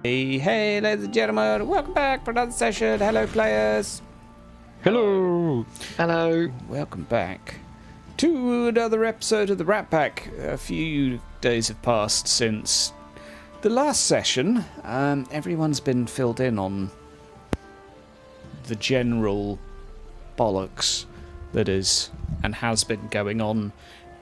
Hey, ladies and gentlemen, welcome back for another session. Hello, players. Hello. Hello. Welcome back to another episode of the Rat Pack. A few days have passed since the last session. Everyone's been filled in on the general bollocks that is and has been going on,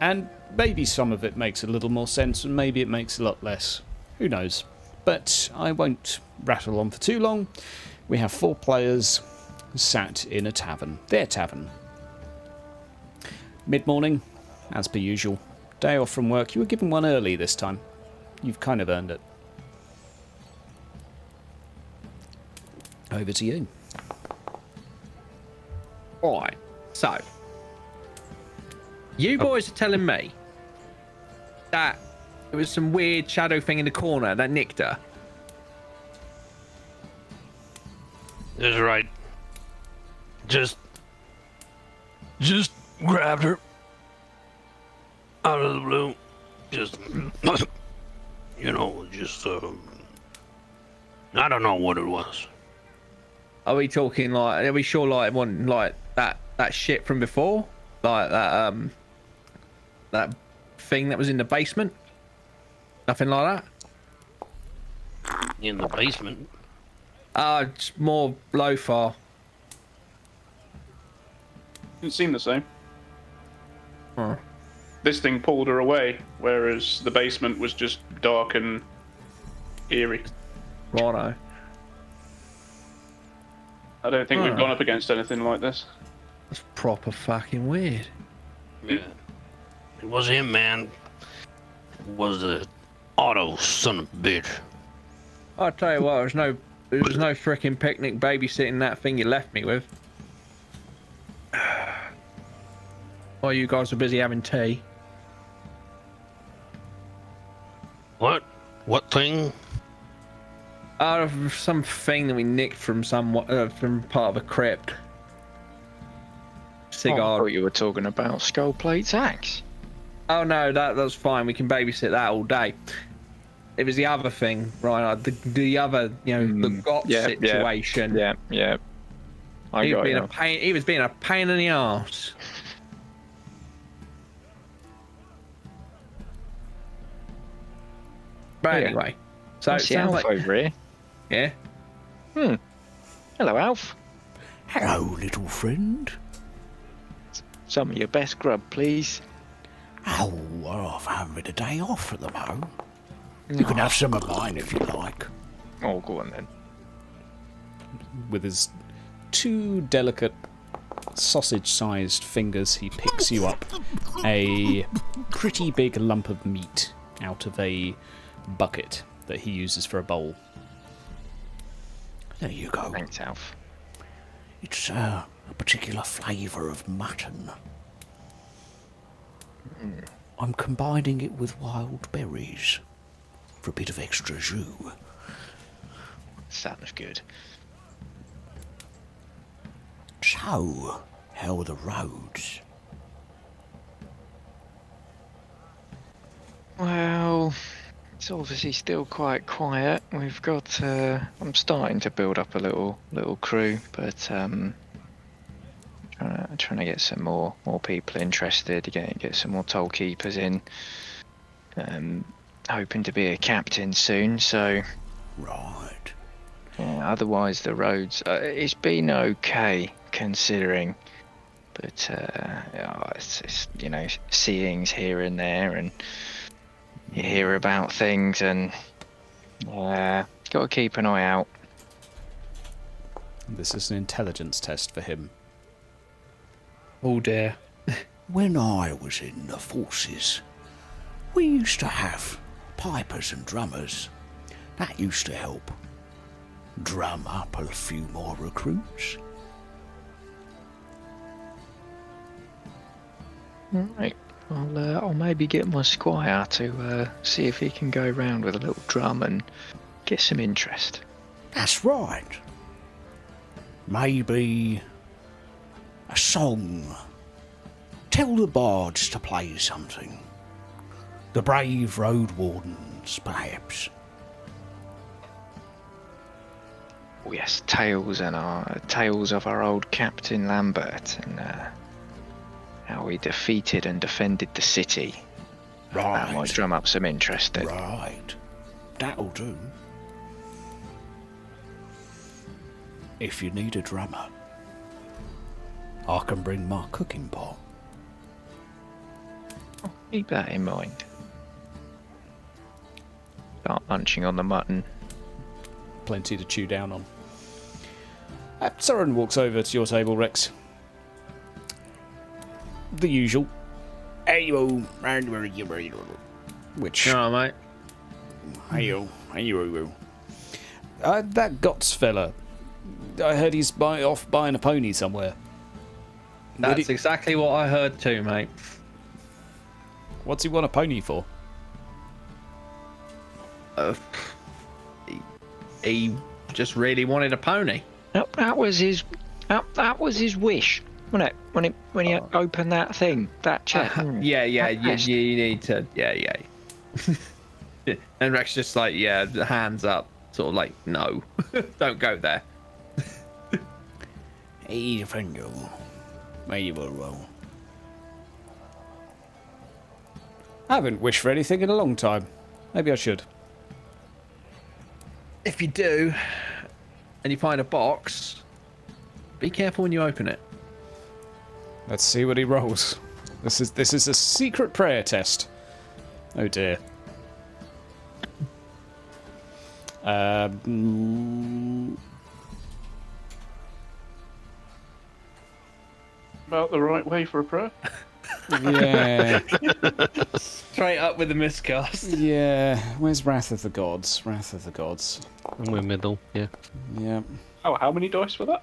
and maybe some of it makes a little more sense and maybe it makes a lot less. Who knows? But I won't rattle on for too long. We have 4 players sat in a tavern. Their tavern. Mid-morning, as per usual. Day off from work. You were given one early this time. You've kind of earned it. Over to you. Alright, so you boys are telling me that it was some weird shadow thing in the corner that nicked her. That's right. Just grabbed her out of the blue. Just, I don't know what it was. Are we talking like? Are we sure like one like that shit from before, like that thing that was in the basement? Nothing like that. In the basement. It's more lo-fi. Didn't seem the same. Huh. This thing pulled her away, whereas the basement was just dark and eerie. Righto. I don't think we've gone up against anything like this. That's proper fucking weird. Yeah. It was him, man. It was the Otto son of a bitch. I'll tell you what, there was no freaking picnic babysitting that thing you left me with. While you guys were busy having tea. What? What thing? Something that we nicked from from part of a crypt. Cigar. Oh, I thought you were talking about skull plate's axe. Oh no, that's fine. We can babysit that all day. It was the other thing, right? Like the other, the got situation. Yeah. He was being a pain in the arse. But anyway, so it sounds Alf like over here. yeah. Hello, Alf. Hello, little friend. Some of your best grub, please. Oh, well, I've having a day off at the moment. You can have some of mine if you like. Oh, go on then. With his 2 delicate sausage-sized fingers, he picks you up a pretty big lump of meat out of a bucket that he uses for a bowl. There you go. Thanks, Alf. It's a particular flavour of mutton. I'm combining it with wild berries for a bit of extra jus. Sounds good. So, how are the roads? Well, it's obviously still quite quiet. We've got. I'm starting to build up a little crew, but trying to get some more people interested. Get some more toll keepers in. Hoping to be a captain soon. So. Right. Yeah, otherwise, the roads. It's been okay considering, but it's just, seeings here and there, and you hear about things, and got to keep an eye out. This is an intelligence test for him. Oh dear. When I was in the forces, we used to have pipers and drummers. That used to help drum up a few more recruits. Right. I'll maybe get my squire to see if he can go round with a little drum and get some interest. That's right. Maybe a song. Tell the bards to play something. The brave road wardens, perhaps. Oh yes, tales of our old Captain Lambert and how we defeated and defended the city. That might drum up some interest. Right. That'll do. If you need a drummer, I can bring my cooking pot. Keep that in mind. Start munching on the mutton. Plenty to chew down on. Soren walks over to your table, Rex. The usual. Which? All right, mate. That Gotts fella. I heard he's off buying a pony somewhere. That's exactly what I heard too, mate. What's he want a pony for? He just really wanted a pony. That was his wish, wasn't it? When he opened that thing, that chest. Yeah. You need to. Yeah. And Rex just like, yeah, the hands up, sort of like, no, don't go there. Hey, friend, maybe well. I haven't wished for anything in a long time. Maybe I should. If you do, and you find a box, be careful when you open it. Let's see what he rolls. This is a secret prayer test. Oh dear. About the right way for a prayer. Yeah. Straight up with the miscast. Yeah. Where's Wrath of the Gods? Wrath of the Gods. And we're middle, yeah. Yeah. Oh, how many dice for that?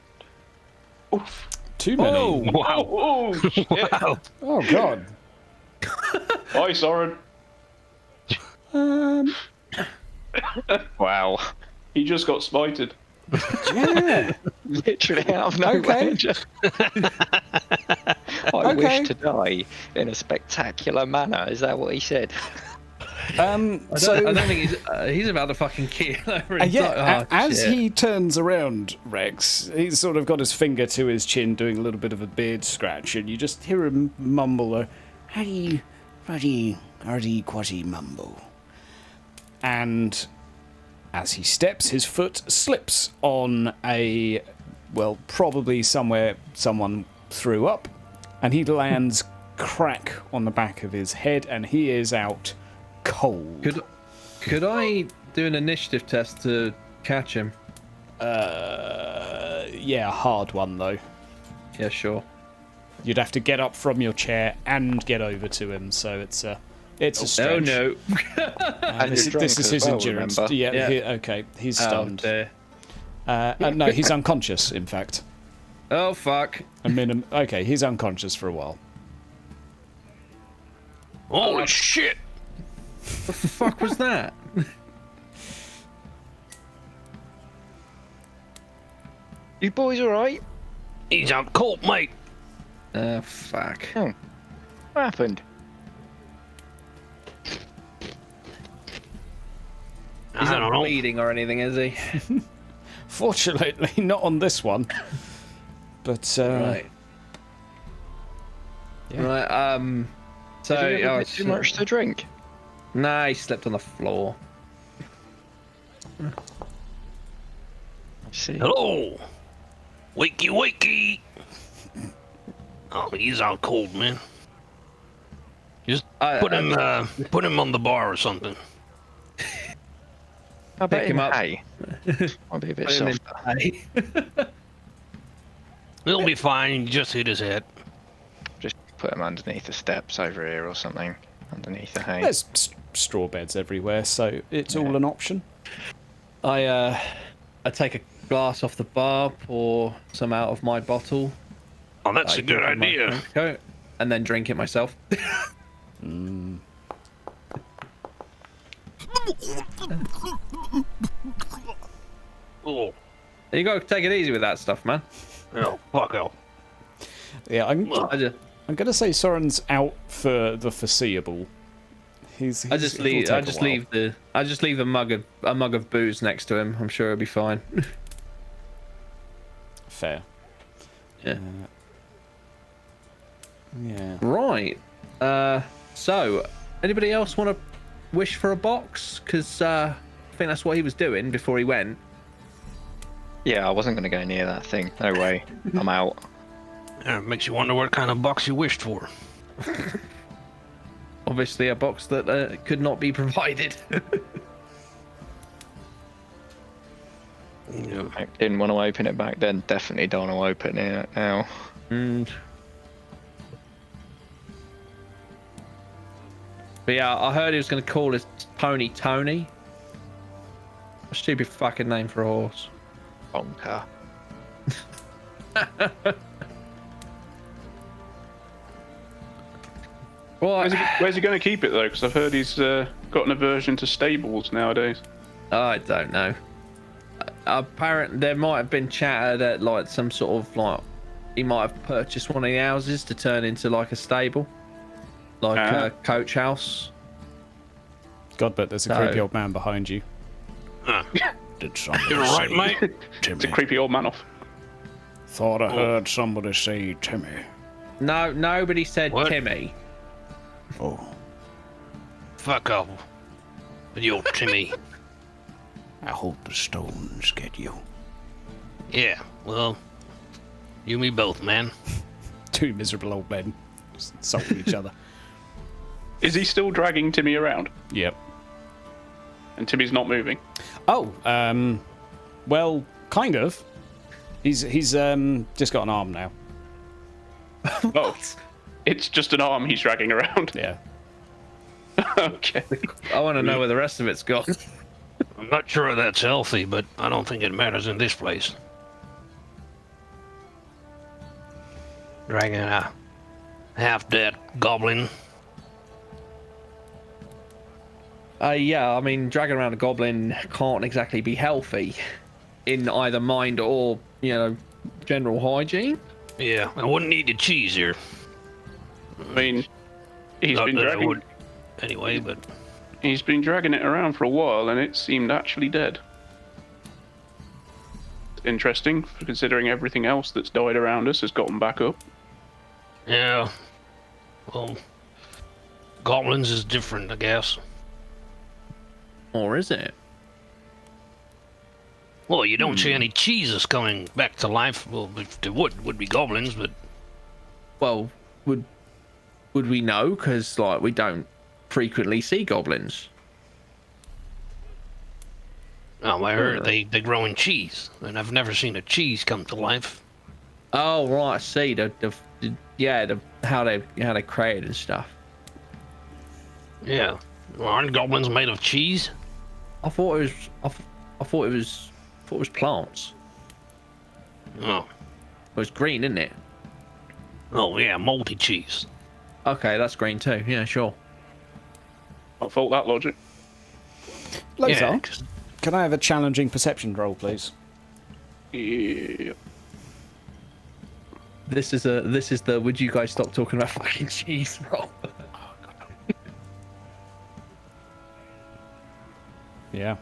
Oof. Too many. Oh, wow. Oh, shit. Wow. Oh god. Hi, Soren. Wow. He just got smited. Yeah. Literally out of nowhere. Okay. I wish to die in a spectacular manner. Is that what he said? I don't think he's about to fucking kill over his as he turns around, Rex, he's sort of got his finger to his chin doing a little bit of a beard scratch, and you just hear him mumble a hardy quatty mumble. And as he steps, his foot slips on probably somewhere someone threw up, and he lands crack on the back of his head, and he is out cold. Could I do an initiative test to catch him? Yeah, a hard one though. Yeah, sure. You'd have to get up from your chair and get over to him, so it's a stretch. Oh no! This is his endurance. Remember? Yeah. Okay, he's stunned. Oh, No, he's unconscious. In fact. Oh fuck! Okay, he's unconscious for a while. Holy shit! What the fuck was that? You boys alright? He's out cold, mate. Fuck. What happened? He's I not don't know. bleeding or anything, is he? Fortunately, not on this one. But Right. Yeah. Right. So Did you ever get too much to drink? Nah, he slept on the floor. I see. Hello. Wakey, wakey. Oh, he's out cold, man. Just put him on the bar or something. How about Pick him in up. hay? Might be a bit Put him in softer. hay. He'll be fine. He just hit his head. Just put him underneath the steps over here or something. Underneath the hay. there's straw beds everywhere, so it's all an option. I take a glass off the bar, pour some out of my bottle. Oh, that's a good idea. Coat, and then drink it myself. Oh, You gotta take it easy with that stuff, man. oh, fuck off. Yeah, I'm I gonna say Soren's out for the foreseeable. I just leave the mug of booze next to him. I'm sure he'll be fine. fair. Yeah. Yeah. Right. So, anybody else want to wish for a box? Because I think that's what he was doing before he went. Yeah, I wasn't going to go near that thing. No way. I'm out. It makes you wonder what kind of box you wished for. Obviously, a box that could not be provided. Yeah. I didn't want to open it back then. Definitely don't want to open it now. But yeah, I heard he was going to call his pony Tony. A stupid fucking name for a horse. Bonker. Where's he going to keep it though? Because I've heard he's got an aversion to stables nowadays. I don't know. Apparently, there might have been chatter that like some sort of like he might have purchased one of the houses to turn into like a stable, like a coach house. God, but there's a creepy old man behind you. Did somebody you're right, mate. It's a creepy old man off. Thought I heard somebody say Timmy. No, nobody said What? Timmy. Oh. Fuck off. With your Timmy. I hope the stones get you. Yeah, well, you and me both, man. Two miserable old men just insulting each other. Is he still dragging Timmy around? Yep. And Timmy's not moving? Oh, well, kind of. He's just got an arm now. Oh, it's just an arm he's dragging around. Yeah. Okay. I want to know where the rest of it's gone. I'm not sure that's healthy, but I don't think it matters in this place. Dragging a half-dead goblin. Yeah, I mean, dragging around a goblin can't exactly be healthy in either mind or, you know, general hygiene. Yeah, I wouldn't need the cheese here. I mean, he's Not been that I dragging. would anyway, but He's been dragging it around for a while, and it seemed actually dead. Interesting, considering everything else that's died around us has gotten back up. yeah. Well, goblins is different, I guess. Or is it? Well, you don't see any cheeses coming back to life. Well, if there would be goblins, but Well, would we know? Because, like, we don't frequently see goblins. oh, I heard they grow in cheese, and I've never seen a cheese come to life. Oh, right, I see. How they create and stuff. Yeah, well, aren't goblins made of cheese? I thought it was plants. Oh, It was green, isn't it? oh yeah, moldy cheese. Okay, that's green too. Yeah, sure. I fault that logic. Lothar, Yeah, 'cause- can I have a challenging perception roll, please? Yeah. This is the would you guys stop talking about fucking cheese roll? Yeah.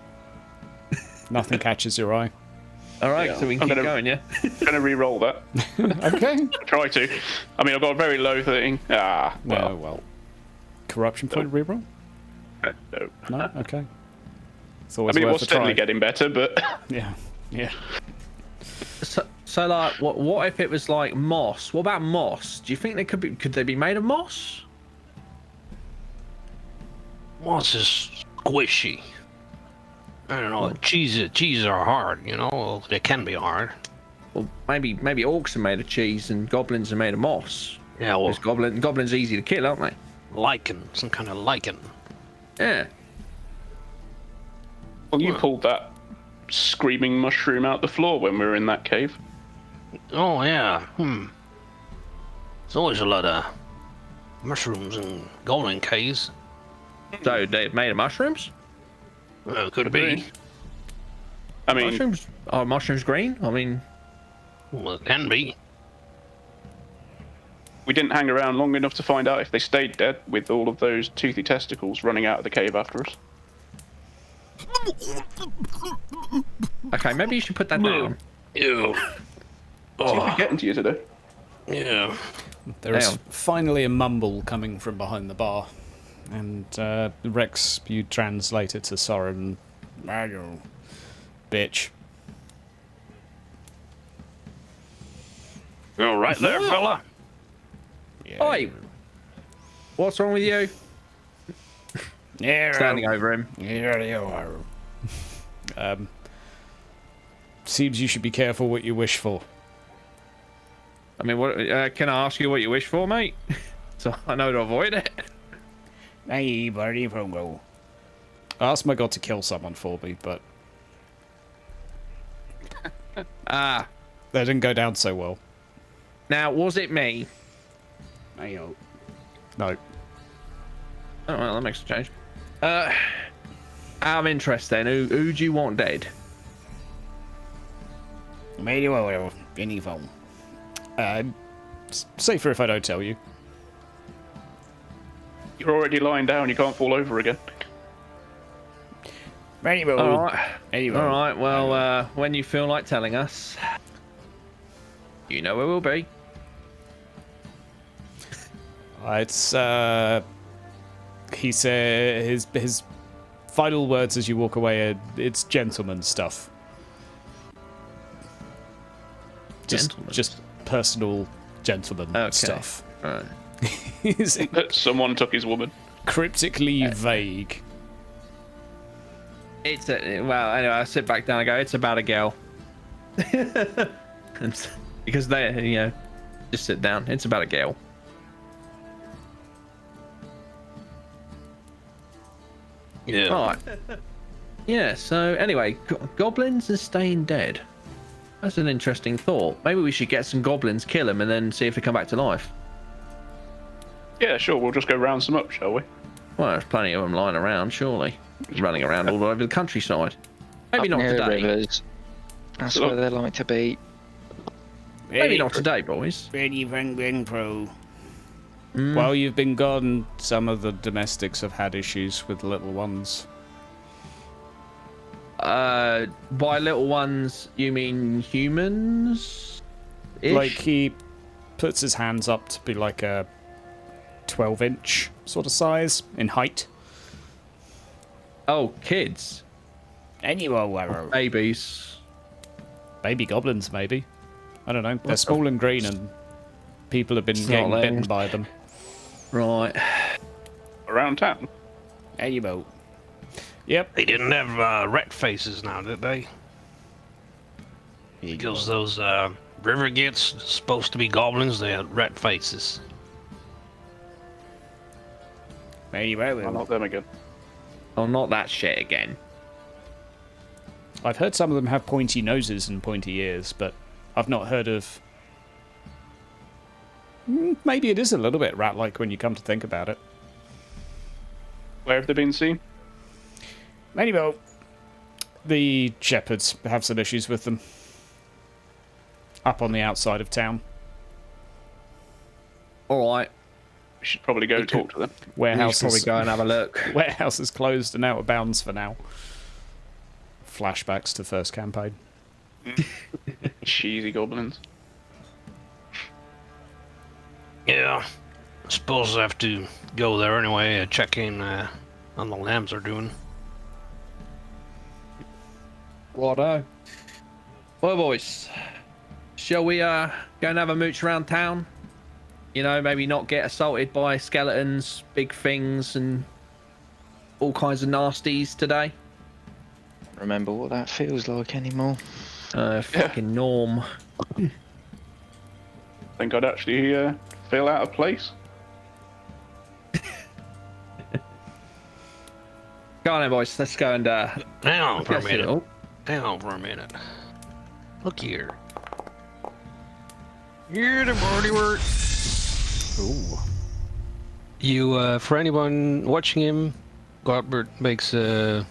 Nothing catches your eye. All right, Yeah. so we can I'm keep gonna- going, yeah. I'm gonna re-roll that. Okay. Try to. I mean, I've got a very low thing. Well, Well, well. Corruption point reroll? no. No? Okay. It's I always mean, it worth was a steadily try. getting better, but Yeah. Yeah. So like, what if it was like moss? What about moss? Do you think could they be made of moss? Moss is squishy. I don't know. Cheeses are hard, you know. Well, they can be hard. Well, maybe orcs are made of cheese and goblins are made of moss. Yeah, well, Because goblins are easy to kill, aren't they? lichen, some kind of lichen. Yeah. well, you pulled that screaming mushroom out the floor when we were in that cave. Oh yeah. There's always a lot of mushrooms and golden caves. So they're made of mushrooms? Could be. I mean, Mushrooms? Are mushrooms green? I mean, Well, it can be. we didn't hang around long enough to find out if they stayed dead with all of those toothy testicles running out of the cave after us. okay, maybe you should put that down. Ew. Seems to be getting to you today. Yeah. There is Damn. finally a mumble coming from behind the bar, and Rex, you translate it to Soren. Bitch. You all right there, fella? Yeah. Oi! What's wrong with you? Yeah. Standing over him. Yeah, you are. Seems you should be careful what you wish for. I mean, what? Can I ask you what you wish for, mate? So I know to avoid it. Hey, buddy, go. I asked my god to kill someone for me, but Ah. that didn't go down so well. Now, was it me? No. Oh, well, that makes a change. I'm interested then. Who do you want dead? Any phone. Safer if I don't tell you. You're already lying down. You can't fall over again. All right. All right. Well, when you feel like telling us, you know where we'll be. It's he said his final words as you walk away are, it's gentleman stuff. Just personal gentleman stuff. All right. He's Someone took his woman. cryptically vague. Well, anyway, I sit back down and go, it's about a girl. And, because they, just sit down. It's about a girl. Yeah. All right. Yeah, so anyway, goblins and staying dead. That's an interesting thought. Maybe we should get some goblins, kill them, and then see if they come back to life. Yeah, sure. We'll just go round some up, shall we? Well, there's plenty of them lying around, surely. Running around all over the countryside. Maybe Up not near the today. rivers. That's So- where they like to be. Maybe not today, boys. Ready, bang, pro. Mm. While you've been gone, some of the domestics have had issues with little ones. By little ones, you mean humans? Like, he puts his hands up to be like a 12-inch sort of size in height. Oh, kids. Babies. Baby goblins, maybe. I don't know. They're small and green, and people have been getting Snotling. bitten by them. Right. Around town. Yep. They didn't have rat faces now, did they? Because those river gits supposed to be goblins, they had rat faces. Oh, not them again. Oh, not that shit again. I've heard some of them have pointy noses and pointy ears, but I've not heard of... Maybe it is a little bit rat-like when you come to think about it. Where have they been seen? Anyway, the shepherds have some issues with them. Up on the outside of town. All right. We should probably go talk to them. We should probably go and have a look. Warehouse is closed and out of bounds for now. Flashbacks to first campaign. Cheesy goblins. Yeah. I suppose I have to go there anyway, check in on the lambs are doing. Righto. Well, boys, shall we go and have a mooch around town? You know, maybe not get assaulted by skeletons, big things, and all kinds of nasties today. Remember what that feels like anymore. Fucking norm. I think I'd actually feel out of place. Go on then, boys. Let's go and Hang on for a get it minute. all. Hang on for a minute. Look here. Here the birdie work. Ooh. You, for anyone watching him, Godbert makes a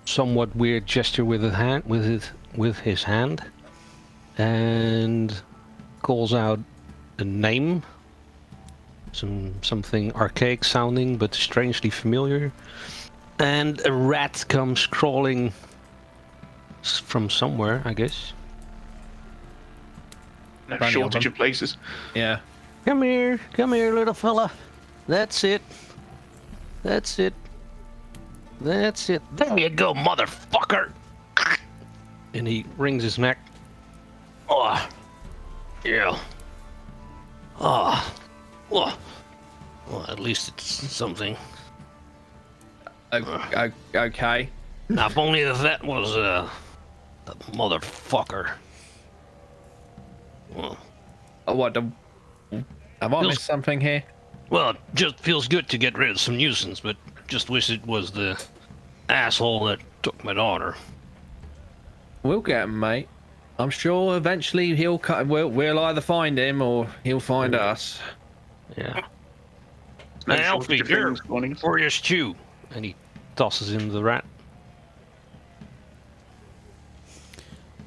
somewhat weird gesture with his hand, with his hand, and calls out a name, something archaic sounding but strangely familiar, and a rat comes crawling from somewhere, I guess. No Plenty of shortage them. of places. Yeah. Come here, little fella. That's it. That's it. That's it. There you go, motherfucker. And he wrings his neck. Oh, yeah. Oh, well, at least it's something. Okay. Now, if only that was a motherfucker. Well, What? Have I missed something here? well, it just feels good to get rid of some nuisance, but just wish it was the asshole that took my daughter. We'll get him, mate. I'm sure eventually he'll cut. We'll either find him or he'll find us. Yeah. No Hey, Alfie, shortage of here, things wanting us. for your stew. And he tosses him the rat.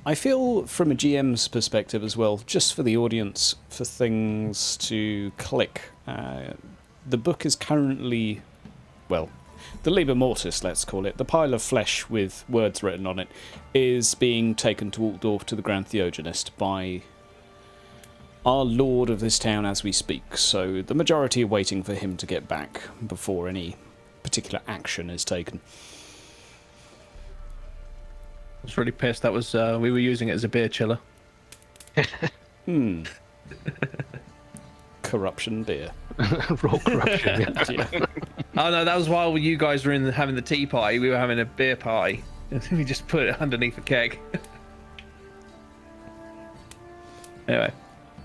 I feel from a GM's perspective as well, just for the audience, for things to click. The book is currently, well, the Liber Mortis, let's call it, the pile of flesh with words written on it, is being taken to Altdorf to the Grand Theogenist by our lord of this town as we speak. So the majority are waiting for him to get back before any particular action is taken. I was really pissed. That was we were using it as a beer chiller. Corruption beer. Raw corruption. Yeah. Oh no, that was while you guys were having the tea party. We were having a beer party. We just put it underneath a keg. Anyway,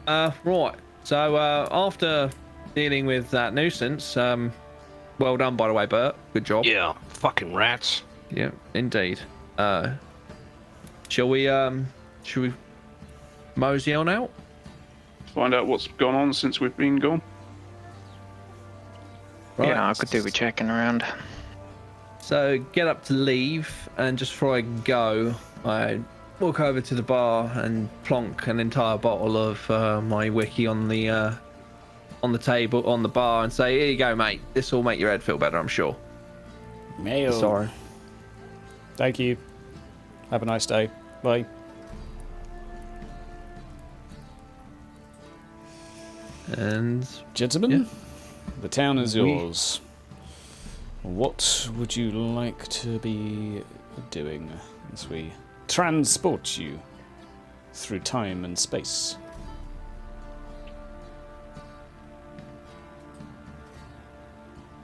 right. So after dealing with that nuisance, well done by the way, Bert. Good job. Yeah, fucking rats. Yeah, indeed. Shall we mosey on out? Find out what's gone on since we've been gone. Right. Yeah, I could do with checking around. So get up to leave, and just before I go, I walk over to the bar and plonk an entire bottle of my wiki on the table on the bar and say, "Here you go, mate. This will make your head feel better, I'm sure." Mail. Sorry. Thank you. Have a nice day. Bye. And Gentlemen, Yeah. the town is We- yours. What would you like to be doing as we transport you through time and space?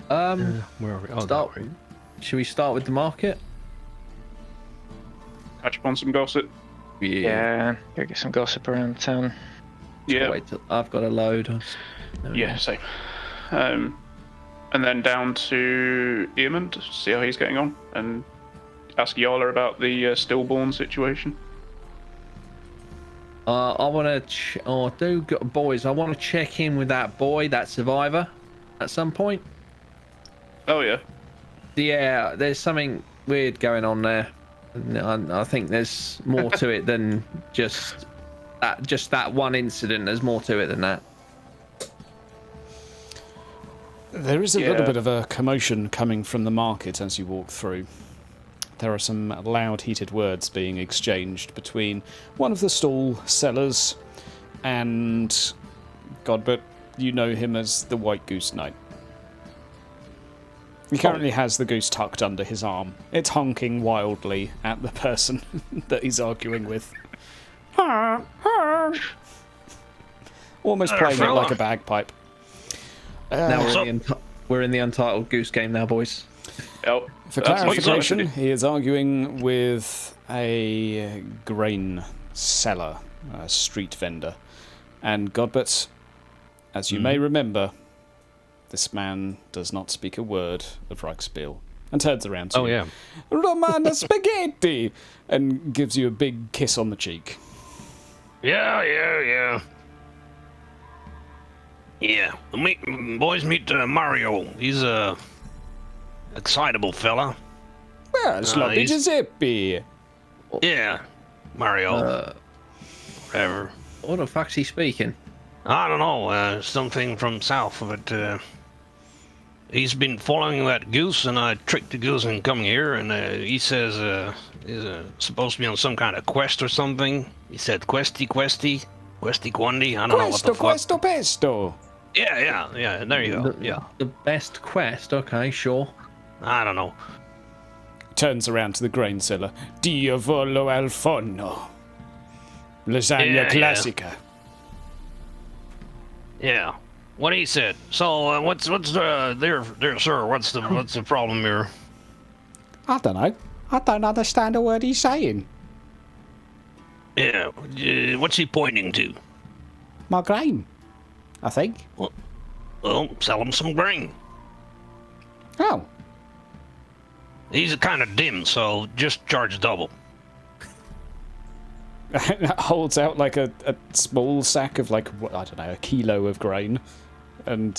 Where are we? Oh, start. that way. Should we start with the market? Catch up on some gossip. Yeah, go get some gossip around town. Yeah, Wait till I've got a load. yeah, same. And then down to Eamon, see how he's getting on, and ask Yala about the stillborn situation. I want to boys. I want to check in with that boy, that survivor, at some point. Oh yeah, Yeah, there's something weird going on there. I think there's more to it than just that one incident. There's more to it than that. There is a Yeah. little bit of a commotion coming from the market as you walk through. There are some loud, heated words being exchanged between one of the stall sellers and Godbert. You know him as the White Goose Knight. He currently has the goose tucked under his arm. It's honking wildly at the person that he's arguing with. Almost playing it like a bagpipe. Now we're in the Untitled Goose Game now, boys. oh, For that's what you clarification, wanted to he is arguing with a grain seller, a street vendor. And Godbert, as you may remember, this man does not speak a word of Reichspiel. And turns around to Oh, you. yeah. Romana spaghetti! And gives you a big kiss on the cheek. Yeah. Yeah, boys, meet Mario. He's a excitable fella. Well, sloppy he's- Giuseppe! Yeah, Mario. Whatever. What the fuck's he speaking? I don't know, something from south of it. He's been following that goose, and I tricked the goose into coming here, and he says he's supposed to be on some kind of quest or something. He said, questy. Questi quandi? I don't know what Questo, the fuck. questo, pesto. Yeah. There you go. Yeah. The best quest. Okay, sure. I don't know. Turns around to the grain seller. Diavolo al forno. Lasagna Yeah. classica. Yeah. What he said. So what's there, sir? What's the problem here? I don't know. I don't understand a word he's saying. Yeah. What's he pointing to? My grain, I think. Well, sell him some grain. Oh. He's kind of dim, so just charge double. Holds out like a small sack of like, I don't know, a kilo of grain. And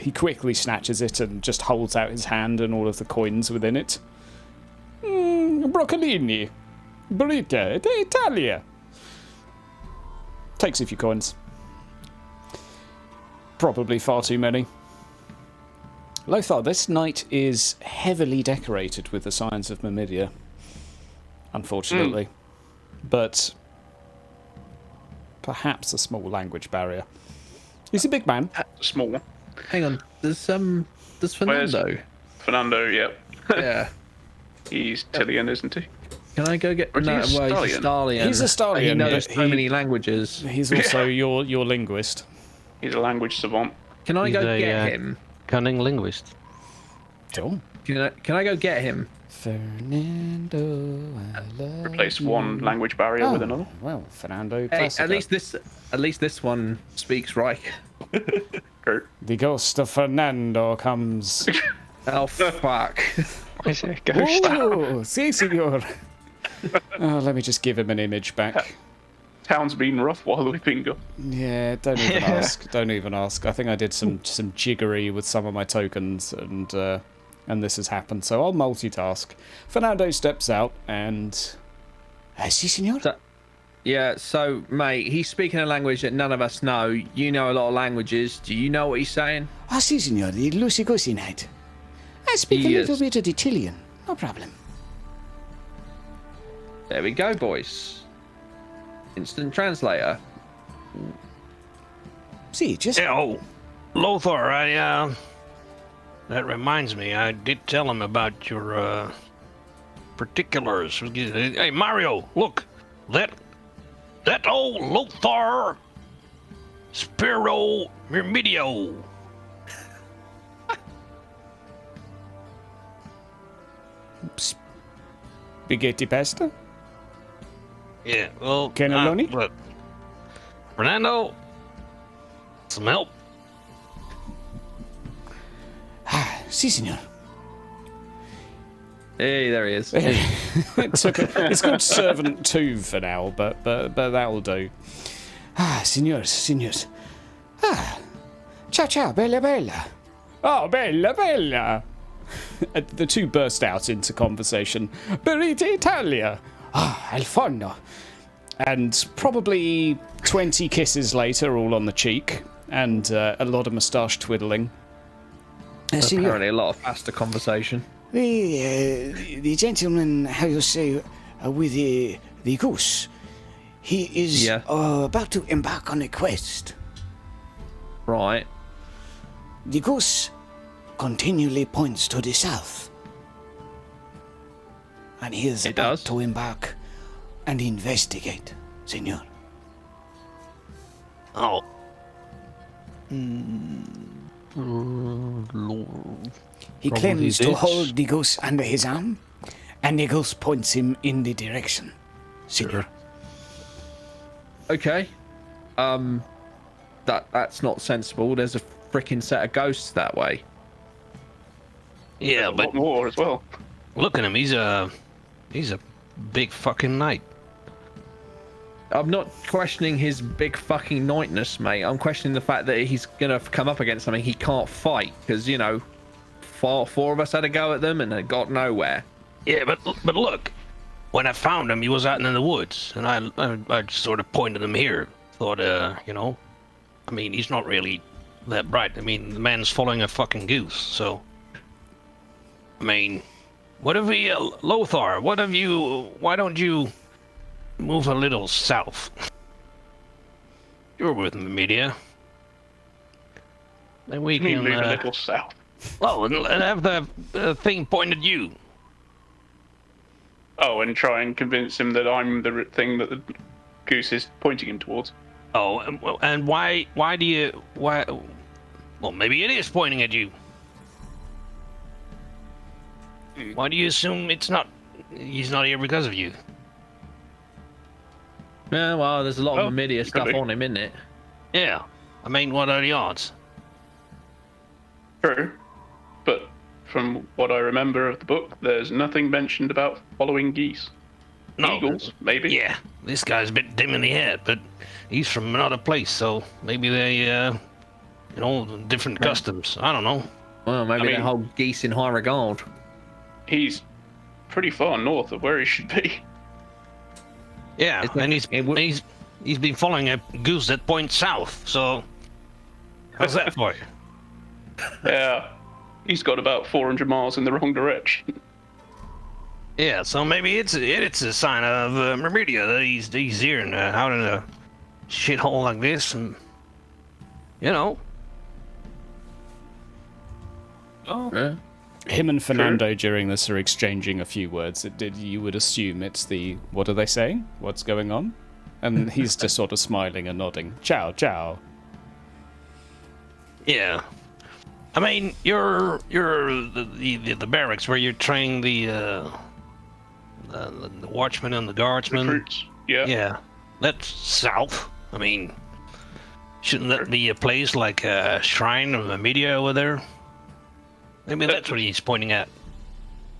he quickly snatches it and just holds out his hand and all of the coins within it. Broccolini. Burrito. Italia. Takes a few coins. Probably far too many. Lothar, this night is heavily decorated with the signs of Myrmidia. Unfortunately. But perhaps a small language barrier. He's a big man. Small. Hang on. Does Fernando? Fernando, yep. Yeah. He's Tillian, isn't he? Can I go get? Or is he a he's a stallion? stallion. He's a stallion, He knows but so many languages. He's also your linguist. He's a language savant. Can I He's go a, get him? Cunning linguist. Sure. Can I go get him? Fernando, I love Replace you. one language barrier with Oh, another. well, Fernando. Hey, Classica. at least this one speaks Reich. Kurt. The ghost of Fernando comes. Oh fuck! Is it a ghost? Oh, si, senor. Oh, let me just give him an image back. Town's been rough while we've been gone. Yeah, don't even ask. Don't even ask. I think I did some jiggery with some of my tokens, and this has happened. So I'll multitask. Fernando steps out and. Si, senor. So mate, he's speaking a language that none of us know. You know a lot of languages. Do you know what he's saying? Ah, si, senor. The Lucy night. I speak a Yes. little bit of the Chilean. No problem. There we go, boys. Instant translator. See, just. Yeah, oh, Lothar, that reminds me, I did tell him about your, particulars. Hey, Mario, look, that old Lothar Spiro Myrmidio. Spaghetti pasta? Yeah, well, Cannelloni? look, Fernando, some help. Si, senor. Hey, there he is. It's called Servant 2 for now, but that'll do. Signors. Ciao, bella. Oh, bella. The two burst out into conversation. Burrito Italia. Al forno. And probably 20 kisses later, all on the cheek, and a lot of moustache twiddling. Apparently, a lot of faster conversation. The gentleman, how you say, with the goose, he is about to embark on a quest. Right. The goose continually points to the south. And he is about to embark and investigate, senor. Oh. He claims to hold the goose under his arm, and the goose points him in the direction, senor. Okay. That's not sensible. There's a freaking set of ghosts that way. Yeah, A but lot more as well. look at him. He's a big fucking knight. I'm not questioning his big fucking knightness, mate. I'm questioning the fact that he's gonna come up against something he can't fight, because four of us had a go at them and it got nowhere. Yeah, but look, when I found him, he was out in the woods, and I just sort of pointed him here. Thought, I mean, he's not really that bright. I mean, the man's following a fucking goose, so. I mean, Lothar, why don't you move a little south? You're with the media. Then we You can move a little south. well, and have the thing pointed at you. Oh, and try and convince him that I'm the thing that the goose is pointing him towards. Oh, and why do you why? Well, maybe it is pointing at you. Why do you assume it's not? He's not here because of you. Yeah, well, there's a lot of Oh, media could stuff be. on him, isn't it? Yeah. I mean, what are the odds? True, but from what I remember of the book, there's nothing mentioned about following geese. No. Eagles, maybe. Yeah, this guy's a bit dim in the head, but he's from another place, so maybe they, different customs. I don't know. Well, maybe I mean- they hold geese in high regard. He's pretty far north of where he should be. Yeah, It's and like- he's been following a goose that points south. So how's that for you? Yeah, he's got about 400 miles in the wrong direction. Yeah, so maybe it's a sign of Meridia that he's here and out in a shithole like this, and you know. Oh, Yeah. Him and Fernando during this are exchanging a few words. You would assume it's the, what are they saying? What's going on? And he's just sort of smiling and nodding. Ciao, ciao. Yeah. I mean, you're the barracks where you're training the watchmen and the guardsmen. recruits. Yeah. Yeah, that's south. I mean, shouldn't that be a place like a shrine of the media over there? Maybe that's what he's pointing at.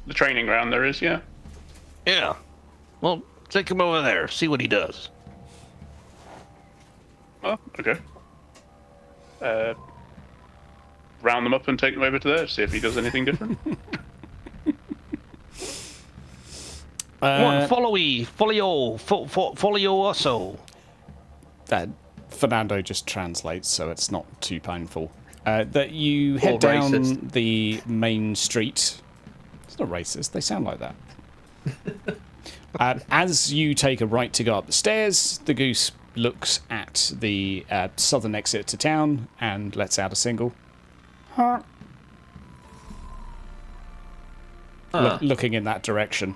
The training ground there is, yeah. Yeah. Well, take him over there. See what he does. Oh, okay. Round them up and take them over to there, see if he does anything different. Follow you also. Fernando just translates, so it's not too painful. That you head Or down racist. the main street. It's not racist, they sound like that. As you take a right to go up the stairs, the goose looks at the southern exit to town and lets out a single. Looking in that direction.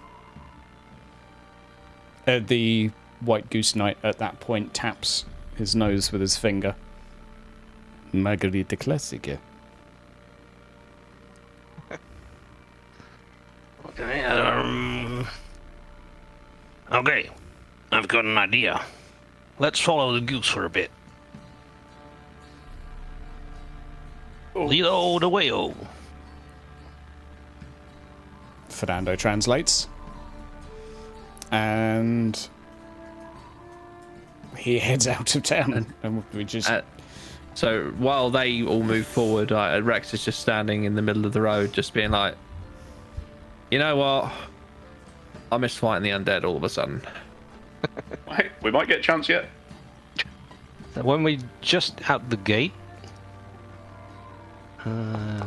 The white goose knight at that point taps his nose with his finger. Margarita Classica. Okay. Okay. I've got an idea. Let's follow the goose for a bit. Liuto the way-o. Fernando translates. And he heads out of town. And we just... So while they all move forward, Rex is just standing in the middle of the road, just being like, you know what? I miss fighting the undead all of a sudden. Hey, we might get a chance yet. When we just out the gate,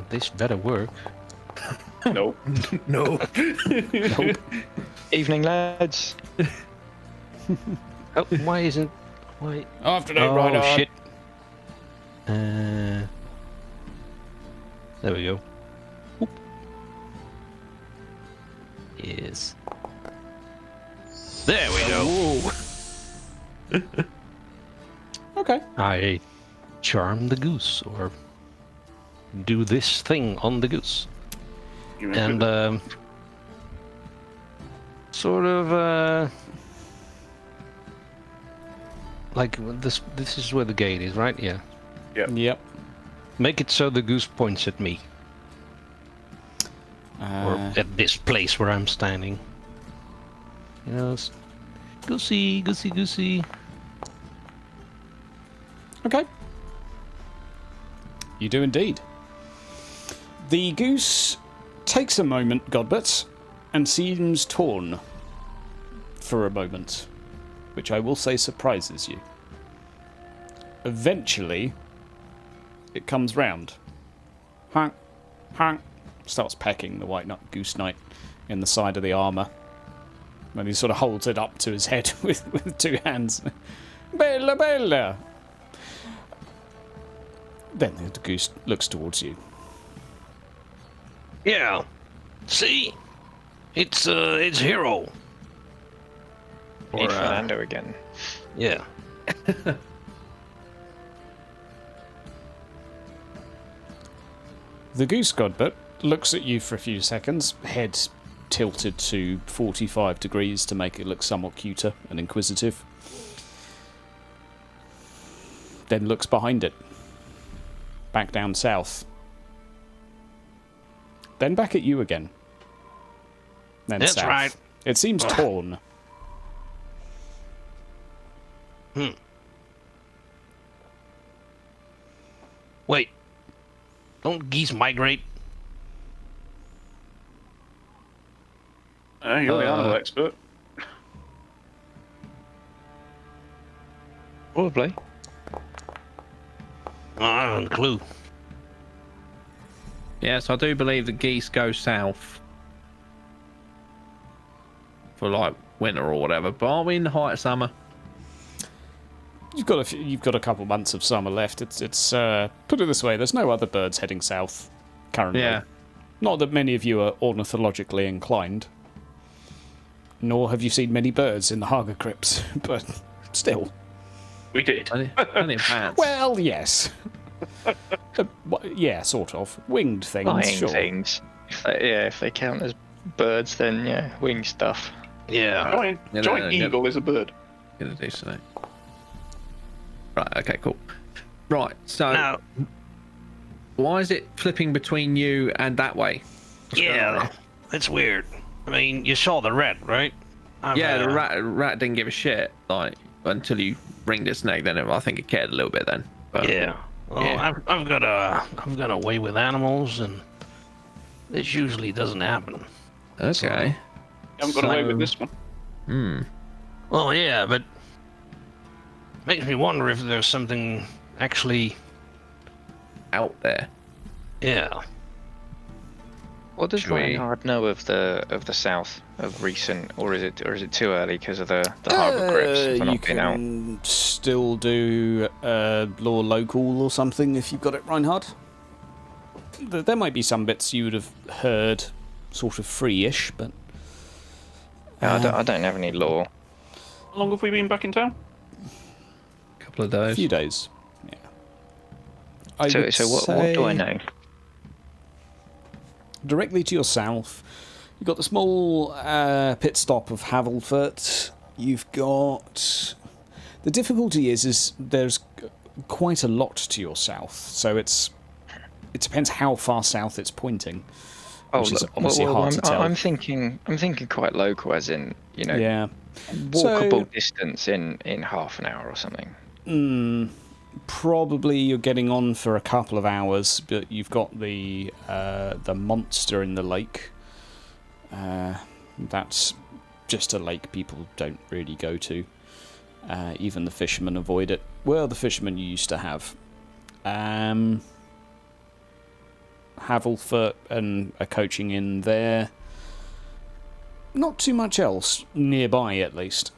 this better work. No. No. Evening, lads. Oh, why isn't? Why? Afternoon, Oh Reinhard. shit. There we go. Oop. Yes. There we go. Okay. I charm the goose, or do this thing on the goose, You and sort of like this. This is where the gate is, right? Yeah. Yep. Make it so the goose points at me, or at this place where I'm standing. You know, it's goosey, goosey, goosey. Okay. You do indeed. The goose takes a moment, Godbert, and seems torn for a moment, which I will say surprises you. Eventually, it comes round. Honk, honk, starts pecking the white goose knight in the side of the armour. And he sort of holds it up to his head with two hands. Bella, bella! Then the goose looks towards you. Yeah. See? It's Hero. Need Fernando again. Yeah. The goose godbert looks at you for a few seconds, head tilted to 45 degrees to make it look somewhat cuter and inquisitive. Then looks behind it. Back down south. Then back at you again. Then That's south. right. It seems torn. Wait. Don't geese migrate? You're the animal expert. Probably. I haven't a clue. Yes, I do believe the geese go south for like winter or whatever. But are we in the height of summer? You've got a couple months of summer left. It's put it this way: there's no other birds heading south currently. Yeah. Not that many of you are ornithologically inclined, nor have you seen many birds in the Haga crypts, but still. We did. Only bats. Well, yes. Yeah, sort of. Winged things, Flying sure. things. If they count as birds, then yeah, wing stuff. Yeah. Giant eagle is a bird. Gonna do something. Right. Okay. Cool. Right. So, Now, why is it flipping between you and that way? yeah, that's weird. I mean, you saw the rat, right? Yeah, the rat didn't give a shit like until you wringed its neck. Then I think it cared a little bit then. But, Yeah. Well, yeah. I've got a way with animals, and this usually doesn't happen. Okay. You haven't got away with this one. Well, yeah, but makes me wonder if there's something actually. Out there. Yeah. What does Should we- Reinhard know of the south of recent, or is it too early because of the harbour crypts for You not being out? can still do law local or something if you've got it, Reinhard. There might be some bits you would have heard sort of free-ish, but... I don't have any law. How long have we been back in town? Couple of a days. few days, yeah. I So would what do I say know? Directly to your south, you've got the small pit stop of Havelfurt. You've got... The difficulty is there's quite a lot to your south, so it depends how far south it's pointing. Which is obviously hard to tell. I'm thinking quite local, as in, Yeah. walkable distance in half an hour or something. Probably you're getting on for a couple of hours, but you've got the monster in the lake. That's just a lake people don't really go to. Even the fishermen avoid it. Well, the fishermen you used to have. Havelfurt and a coaching in there. Not too much else nearby, at least.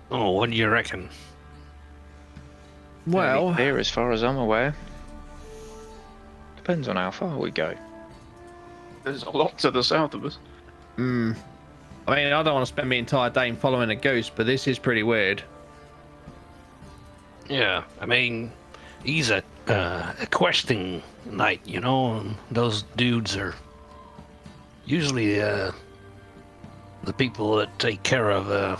Oh, what do you reckon? Well, Here, as far as I'm aware, depends on how far we go. There's a lot to the south of us. I mean, I don't want to spend my entire day following a goose, but this is pretty weird. Yeah, I mean, he's a questing knight, and those dudes are usually the people that take care of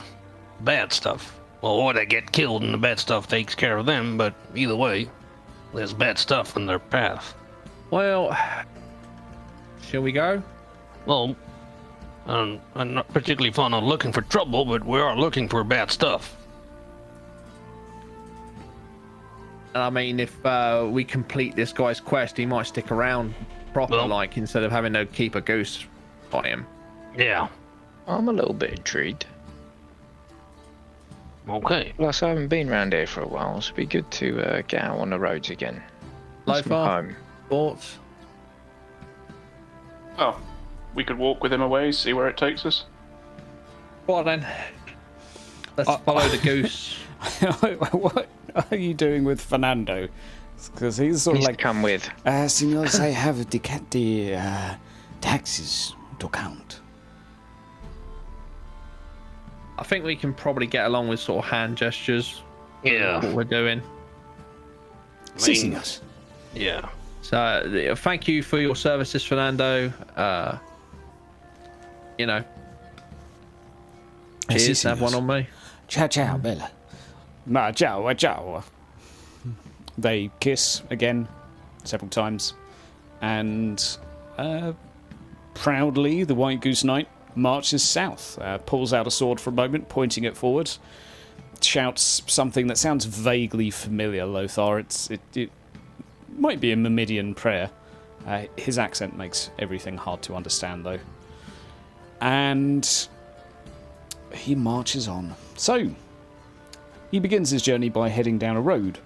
bad stuff. Well, or they get killed and the bad stuff takes care of them, but either way, there's bad stuff in their path. Well, shall we go? Well, I'm not particularly fond of looking for trouble, but we are looking for bad stuff. I mean, if we complete this guy's quest, he might stick around proper, Well- like, instead of having to keep a goose by him. Yeah. I'm a little bit intrigued. Okay. Plus, I haven't been around here for a while, so it'd be good to get out on the roads again. So Some far, home. thoughts? Oh, we could walk with him away, see where it takes us. Well then, Let's follow the goose. What are you doing with Fernando? Because he's sort of He's like, come with. Senors, I have the taxes to count. I think we can probably get along with sort of hand gestures. Yeah. What we're doing. Si, senors. Yeah. So thank you for your services, Fernando. You know. Si, Cheers. Have one senors. on me. Ciao, ciao, bella. Ma ciao, ciao. They kiss again several times, and proudly the White Goose Knight marches south, pulls out a sword for a moment, pointing it forward, shouts something that sounds vaguely familiar, Lothar. It might be a Myrmidian prayer. His accent makes everything hard to understand, though. And he marches on. So, he begins his journey by heading down a road.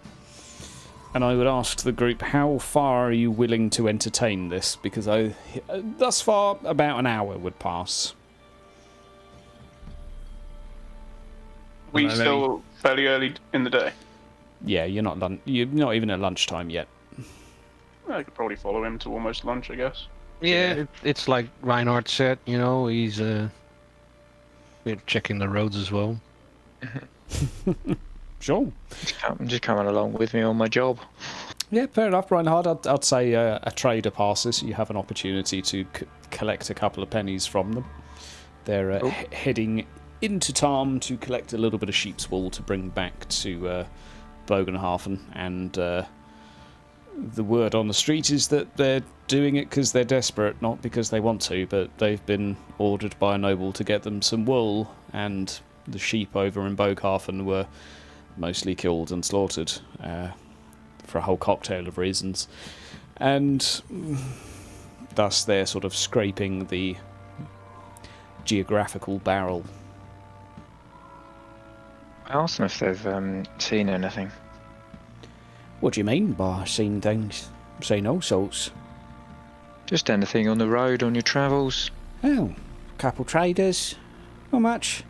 And I would ask the group, how far are you willing to entertain this? Because thus far, about an hour would pass. We still fairly early in the day. Yeah, you're not even at lunchtime yet. I could probably follow him to almost lunch, I guess. Yeah, it's like Reinhardt said, you know, he's we're checking the roads as well. Sure. I'm just coming along with me on my job. Yeah, fair enough, Reinhard. I'd say a trader passes. You have an opportunity to collect a couple of pennies from them. They're heading into Tarm to collect a little bit of sheep's wool to bring back to Bogenhafen, and the word on the street is that they're doing it because they're desperate, not because they want to, but they've been ordered by a noble to get them some wool, and the sheep over in Bogenhafen were mostly killed and slaughtered for a whole cocktail of reasons, and thus they're sort of scraping the geographical barrel. I asked them if they've seen anything. What do you mean by seen things? Seen all sorts. Just anything on the road, on your travels. Oh, couple traders. Not much.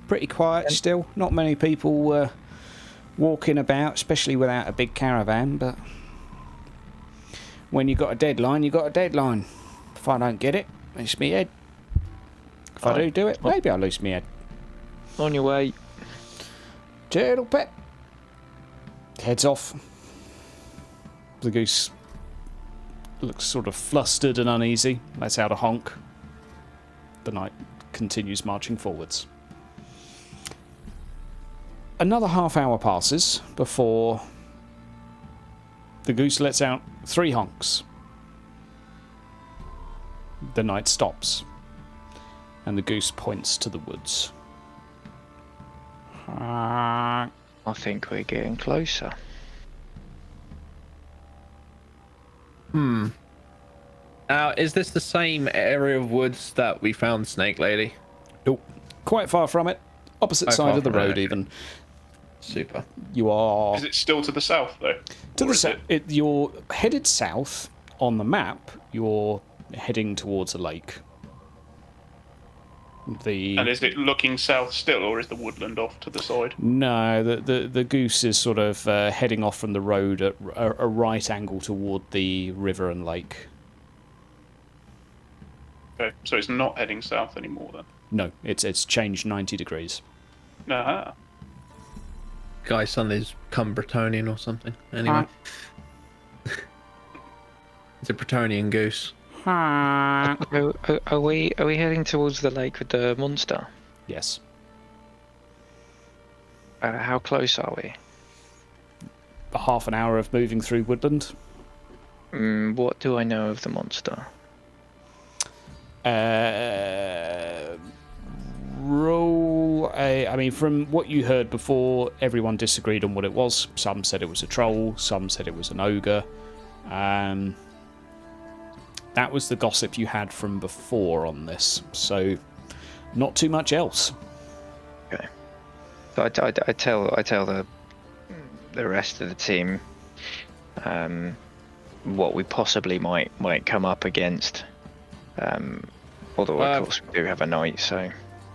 Pretty quiet still. Not many people walking about, especially without a big caravan, but when you got a deadline, you got a deadline. If I don't get it, it's me head. If I do it, maybe I'll lose me head. On your way. Turtle pet heads off. The goose looks sort of flustered and uneasy, lets out a honk. The knight continues marching forwards. Another half hour passes before the goose lets out 3 honks. The knight stops, and the goose points to the woods. I think we're getting closer. Now, is this the same area of woods that we found Snake Lady? Nope. Quite far from it. Opposite Quite side far of the from it, road, okay. even. Super. You are Is it still to the south, though? to Or the is south. You're headed south on the map. You're heading towards a lake. And is it looking south still, or is the woodland off to the side? No, the goose is sort of heading off from the road at a right angle toward the river and lake. Okay, so it's not heading south anymore then. No, it's changed 90 degrees. Aha. Guy suddenly's come Bretonian or something. Anyway. It's a Bretonian goose. Are we heading towards the lake with the monster? Yes. How close are we? A half an hour of moving through woodland. What do I know of the monster? Roll a... I mean, from what you heard before, everyone disagreed on what it was. Some said it was a troll, some said it was an ogre. That was the gossip you had from before on this, so not too much else. Okay. So I tell the rest of the team what we possibly might come up against. Although of course we do have a knight, so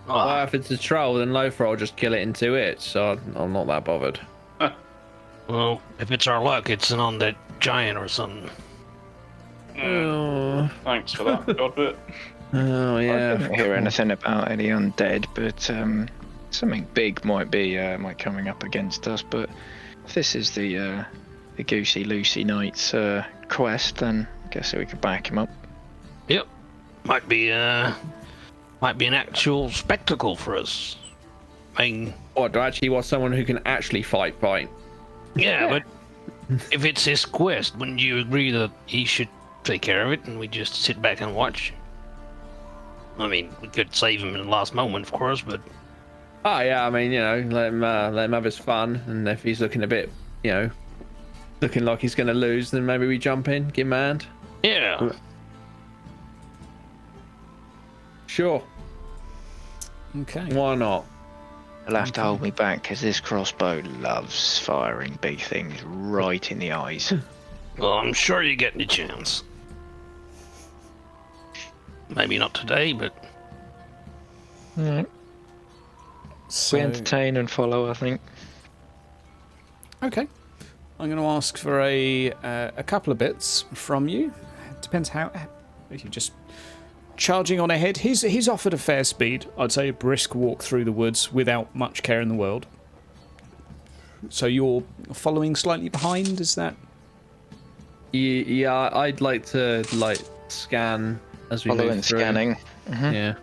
Well, if it's a troll, then Lothar will just kill it in 2 hits, so I'm not that bothered. Well, if it's our luck, it's an undead giant or something. Oh, Thanks for that, Godbert. oh I yeah. didn't hear anything about any undead, but something big might be coming up against us. But if this is the Goosey Lucy Knight's quest, then I guess we could back him up. Yep. Might be an actual spectacle for us. I mean, What, do I actually want someone who can actually fight? yeah, but if it's his quest, wouldn't you agree that he should take care of it and we just sit back and watch? I mean, we could save him in the last moment, of course, but... Oh yeah, I mean, let him have his fun, and if he's looking a bit, looking like he's going to lose, then maybe we jump in, give him a hand. Yeah. Sure, Okay. why not? You'll have to hold me back because this crossbow loves firing big things right in the eyes. Well, I'm sure you get the chance. Maybe not today, but... Alright. So, We entertain and follow, I think. okay. I'm going to ask for a couple of bits from you. It depends how. If you're just charging on ahead, he's offered a fair speed. I'd say a brisk walk through the woods without much care in the world. So you're following slightly behind, is that? Yeah, I'd like to scan as we Following, move through. scanning. Yeah.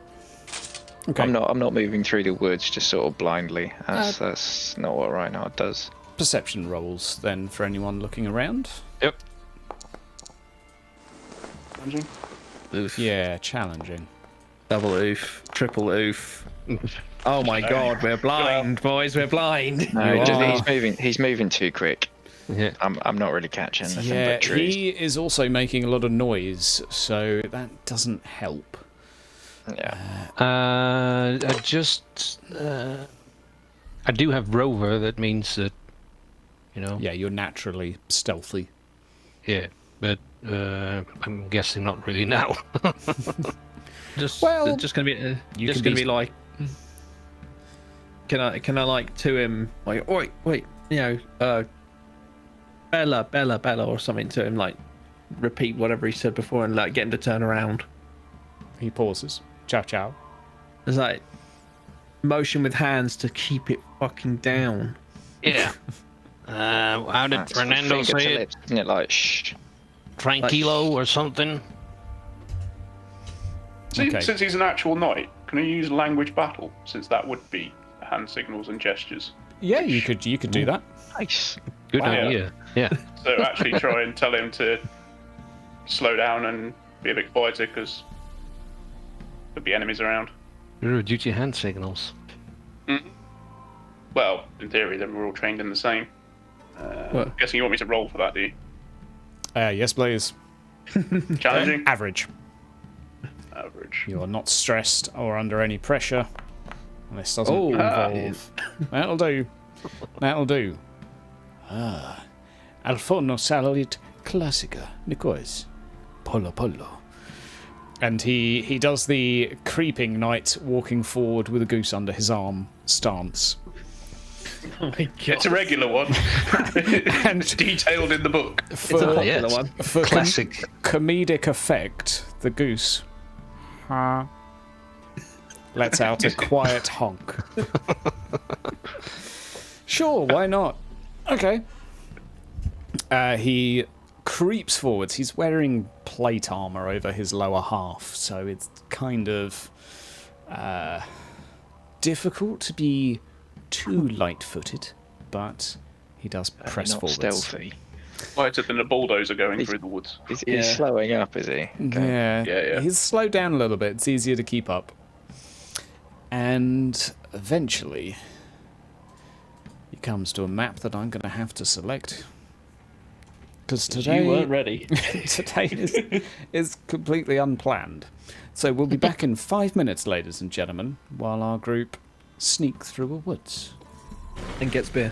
Okay. I'm not moving through the woods just sort of blindly. That's not what Reinhard does. Perception rolls then for anyone looking around. Yep. Oof. Yeah, challenging. Double oof. Triple oof. Oh my god, we're blind, boys. We're blind. No, You are. he's moving too quick. Yeah. I'm not really catching anything Yeah, but trees. he is also making a lot of noise, so that doesn't help. Yeah. I do have rover. That means that, Yeah, you're naturally stealthy. Yeah, but I'm guessing not really now. Just Well, it's just gonna be you just can gonna be- be like, can I like to him like, wait, Bella or something to him, like repeat whatever he said before and like get him to turn around. He pauses. Ciao, ciao. It's like motion with hands to keep it fucking down. Yeah. How did That's Fernando finger to say it? lips, isn't it? Like, shh. Tranquilo or something? Okay. Since he's an actual knight, can he use language battle? Since that would be hand signals and gestures. Yeah, you could do that. Nice. Good Wow. idea. Yeah. So actually try and tell him to slow down and be a bit quieter because there'll be enemies around. Due to hand signals. Well, in theory, then we're all trained in the same. What? Guessing you want me to roll for that, do you? Yes, please. Challenging? Average. Average. You are not stressed or under any pressure. And this doesn't Oh, involve... That'll do. That'll do. Alforno salit classica, Nikos. Polo polo. And he does the creeping knight walking forward with a goose under his arm stance. Oh my god. It's a regular one. And It's detailed in the book. It's a popular yes. one. For Classic. comedic effect, the goose lets out a quiet honk. Sure, why not? Okay. He creeps forwards. He's wearing plate armor over his lower half, so it's kind of difficult to be too light-footed, but he does press Not forwards. stealthy. Quieter than a bulldozer going through the woods. He's Yeah. slowing up, is he? Okay. Yeah. He's slowed down a little bit. It's easier to keep up. And eventually, he comes to a map that I'm going to have to select. Because today, You weren't ready. today is completely unplanned. So we'll be back in 5 minutes, ladies and gentlemen, while our group sneak through a woods. And gets beer.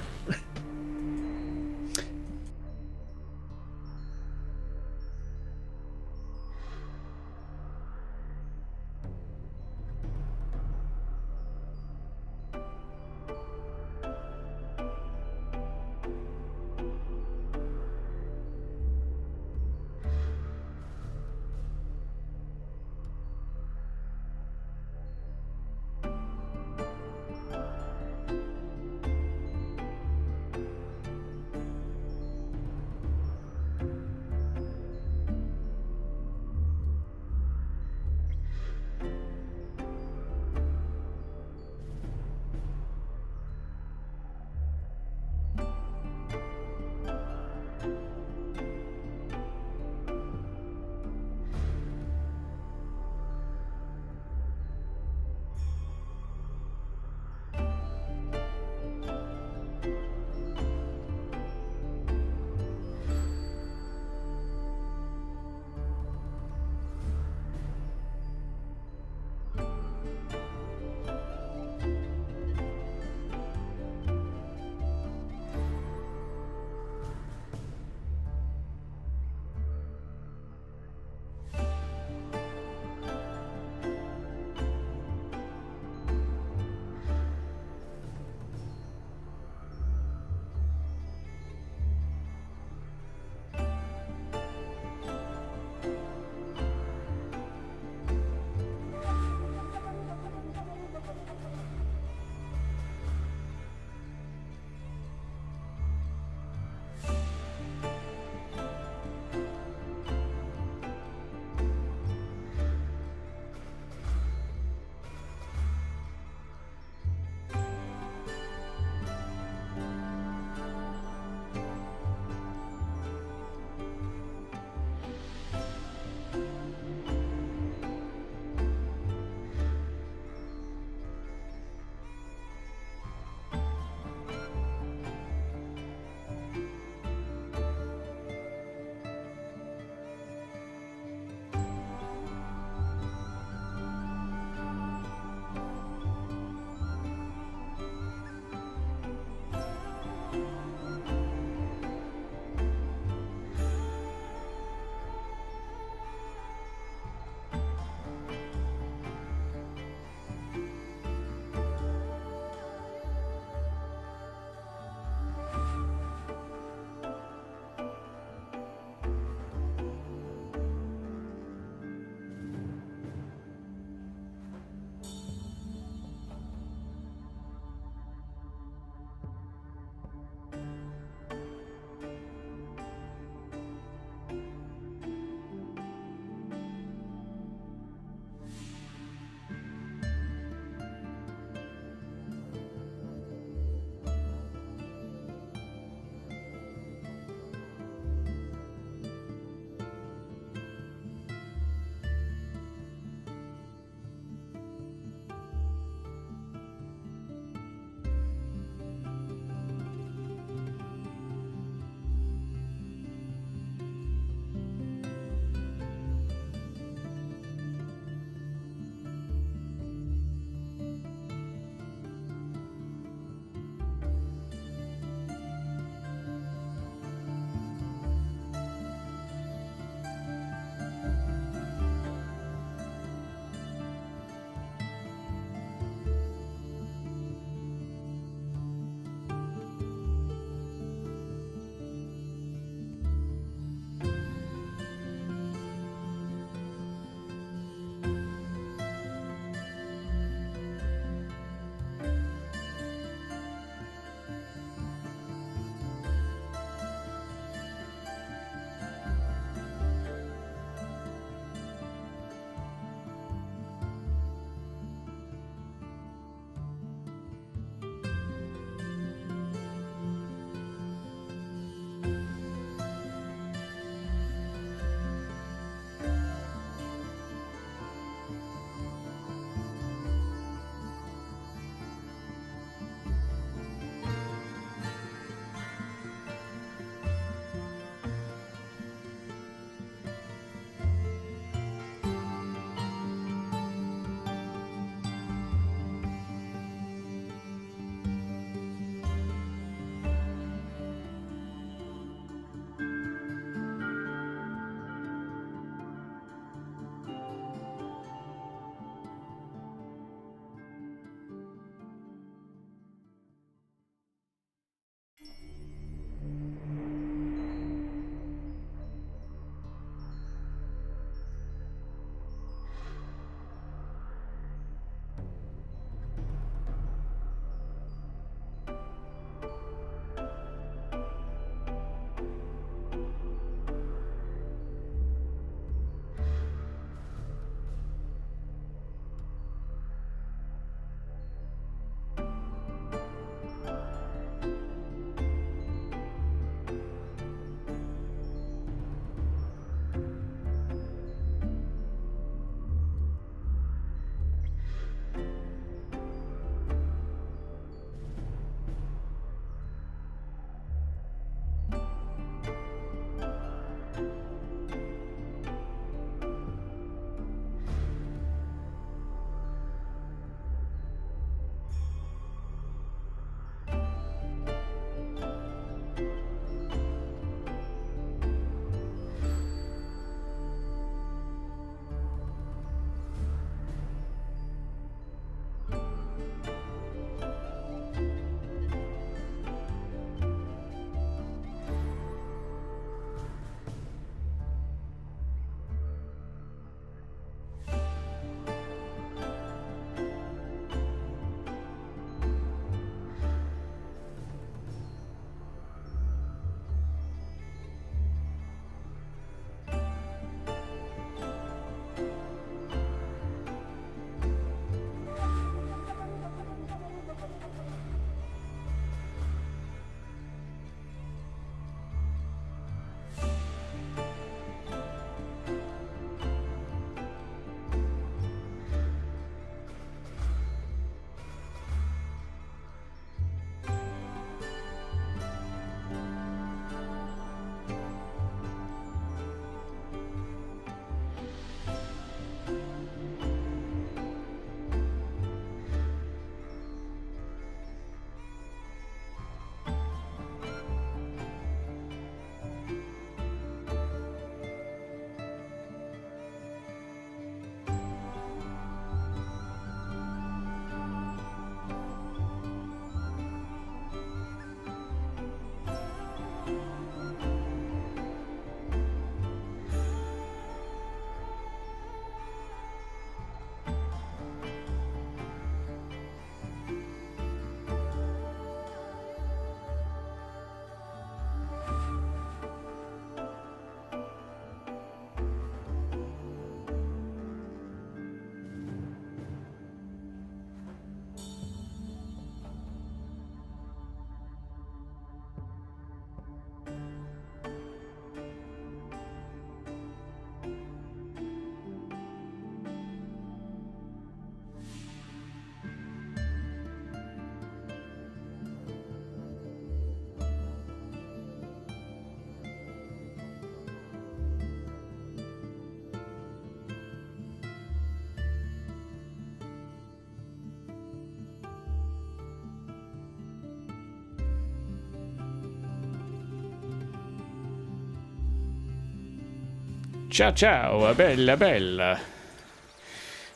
Ciao, ciao, bella, bella.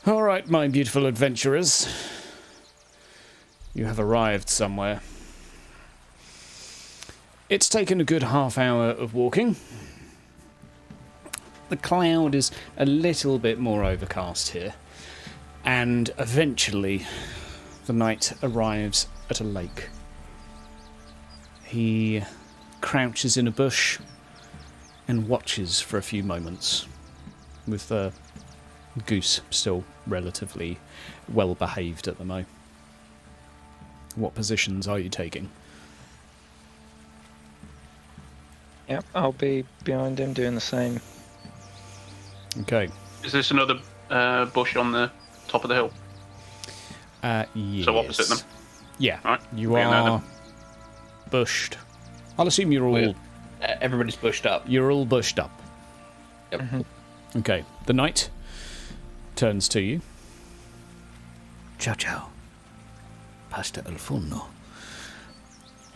All right, my beautiful adventurers. You have arrived somewhere. It's taken a good half hour of walking. The cloud is a little bit more overcast here. And eventually, the knight arrives at a lake. He crouches in a bush and watches for a few moments, with the goose still relatively well behaved at the moment. What positions are you taking? Yep, I'll be behind him doing the same. Okay. Is this another bush on the top of the hill? Yes. So opposite them? Yeah. Right. You Be in there are then. bushed. I'll assume you're all Everybody's bushed up. you're all bushed up. Yep. Okay. The knight turns to you. Ciao ciao. Pasta al forno.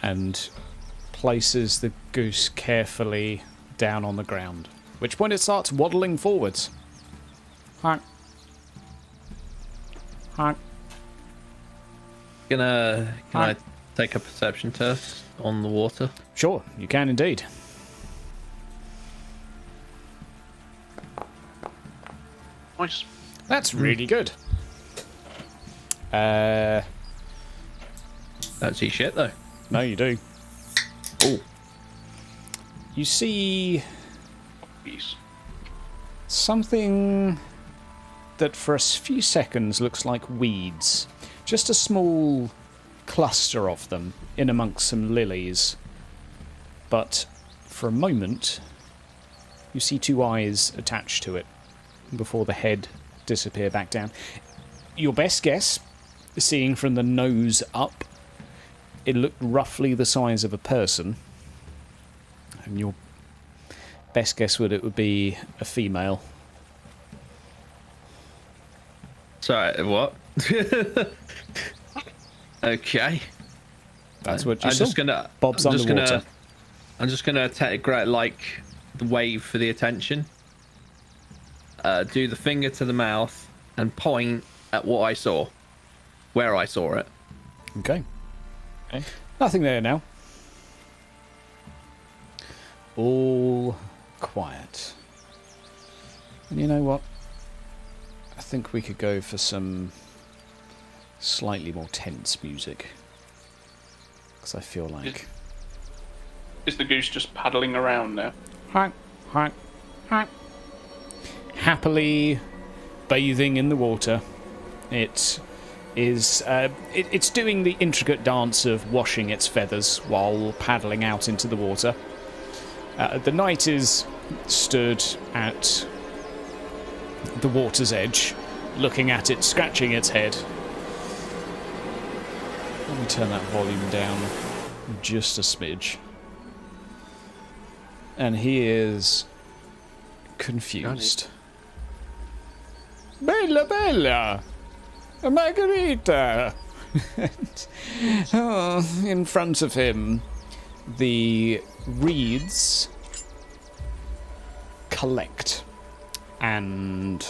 And places the goose carefully down on the ground. At which point it starts waddling forwards. Honk. Honk. Can I take a perception test on the water? Sure, you can indeed. Nice. That's really good. Don't see shit though. No, you do. Oh. You see Peace. something that for a few seconds looks like weeds. Just a small cluster of them in amongst some lilies. But for a moment, you see two eyes attached to it before the head disappear back down. Your best guess, seeing from the nose up, it looked roughly the size of a person. And your best guess would be a female. Sorry, what? Okay. That's what you I'm saw. just gonna. Bob's I'm just underwater. gonna take like the wave for the attention. Do the finger to the mouth and point at what I saw, where I saw it. Okay. Nothing there now. All quiet. And you know what? I think we could go for some slightly more tense music. Because I feel like... Is the goose just paddling around now? Honk, honk, honk. Happily bathing in the water. It is it's doing the intricate dance of washing its feathers while paddling out into the water. The knight is stood at the water's edge, looking at it, scratching its head. Let me turn that volume down just a smidge. And he is confused. Bella, bella! Margarita! In front of him, the reeds collect and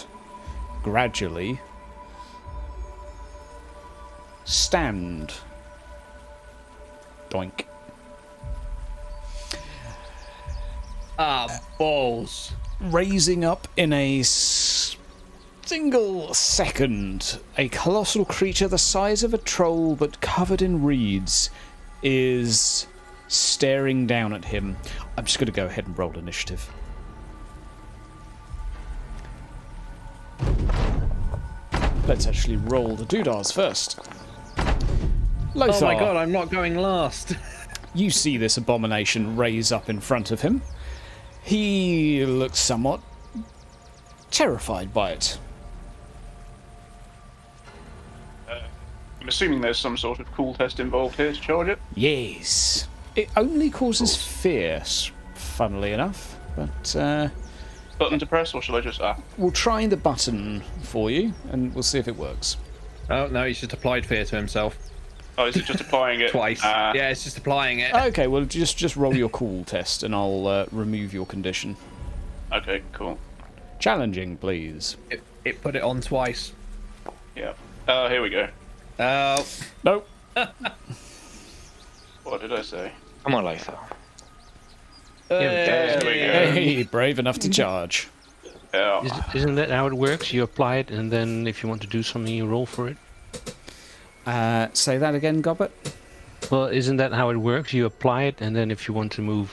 gradually stand. Doink. Ah, balls. Raising up in a single second, a colossal creature the size of a troll but covered in reeds is staring down at him. I'm just going to go ahead and roll initiative. Let's actually roll the doodahs first. Lothar, Oh my god, I'm not going last. you see this abomination raise up in front of him. He looks somewhat terrified by it. I'm assuming there's some sort of cool test involved here to charge it. Yes. It only causes fear, funnily enough. But Button to press, or shall I just... we'll try the button for you, and we'll see if it works. Oh no, he's just applied fear to himself Oh, is it just applying it? twice. Yeah, it's just applying it. Okay, well, just roll your cool test, and I'll remove your condition. Okay, cool. Challenging, please. It put it on twice. Yeah. Here we go. Nope. What did I say? Come on, Lothar. There we go. Hey, brave enough to charge. Yeah. Isn't that how it works? You apply it, and then if you want to do something, you roll for it. Say that again, Gobbet. Well, isn't that how it works? You apply it, and then if you want to move,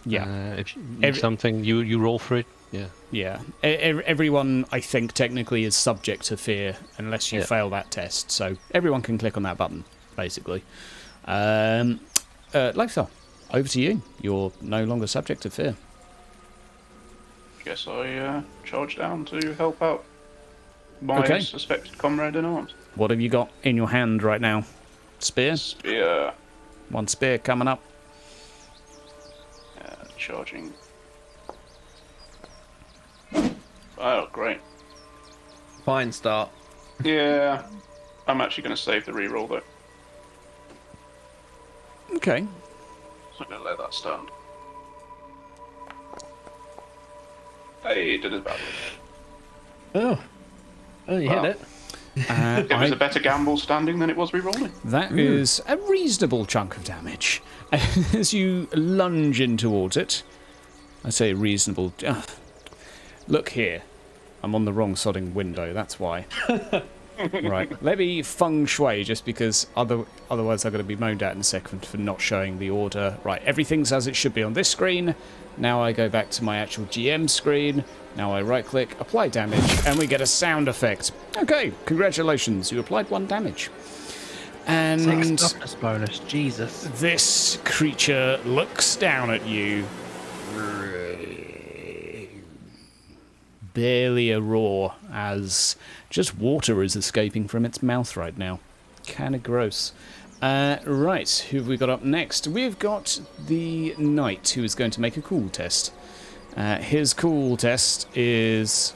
if you need something, you roll for it. Yeah. Yeah. Everyone, I think, technically is subject to fear unless you fail that test. So everyone can click on that button, basically. Lothar, over to you. You're no longer subject to fear. Guess I charge down to help out my suspected comrade in arms. What have you got in your hand right now? Spear? Spear. One spear coming up. Charging. Oh, great. Fine start. Yeah. I'm actually going to save the reroll, though. Okay. So I'm going to let that stand. Hey, it did it badly. Oh, you hit it. It was a better gamble standing than it was rerolling. That is a reasonable chunk of damage. As you lunge in towards it, I say reasonable. Look here. I'm on the wrong sodding window, that's why. Right, let me feng shui, just because otherwise I'm going to be moaned at in a second for not showing the order. Right, everything's as it should be on this screen. Now I go back to my actual GM screen. Now I right-click, apply damage, and we get a sound effect. Okay, congratulations, you applied 1 damage. And 6 toughness bonus, Jesus. This creature looks down at you. Barely a roar, as just water is escaping from its mouth right now. Kind of gross. Right, who have we got up next? We've got the knight, who is going to make a cool test. His cool test is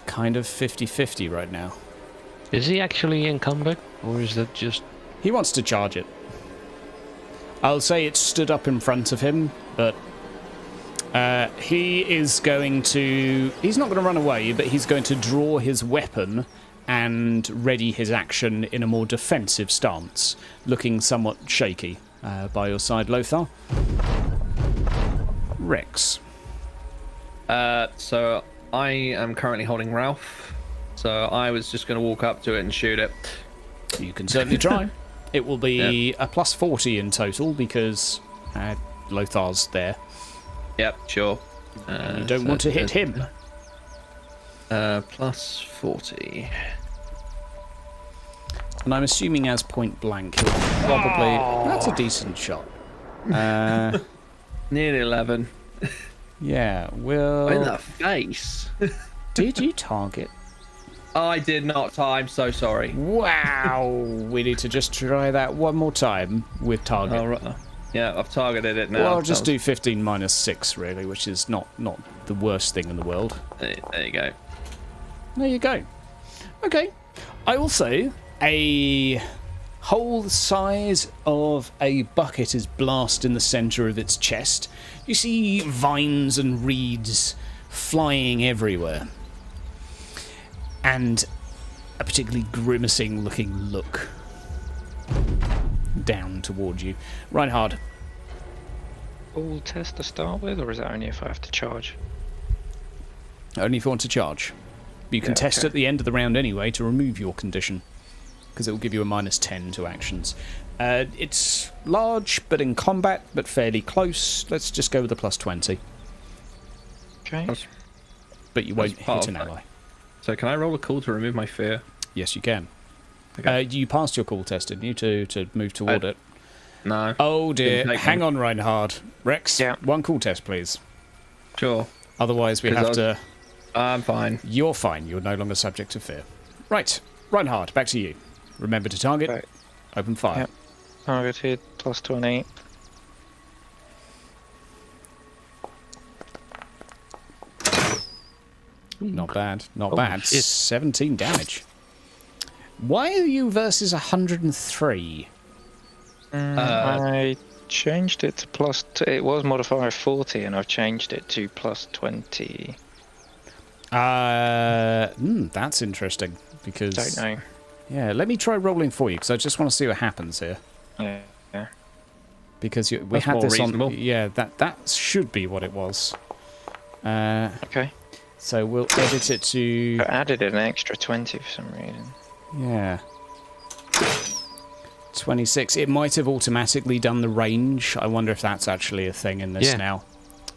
kind of 50-50 right now. Is he actually encumbered, or is that just... He wants to charge it. I'll say it stood up in front of him, but he is going to... He's not going to run away, but he's going to draw his weapon and ready his action in a more defensive stance, looking somewhat shaky. By your side, Lothar. Rex. So I am currently holding Ralph. So I was just going to walk up to it and shoot it. You can certainly try. It will be a plus 40 in total because Lothar's there. Yep, sure. You don't want to hit him. Plus 40. And I'm assuming as point blank, he'll probably... That's a decent shot. Nearly 11. Yeah, well... In the face. Did you target? I did not. I'm so sorry. Wow! We need to just try that one more time with target. Oh, right. Yeah, I've targeted it now. Well, I'll just do 15 minus 6, really, which is not the worst thing in the world. There you go. There you go. Okay. I will say a hole the size of a bucket is blasted in the centre of its chest. You see vines and reeds flying everywhere. And a particularly grimacing looking look down towards you. Reinhard. All test to start with, or is that only if I have to charge? Only if you want to charge. You can test at the end of the round anyway to remove your condition, because it will give you a minus 10 to actions. It's large, but in combat, but fairly close. Let's just go with a plus 20. Okay. But you won't hit an ally. So can I roll a call to remove my fear? Yes, you can. Okay. You passed your call test, didn't you, to move toward it? No. Oh dear. Hang on, Reinhard. Rex, one call test, please. Sure. Otherwise we have to... I'm fine. You're fine. You're no longer subject to fear. Right. Reinhard, back to you. Remember to target. Right. Open fire. Yep. Targeted, plus 20. Not bad. Not bad. 17 damage. Why are you versus 103? I changed it to plus. It was modifier 40, and I've changed it to plus 20. That's interesting because. Don't know. Yeah, let me try rolling for you because I just want to see what happens here. Yeah. Because we That's had more this reasonable. on. Yeah, that should be what it was. Okay. So we'll edit it to. I added an extra 20 for some reason. Yeah. 26. It might have automatically done the range. I wonder if that's actually a thing in this Yeah. now.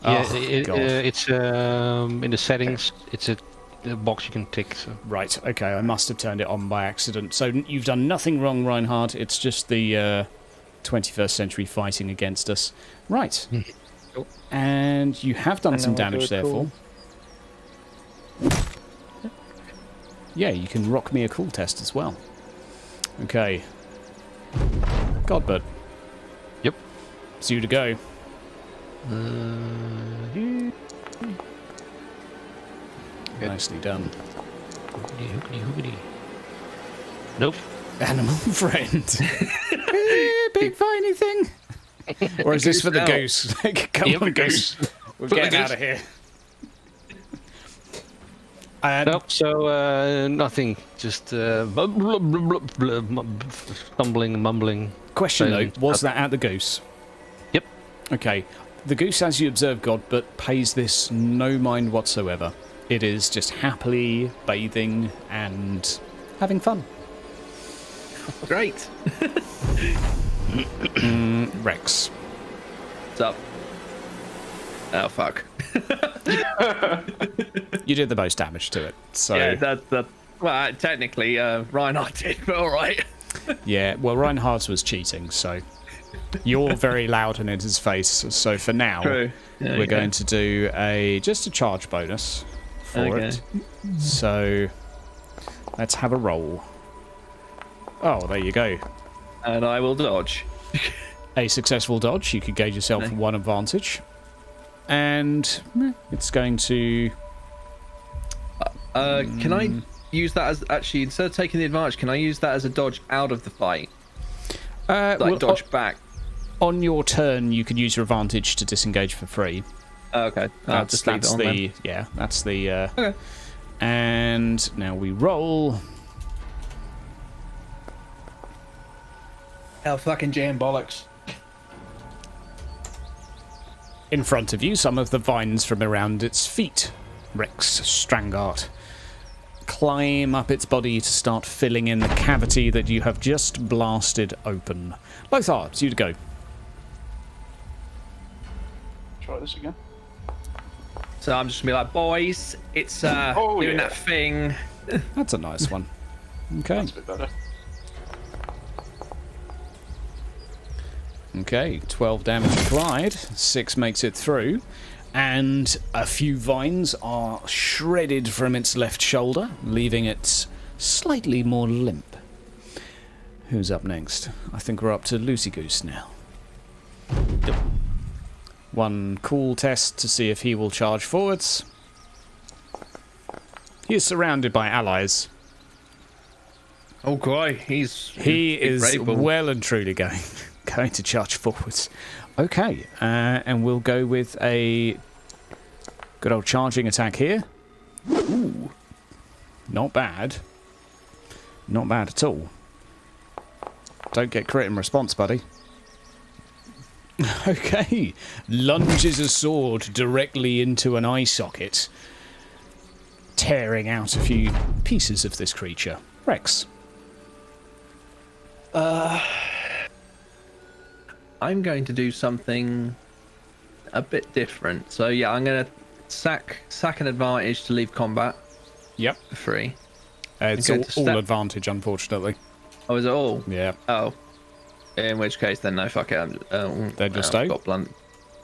Yeah, Oh, God. it's in the settings. It's a box you can tick. So. Right, okay, I must have turned it on by accident. So you've done nothing wrong, Reinhard. It's just the 21st century fighting against us. Right. Cool. And you have done some damage, therefore. Yeah, you can rock me a cool test as well. Okay. Godbird. Yep. It's you to go. Nicely done. Hoogity. Nope. Animal friend. Big viney thing. Or is this for the goose? Come on, goose. We're getting out of here. Nope, so nothing. Just stumbling, mumbling. Question though, Silent. was that at the goose? Yep. Okay. The goose, as you observe, God, but pays this no mind whatsoever. It is just happily bathing and having fun. Great. Rex. What's up? Oh fuck. You did the most damage to it, so Yeah, that. Well, technically, Reinhardt did, but all right. yeah. Well, Reinhardt's was cheating, so you're very loud and in his face. So for now, True. Yeah, we're okay. going to do just a charge bonus for it. So let's have a roll. Oh, there you go. And I will dodge. A successful dodge. You could gauge yourself Okay. one advantage, and it's going to. Can I use that as actually instead of taking the advantage? Can I use that as a dodge out of the fight? Like dodge back. On your turn, you could use your advantage to disengage for free. Oh, okay. I'll just leave it on then. Yeah, that's the. Okay. And now we roll. Oh fucking jam bollocks. In front of you, some of the vines from around its feet, Rex Strangart, climb up its body to start filling in the cavity that you have just blasted open. Lothar, it's you to go. Try this again. So I'm just gonna be like, boys, it's doing that thing. That's a nice one. Okay. That's a bit better. Okay, 12 damage applied, 6 makes it through, and a few vines are shredded from its left shoulder, leaving it slightly more limp. Who's up next? I think we're up to Lucy Goose now. Yep. One cool test to see if he will charge forwards. He is surrounded by allies. Oh boy, He is brave. well and truly going to charge forwards. Okay, and we'll go with a good old charging attack here. Ooh, not bad. Not bad at all. Don't get crit in response, buddy. Okay, lunges a sword directly into an eye socket, tearing out a few pieces of this creature. Rex. I'm going to do something a bit different. So yeah, I'm gonna sack an advantage to leave combat Yep. for free. It's Okay, all to step- advantage, unfortunately. Oh, is it all? Yeah. Oh. In which case, then no, fuck it. Then just I've stay? got blunt.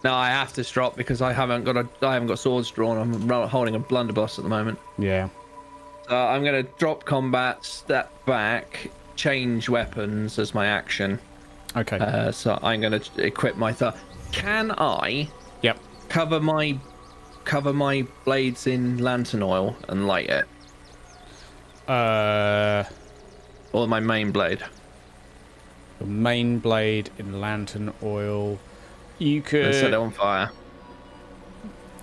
No, I have to drop because I haven't got swords drawn. I'm holding a blunderbuss at the moment. Yeah. I'm gonna drop combat, step back, change weapons as my action. Okay. So I'm gonna equip my Can I Yep. cover my blades in lantern oil and light it, Uh, or my main blade? Your main blade in lantern oil. You could Set it on fire.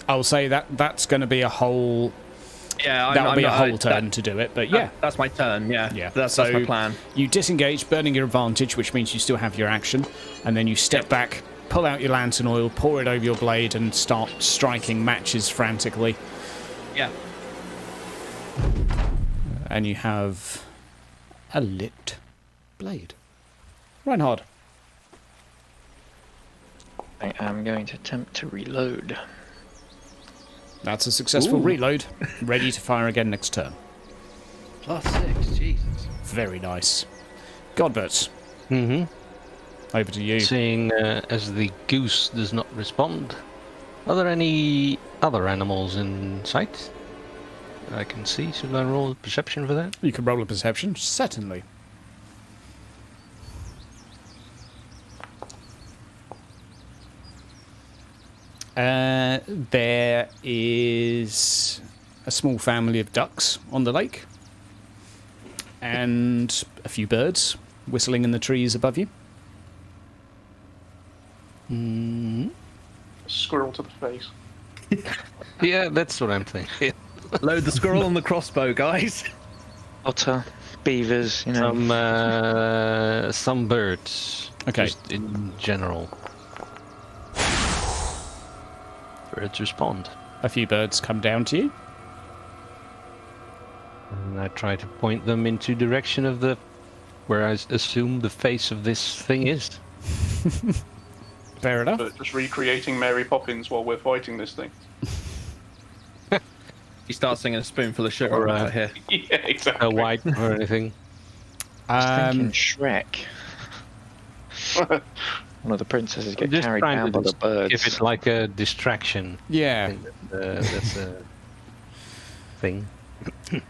I'll say that's going to be a whole. Yeah, That'll be a whole turn to do it, but yeah. That's my turn, yeah. Yeah. That's So my plan. You disengage, burning your advantage, which means you still have your action, and then you step back, pull out your lantern oil, pour it over your blade, and start striking matches frantically. Yeah. And you have a lit blade. Reinhard. I am going to attempt to reload. That's a successful reload. Ready to fire again next turn. +6, Jesus. Very nice. Godbert, Mm-hmm. over to you. Seeing as the goose does not respond, are there any other animals in sight that I can see? Should I roll perception for that? You can roll a perception, certainly. There is a small family of ducks on the lake, and a few birds whistling in the trees above you. Squirrel to the face. Yeah, that's what I'm thinking. Load the squirrel on the crossbow, guys. Otter, beavers, you know. Some birds. Okay. Just in general. Birds respond. A few birds come down to you. And I try to point them into direction of where I assume the face of this thing is. Fair enough. But just recreating Mary Poppins while we're fighting this thing. He starts singing a spoonful of sugar Or, right here. Yeah, exactly. A white or anything. Thinking Shrek. One of the princesses get Just carried trying down to by the birds. give it like a distraction. Yeah. That's a thing.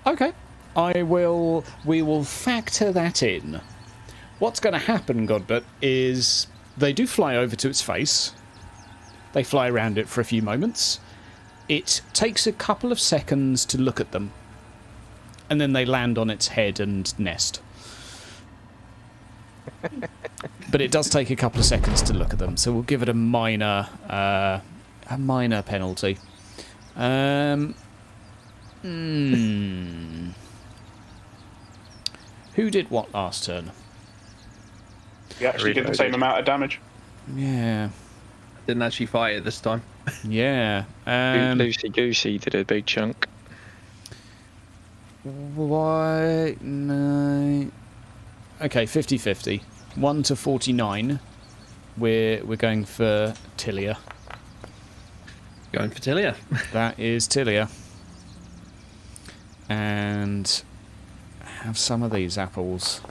Okay. We will factor that in. What's going to happen, Godbert, is they do fly over to its face. They fly around it for a few moments. It takes a couple of seconds to look at them. And then they land on its head and nest. But it does take a couple of seconds to look at them, so we'll give it a minor penalty. Who did what last turn? You actually did the same amount of damage. Yeah. Didn't actually fight it this time. Yeah. Lucy Goosey did a big chunk. Why? No. Okay, 50-50. 1 to 49. We're going for Tilia. Going for Tilia. That is Tilia. And have some of these apples.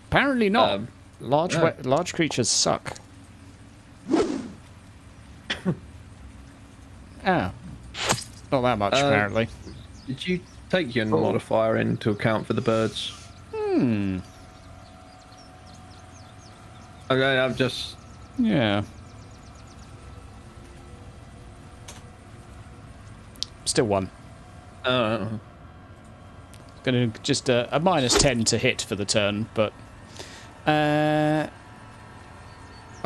Apparently not. Large creatures suck. Ah. Not that much, apparently. Did you take your modifier into account for the birds? Okay, I'm just... Yeah. Still one. Going to just a -10 to hit for the turn, but...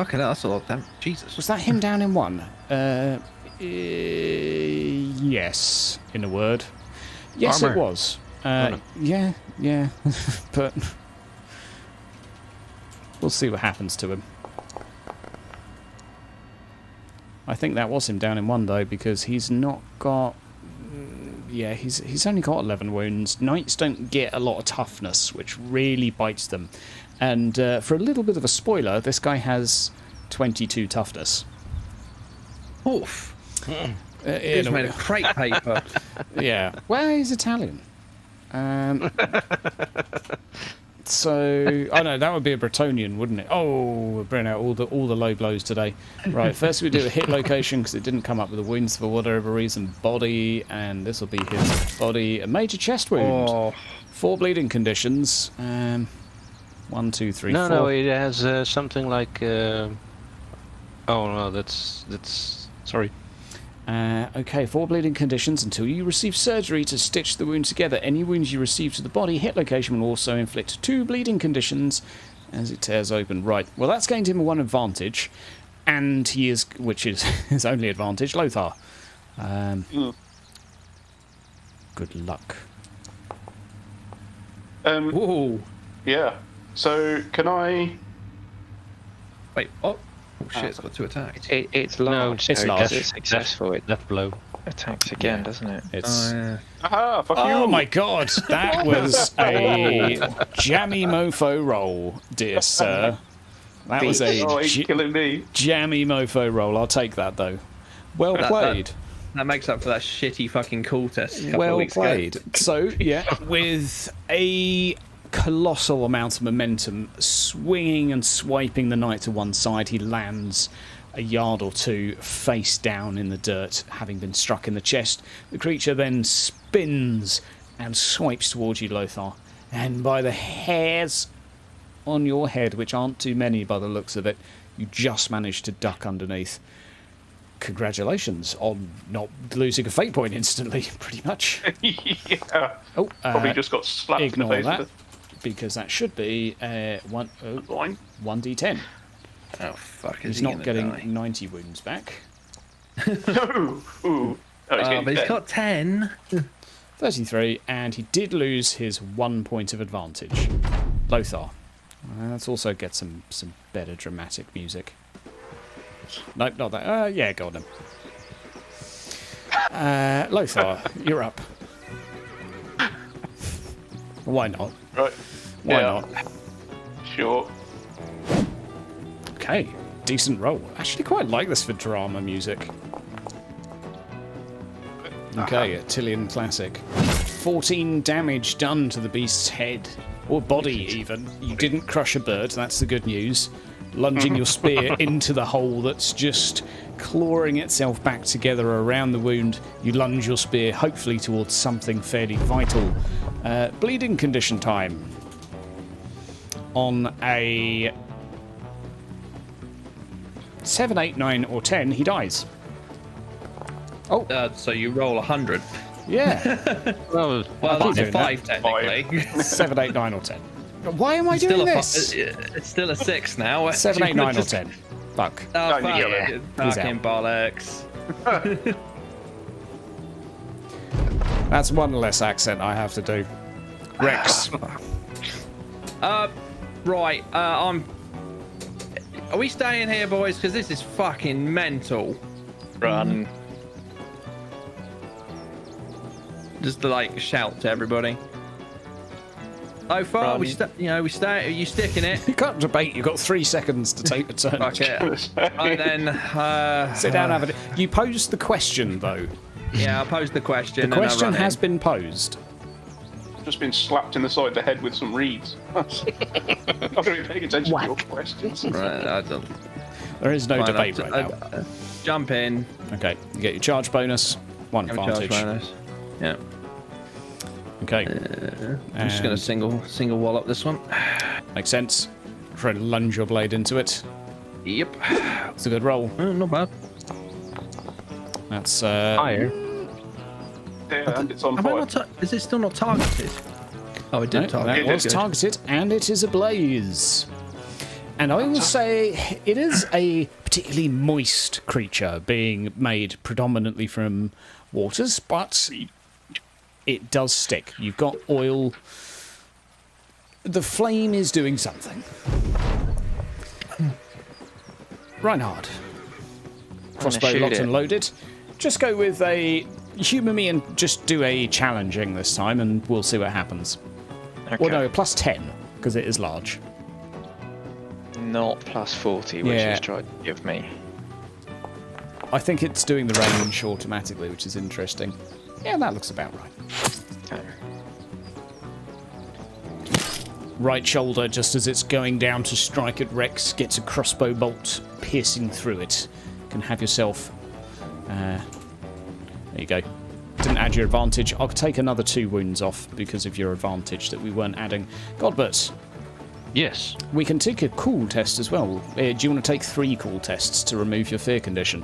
Okay, that's a lot of damage. Jesus. Was that him down in one? Yes, in a word. Yes, Armor. it was. Yeah. But we'll see what happens to him. I think that was him down in one, though, because he's not got... Yeah, he's only got 11 wounds. Knights don't get a lot of toughness, which really bites them. And for a little bit of a spoiler, this guy has 22 toughness. Oof. He's made of crepe paper. Yeah. Well, he's Italian. So, I know that would be a Bretonian, wouldn't it? Oh, we're bringing out all the low blows today. Right, first we do a hit location because it didn't come up with the wounds for whatever reason. Body, and this will be his body. A major chest wound. 4 bleeding conditions. 1, 2, 3, 4. No, it has something like. Oh no, that's sorry. Okay, 4 bleeding conditions until you receive surgery to stitch the wound together. Any wounds you receive to the body hit location will also inflict 2 bleeding conditions as it tears open. Right. Well, that's gained him one advantage, and he is, which is his only advantage, Lothar. Good luck. Ooh. Yeah. So can I? Wait. Oh shit! It's got 2 attacks. It's large. it's so large. It's successful. It Left blow. attacks again, doesn't it? It's. Aha! Fuck Oh you! my god, that was a jammy mofo roll, dear sir. That was a Oh, he's killing me. jammy mofo roll. I'll take that though. Well played. That makes up for that shitty fucking call test. A couple Well of weeks played. Ago. So, yeah, with a colossal amount of momentum, swinging and swiping the knight to one side, he lands a yard or two face down in the dirt, having been struck in the chest. The creature then spins and swipes towards you, Lothar. And by the hairs on your head, which aren't too many by the looks of it, you just managed to duck underneath. Congratulations on not losing a fate point instantly, pretty much. Yeah. Oh, Probably just got slapped in the ignore face that, with because that should be a line. 1d10. Oh fuck! He's not getting 90 wounds back. No. Ooh. Oh, he's getting But he's 10. got 10. 33, and he did lose his 1 point of advantage. Lothar. Let's also get some better dramatic music. Nope, not that. Yeah, go on then. Lothar, you're up. Why not? Right. Why Yeah. not? Sure. Okay, decent roll. Actually quite like this for drama music. Okay, a Tillian classic. 14 damage done to the beast's head. Or body, even. You didn't crush a bird, that's the good news. Lunging your spear into the hole that's just clawing itself back together around the wound. You lunge your spear, hopefully towards something fairly vital. Bleeding condition time. On a 7, 8, 9, or 10, he dies. Oh, So you roll 100. yeah. Well, Well, keep that's a doing 5 technically. 7, 8, 9, or 10. Why am I Still doing a this? it's still a 6 now. 7, 8, 9, or Just- 10. Fuck. Oh, No, fuck. yeah. He's Fucking out. bollocks. That's one less accent I have to do. Rex. Right. Are we staying here, boys? Because this is fucking mental. Run. Just to, like, shout to everybody. So far, we stay. Are you sticking it? You can't debate. You've got 3 seconds to take the turn. Fuck it. Right then. Sit down, have it. You posed the question, though. Yeah, I'll pose the question. The and I'll question run has in. been posed. Just been slapped in the side of the head with some reeds. I'm going to be paying attention to your questions. Right, I don't. There is no Fine, debate I'll- right now. Jump in. Okay, you get your charge bonus, 1 Have a charge advantage. bonus. Yeah. Okay, I'm just gonna single wallop this one. makes sense. Try to lunge your blade into it. Yep. It's a good roll. Not bad. That's fire. Yeah, and it's on Am I fire. not is it still not targeted? Oh, it did no, target. that was Good. targeted, and it is ablaze. And I will say it is a particularly moist creature, being made predominantly from waters, but it does stick. You've got oil. The flame is doing something. Reinhard. Crossbow shoot locked it. and loaded. Just go with a humour me and just do a challenging this time, and we'll see what happens. Okay. Well, no, plus 10, because it is large. Not plus 40, which Yeah. he's tried to give me. I think it's doing the range automatically, which is interesting. Yeah, that looks about right. Okay. Right shoulder, just as it's going down to strike at Rex, gets a crossbow bolt piercing through it. You can have yourself... there you go. Didn't add your advantage. I'll take another 2 wounds off because of your advantage that we weren't adding. Godbert, Yes. we can take a cool test as well. Do you want to take 3 cool tests to remove your fear condition?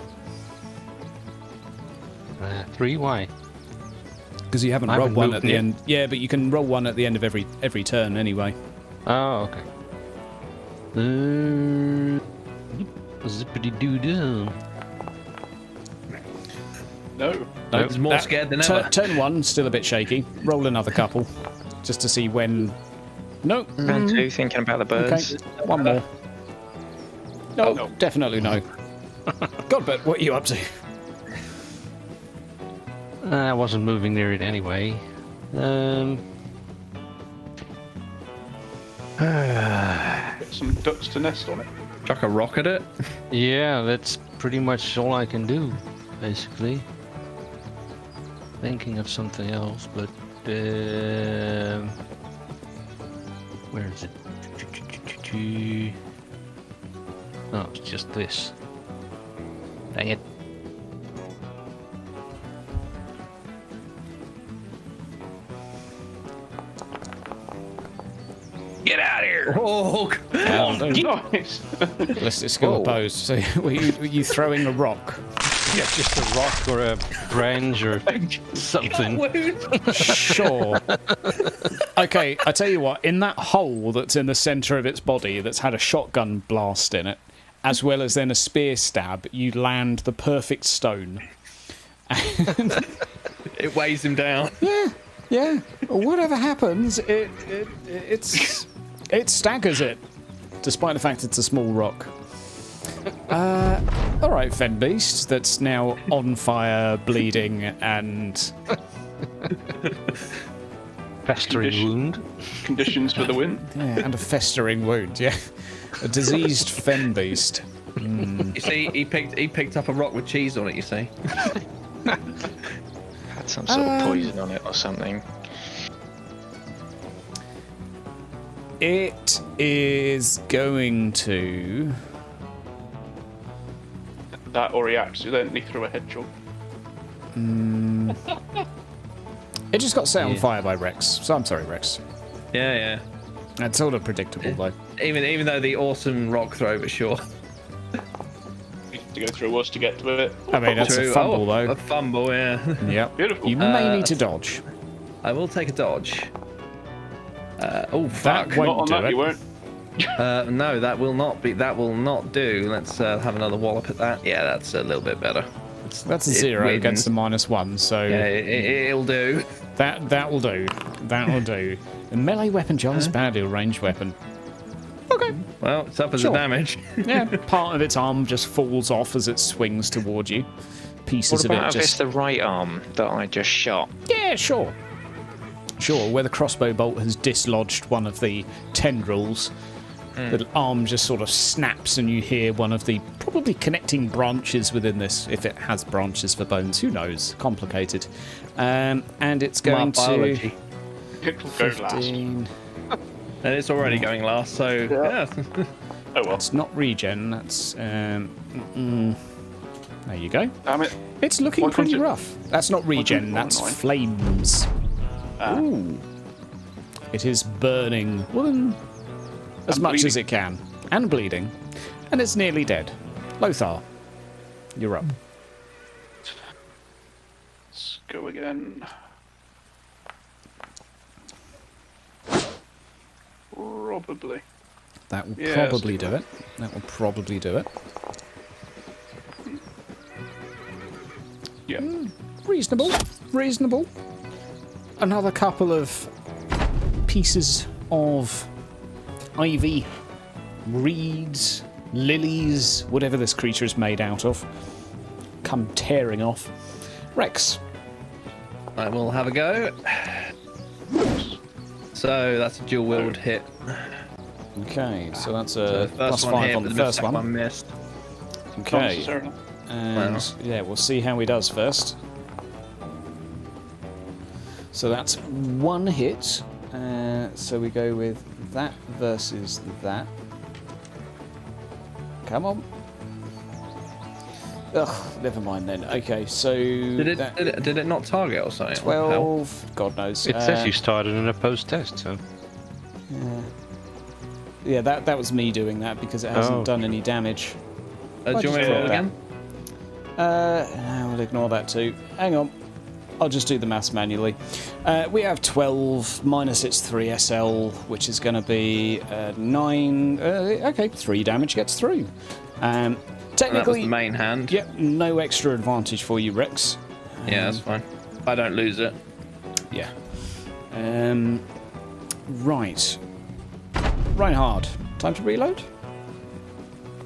3, why? Because you haven't I rolled haven't one moved at the yet. end. Yeah, but you can roll one at the end of every turn anyway. Oh, okay. Zippity doo doo. No. He's more scared than ever. Turn one, still a bit shaky. Roll another couple, just to see when. No. Round two, thinking about the birds. Okay, one more. No, definitely no. Godbert, what are you up to? I wasn't moving near it anyway. Get some ducks to nest on it. Chuck a rock at it. Yeah, that's pretty much all I can do, basically. Thinking of something else, but where is it? Oh, it's just this. Dang it. Get out of here! Oh, Nice. Ballistic skill opposed. So were you throwing a rock? Yeah, just a rock or a branch or something. Sure. Okay, I tell you what, in that hole that's in the centre of its body that's had a shotgun blast in it, as well as then a spear stab, you land the perfect stone. it weighs him down. Yeah. Whatever happens, it staggers it, despite the fact it's a small rock. All right, Fen Beast, that's now on fire, bleeding, and Festering wound. Conditions for the win. yeah, and a festering wound. Yeah, a diseased Fen Beast. You see, he picked up a rock with cheese on it. You see. Had some sort of poison on it or something. It is going to. That or he accidentally threw a hedgehog. It just got set on fire by Rex. So I'm sorry, Rex. Yeah. That's sort of predictable, though. Even though the awesome rock throw, but sure. To go through was to get to it. I mean, that's a fumble, though. A fumble, yeah. Yep. Beautiful. You may need to dodge. I will take a dodge. Oh fuck! That Not won't on do that, it. you won't. No, that will not be. That will not do. Let's have another wallop at that. Yeah, that's a little bit better. That's a 0 against the -1, so Yeah, it'll do. that will do. That will do. A melee weapon, John's bad, a ranged weapon. Okay. Well, it suffers Sure. the damage. Yeah, part of its arm just falls off as it swings toward you. Pieces What of about it if it's just. the right arm that I just shot? Yeah, sure. Sure, where the crossbow bolt has dislodged one of the tendrils, the arm just sort of snaps and you hear one of the probably connecting branches within this, if it has branches for bones, who knows, complicated. And it's going to... biology. It'll go last. 15... And it's already going last, so yeah. Oh well. It's not regen, that's... there you go. Damn it. It's looking Why pretty can't you- rough. That's not regen, can't that's you- flames. Ooh. It is burning as And much bleeding. as it can. And bleeding. And it's nearly dead. Lothar, you're up. Let's go again. Probably. That will Yeah, probably let's do it. That will probably do it. Yeah. Reasonable. Reasonable. Another couple of pieces of ivy, reeds, lilies, whatever this creature is made out of, come tearing off. Rex. I will have a go. So that's a dual wield hit. Okay, so that's a First one +5 hit, on but the the first second one. missed. Not Okay, necessarily. and yeah, we'll see how he does first. So that's one hit. So we go with that versus that. Come on. Ugh, never mind then. Okay, so Did it not target or something? 12. God knows. It says you started in a post-test, so... Yeah, that was me doing that because it hasn't Oh. done any damage. Do you want me to roll again? No, we'll ignore that too. Hang on. I'll just do the maths manually. We have 12 minus its 3 SL, which is going to be 9. Okay, 3 damage gets through. Technically, that was the main hand. Yep, no extra advantage for you, Rex. Yeah, that's fine. I don't lose it. Yeah. Right. Reinhard, time to reload?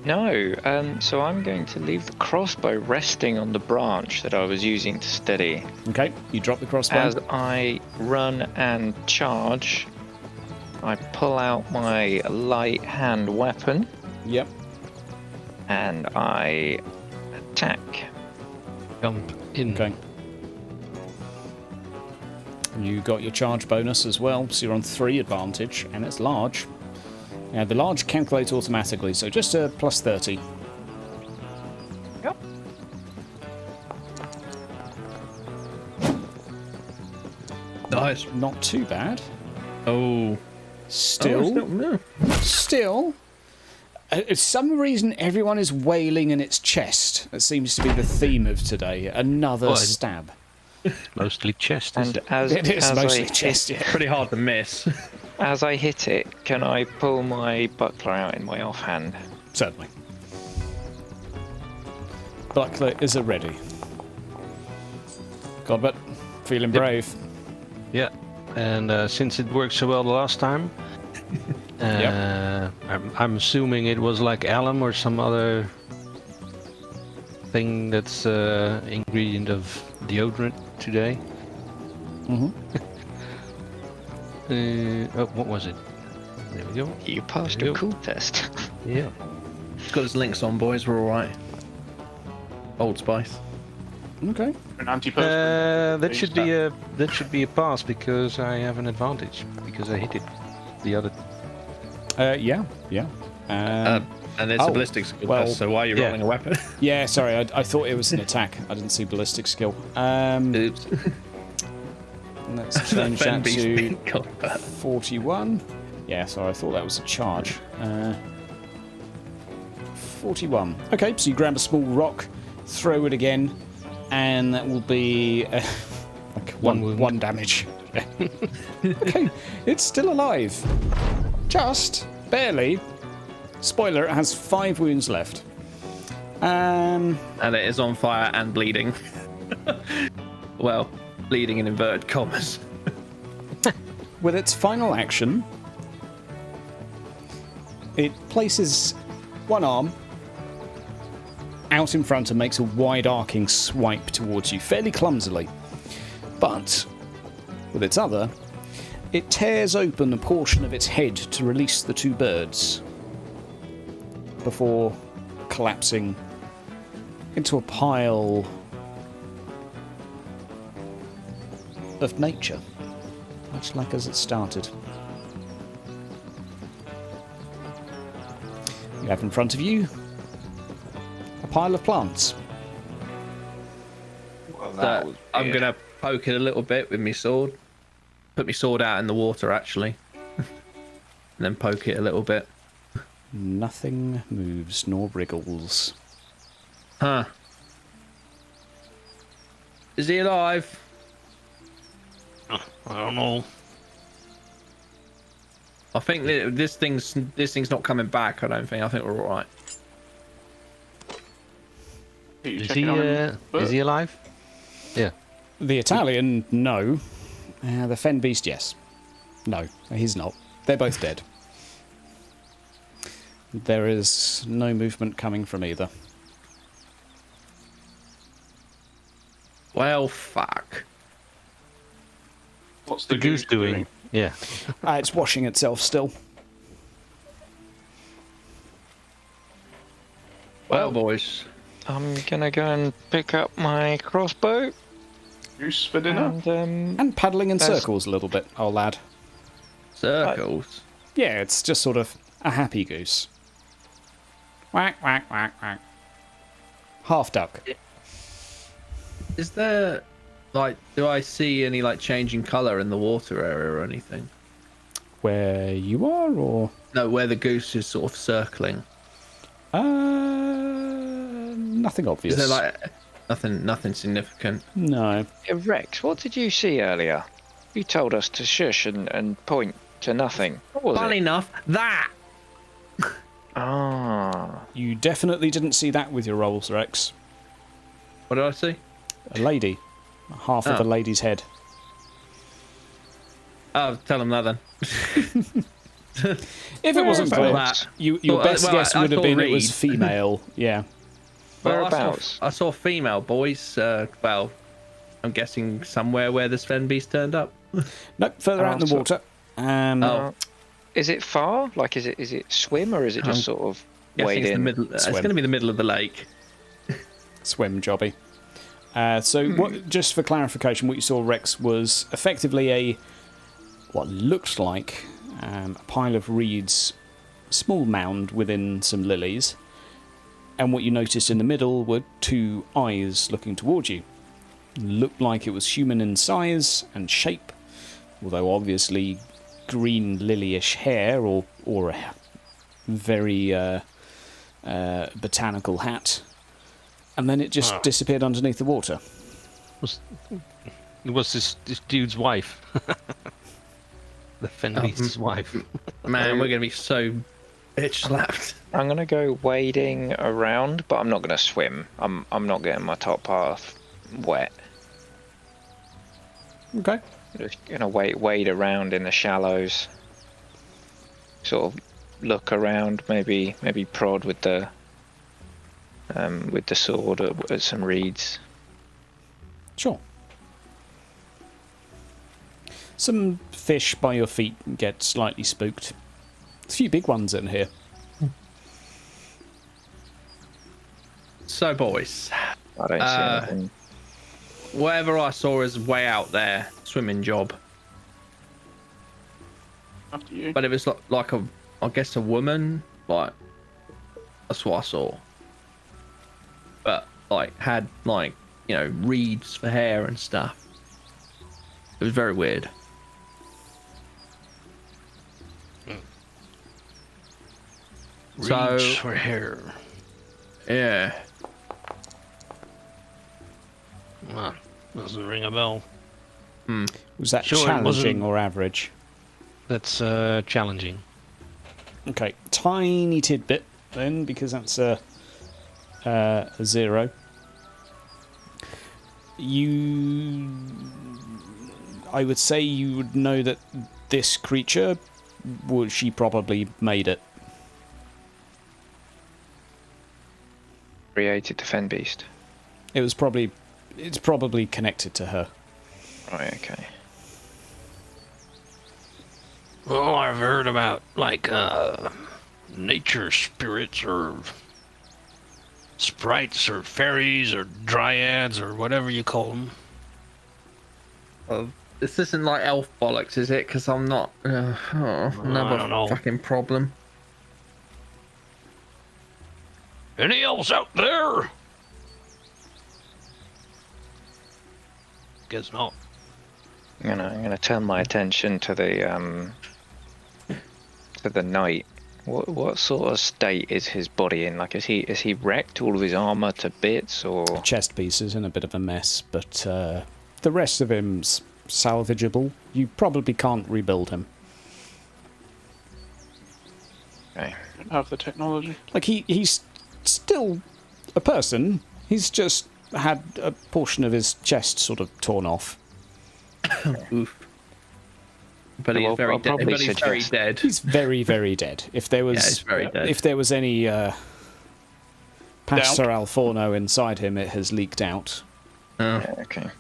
No, so I'm going to leave the crossbow resting on the branch that I was using to steady. Okay, you drop the crossbow. As I run and charge, I pull out my light hand weapon Yep. and I attack. Jump in. Okay. You got your charge bonus as well, so you're on 3 advantage, and it's large. Now, the large calculates automatically, so just a plus 30. Yep. Nice. Not too bad. Oh. Still. Still. For some reason, everyone is wailing in its chest. That seems to be the theme of today. Another stab. Mostly chest, isn't And it? It is mostly chest, yeah. Pretty hard to miss. As I hit it, can I pull my buckler out in my offhand? Certainly. Buckler is a ready. Godbert, feeling brave. Yeah. And since it worked so well the last time, I'm assuming it was like alum or some other thing that's ingredient of deodorant today. Mm-hmm. What was it? There we go. You passed There a we go. cool test. Yeah. It's got its links on, boys. We're all right. Old Spice. Okay. An anti-perspirant. That should be a pass because I have an advantage because I hit it. The other. Yeah. And it's a ballistic skill well, test, so why are you yeah. rolling a weapon? Yeah, sorry, I thought it was an attack. I didn't see ballistic skill. Oops. Let's change that Beast to being killed. 41. Yeah, sorry, I thought that was a charge. 41. Okay, so you grab a small rock, throw it again, and that will be like one damage. Okay, it's still alive. Just barely. Spoiler, it has 5 wounds left. And it is on fire and bleeding. Well, bleeding in inverted commas. With its final action, it places one arm out in front and makes a wide arcing swipe towards you, fairly clumsily. But with its other, it tears open a portion of its head to release the 2 birds before collapsing into a pile of nature, much like as it started. You have in front of you a pile of plants. So I'm going to poke it a little bit with my sword. Put my sword out in the water, actually. And then poke it a little bit. Nothing moves nor wriggles. Huh. Is he alive? I don't know. I think this thing's not coming back. I don't think. I think we're all right. Is he alive? Yeah. The Italian, no. The Fen Beast, yes. No, he's not. They're both dead. There is no movement coming from either. Well, fuck. What's The goose doing? Yeah. It's washing itself still. Well, boys. I'm gonna go and pick up my crossbow Goose for dinner? And paddling in There's- circles a little bit, old lad. Circles. Yeah, it's just sort of a happy goose. Whack, whack, whack, whack. Half duck. Is there, like, do I see any, like, changing colour in the water area or anything? Where you are, or? No, where the goose is sort of circling. Nothing obvious. Is there, like, Nothing significant. No. Rex, what did you see earlier? You told us to shush and point to nothing. What was Funny it? enough, that. Ah. You definitely didn't see that with your rolls, Rex. What did I see? A lady. Half of Oh. a lady's head. Oh, tell them that then. If it wasn't clear, that? your Well, best well, guess I would have saw been it Reed. was female. Yeah. Well, Whereabouts? I saw female boys. Well, I'm guessing somewhere where the Sven beast turned up. Nope, further out in the so- water. Oh. Is it far? Like, is it swim or is it just sort of Guessing wade it's the in? middle. It's Swim. going to be the middle of the lake. Swim jobby. What? Just for clarification, what you saw, Rex, was effectively what looked like a pile of reeds, small mound within some lilies, and what you noticed in the middle were two eyes looking towards you. Looked like it was human in size and shape, although obviously green lilyish hair or a very botanical hat. And then it just disappeared underneath the water. It was this dude's wife. The Fen Beast's wife. Man, we're going to be so bitch slapped. I'm gonna go wading around, but I'm not gonna swim. I'm not getting my top half wet. Okay. Just gonna wade around in the shallows. Sort of look around, maybe prod with the sword at some reeds. Sure. Some fish by your feet get slightly spooked. A few big ones in here. So, boys, I don't see anything. whatever I saw is way out there, swimming job. After you. But it was like I guess a woman. Like, that's what I saw. But like had reeds for hair and stuff. It was very weird. So- Reach for hair. Yeah. Well, doesn't ring a bell. Was that Sure, it challenging wasn't- or average? That's challenging. Okay, tiny tidbit then, because that's a 0. I would say you would know that this creature, she probably made it. Created the Fen Beast. It's probably connected to her. Right, okay. Well, I've heard about nature spirits or sprites or fairies or dryads or whatever you call them. This isn't like elf bollocks, is it? Because I'm not. Another don't know. fucking problem. Any elves out there? Guess not. I'm gonna turn my attention to the knight. What sort of state is his body in? Like, is he wrecked, all of his armor to bits, or? Chest pieces in a bit of a mess, but the rest of him's salvageable. You probably can't rebuild him. Okay. Don't have the technology. Like, he's still a person. He's just had a portion of his chest sort of torn off. Oof. But he's Well, very I'll dead. probably But he's very suggest- dead. He's very, very dead. If there was, he's very dead. If there was any Pastor Alforno inside him, it has leaked out. Yeah, okay.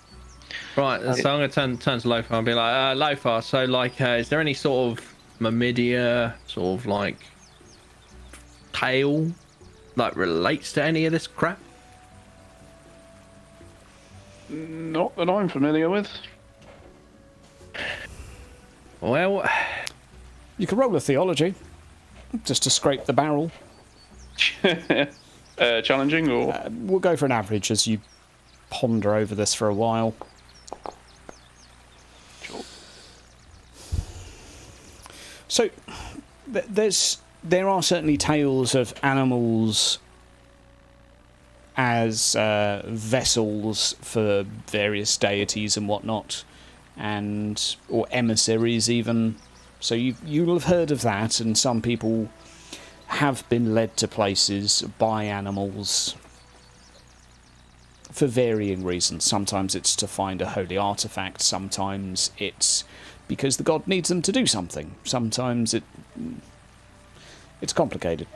Right, so I'm going to turn to Lothar and be like, Lothar, so is there any sort of Mamidia sort of like tale that relates to any of this crap? Not that I'm familiar with. Well, You could roll a theology, just to scrape the barrel. Challenging or We'll go for an average as you ponder over this for a while. Sure. So, there are certainly tales of animals as vessels for various deities and whatnot, or emissaries even. So you'll have heard of that, and some people have been led to places by animals for varying reasons. Sometimes it's to find a holy artifact, sometimes it's because the god needs them to do something. Sometimes it's complicated.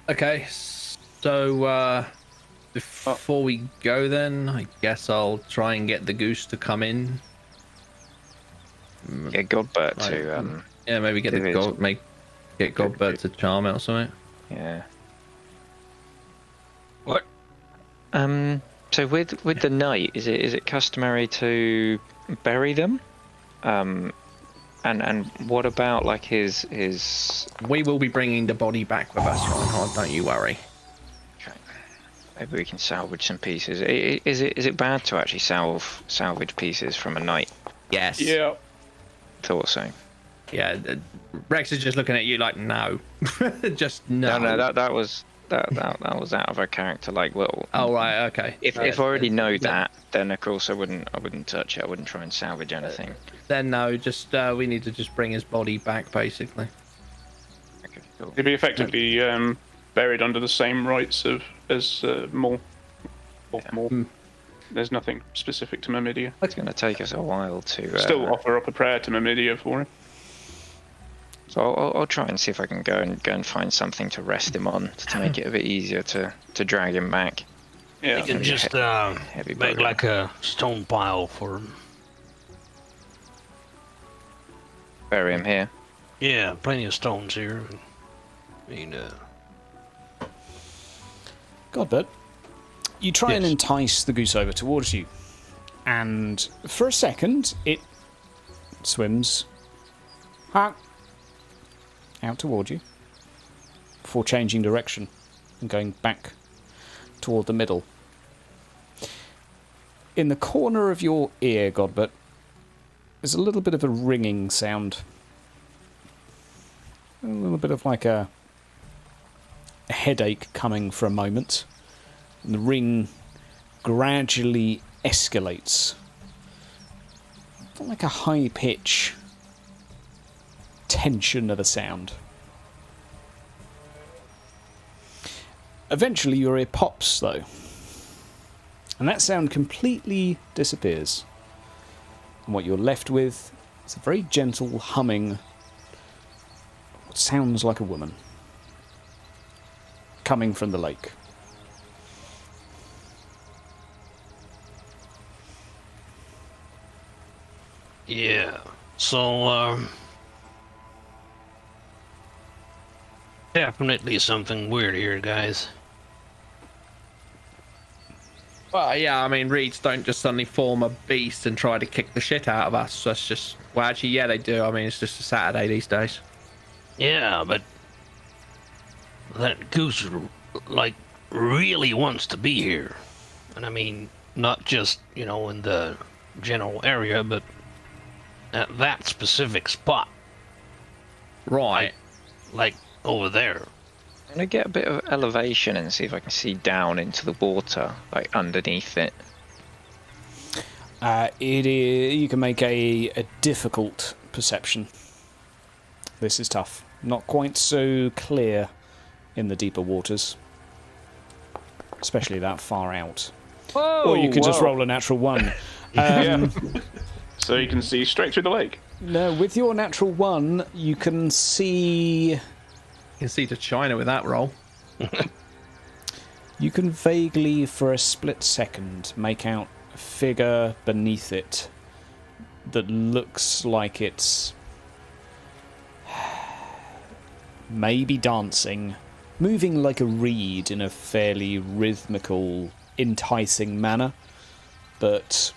Okay, so before we go then, I guess I'll try and get the goose to come in. Yeah, Godbert to yeah, maybe get get Godbert to charm it or something. Yeah. What? So with the knight, is it customary to bury them? And what about like his? We will be bringing the body back with us, Reinhard. Don't you worry. Okay. Maybe we can salvage some pieces. Is it bad to actually salvage pieces from a knight? Yes. Yeah. Thought so. Yeah. Rex is just looking at you like no, just no. No, that was out of our character. Like, well. Oh right. Okay. If I already know that, then of course I wouldn't touch it. I wouldn't try and salvage anything. Then no, just we need to just bring his body back, basically. Okay, cool. He'd be effectively buried under the same rites as Moor. Moor. There's nothing specific to Myrmidia. It's going to take us a while to Still offer up a prayer to Myrmidia for him. So I'll try and see if I can go and find something to rest him on to make it a bit easier to drag him back. Yeah. You can just heavy make bugger. like a stone pile for him. Bury him here. Yeah, plenty of stones here. I mean, Godbert, you try and Yes. entice the goose over towards you, and for a second it swims out toward you before changing direction and going back toward the middle. In the corner of your ear, Godbert, there's a little bit of a ringing sound. A little bit of like a headache coming for a moment. And the ring gradually escalates. Not like a high pitch tension of a sound. Eventually your ear pops though. And that sound completely disappears. And what you're left with is a very gentle humming. What sounds like a woman. Coming from the lake. yeah. So, definitely something weird here, guys. Well, yeah, I mean, reeds don't just suddenly form a beast and try to kick the shit out of us. That's just, well, actually, yeah, they do. I mean, it's just a Saturday these days. Yeah, but that goose, like, really wants to be here. And I mean, not just, in the general area, but at that specific spot. Right. Like over there. I'm going to get a bit of elevation and see if I can see down into the water, like underneath it. You can make a difficult perception. This is tough. Not quite so clear in the deeper waters. Especially that far out. Or you could just roll a natural one. Yeah. So you can see straight through the lake. No, with your natural one, you can see... You can see to China with that roll. You can vaguely, for a split second, make out a figure beneath it that looks like it's maybe dancing, moving like a reed in a fairly rhythmical, enticing manner, but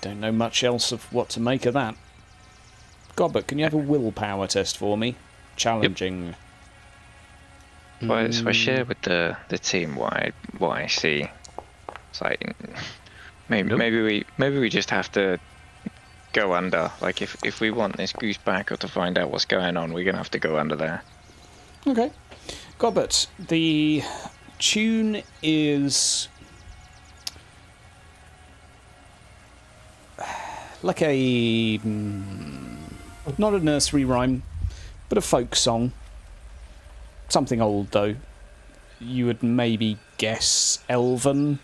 don't know much else of what to make of that. Godbert, can you have a willpower test for me? Challenging. Well, so I share with the team what I see. It's like maybe we just have to go under. Like if we want this goose back or to find out what's going on, we're gonna have to go under there. Okay. Gobbert, the tune is like a not a nursery rhyme, but a folk song. Something old though. You would maybe guess elven-ish,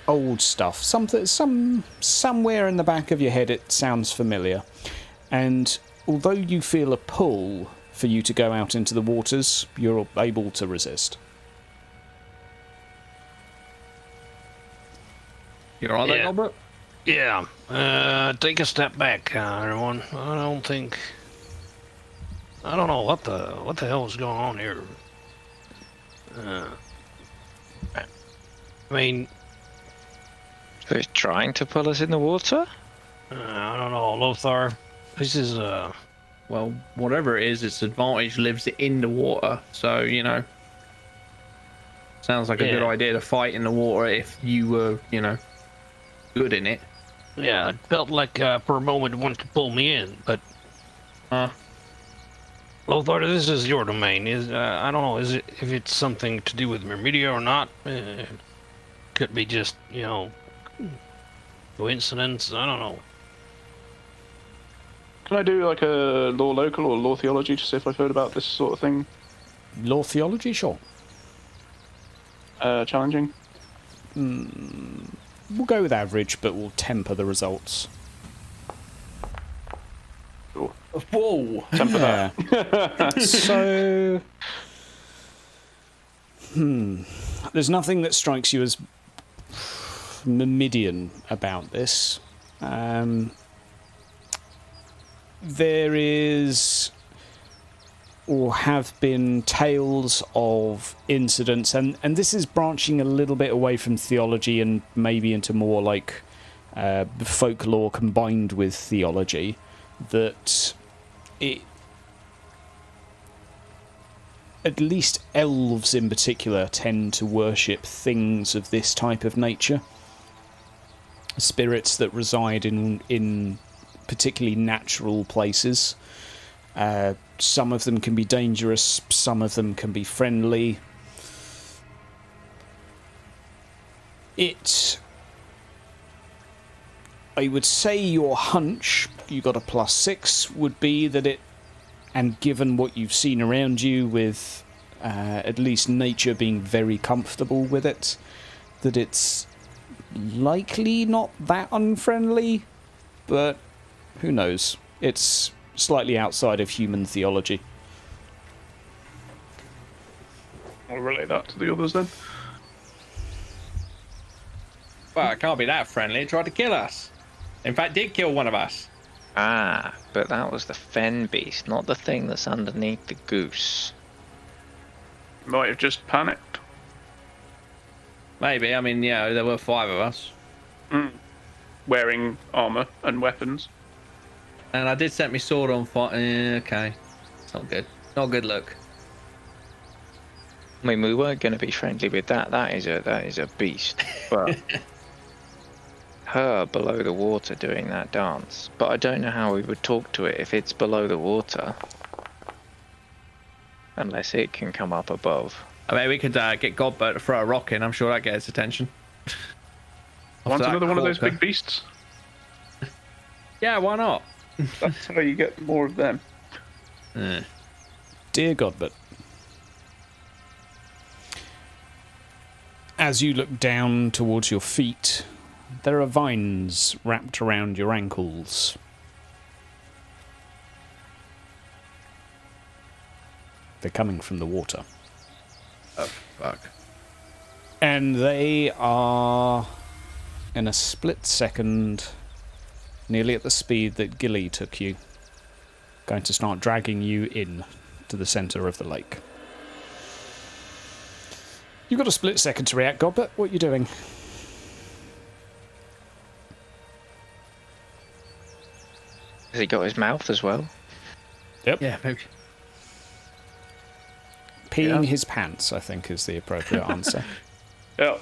old stuff. Somewhere in the back of your head it sounds familiar. And although you feel a pull for you to go out into the waters, you're able to resist. You're on there, Albert? Yeah. Take a step back, everyone. I don't know what the hell is going on here. I mean, So it's trying to pull us in the water? I don't know, Lothar. This is Well, whatever it is, its advantage lives in the water. So, you know, sounds like a good idea to fight in the water if you were, you know, good in it. Yeah, it felt like for a moment it wanted to pull me in, but Lothar, this is your domain. I don't know, if it's something to do with Mermedia or not. Could be just, you know, coincidence. I don't know. Can I do like a lore local or lore theology to see if I've heard about this sort of thing? Law theology, sure. Challenging. We'll go with average, but we'll temper the results. Cool. Whoa! Temper that. So, there's nothing that strikes you as Myrmidian about this. There is, or have been, tales of incidents, and this is branching a little bit away from theology and maybe into more like folklore combined with theology, that at least elves in particular tend to worship things of this type of nature. Spirits that reside in particularly natural places. Some of them can be dangerous, some of them can be friendly. I would say your hunch, you got a +6, would be that it, and given what you've seen around you with at least nature being very comfortable with it, that it's likely not that unfriendly, but who knows? It's slightly outside of human theology. I'll relay that to the others then. Well, it can't be that friendly. It tried to kill us. In fact, did kill one of us. Ah, but that was the fen beast, not the thing that's underneath the goose. Might have just panicked. Maybe. I mean, yeah, there were 5 of us. Wearing armour and weapons. And I did set my sword on fire. Okay. It's not good. Not a good look. I mean, we weren't going to be friendly with that. That is a beast. But her below the water doing that dance. But I don't know how we would talk to it if it's below the water. Unless it can come up above. I mean, we could get Godbert to throw a rock in. I'm sure that gets attention. Want After another that one of those corker. big beasts? Yeah, why not? That's how you get more of them. Dear Godbert, as you look down towards your feet, there are vines wrapped around your ankles. They're coming from the water. Oh, fuck. And they are, in a split second, nearly at the speed that Gilly took you, going to start dragging you in to the centre of the lake. You've got a split second to react, Godbert. What are you doing? Has he got his mouth as well? Yep. Yeah, maybe. Peeing his pants, I think, is the appropriate answer. Yeah.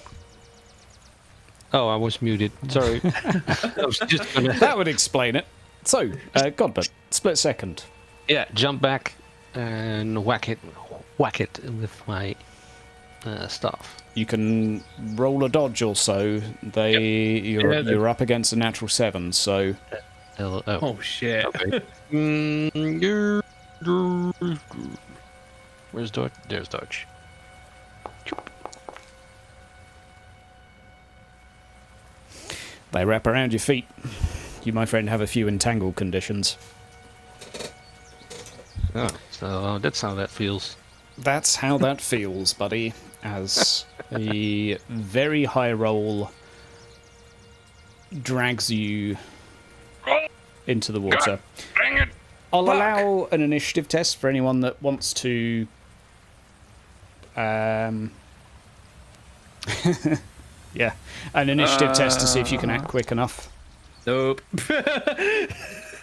Oh, I was muted. Sorry. I was just gonna... That would explain it. So, Godbert, split second. Yeah, jump back and whack it with my staff. You can roll a dodge also. You're up against a natural 7, so Oh shit. Okay. Where's dodge? There's dodge. they wrap around your feet. You, my friend, have a few entangled conditions. Oh, so that's how that feels. That's how that feels, buddy, as a very high roll drags you into the water. Bring it. I'll allow an initiative test for anyone that wants to... yeah, an initiative test to see if you can act quick enough. Nope.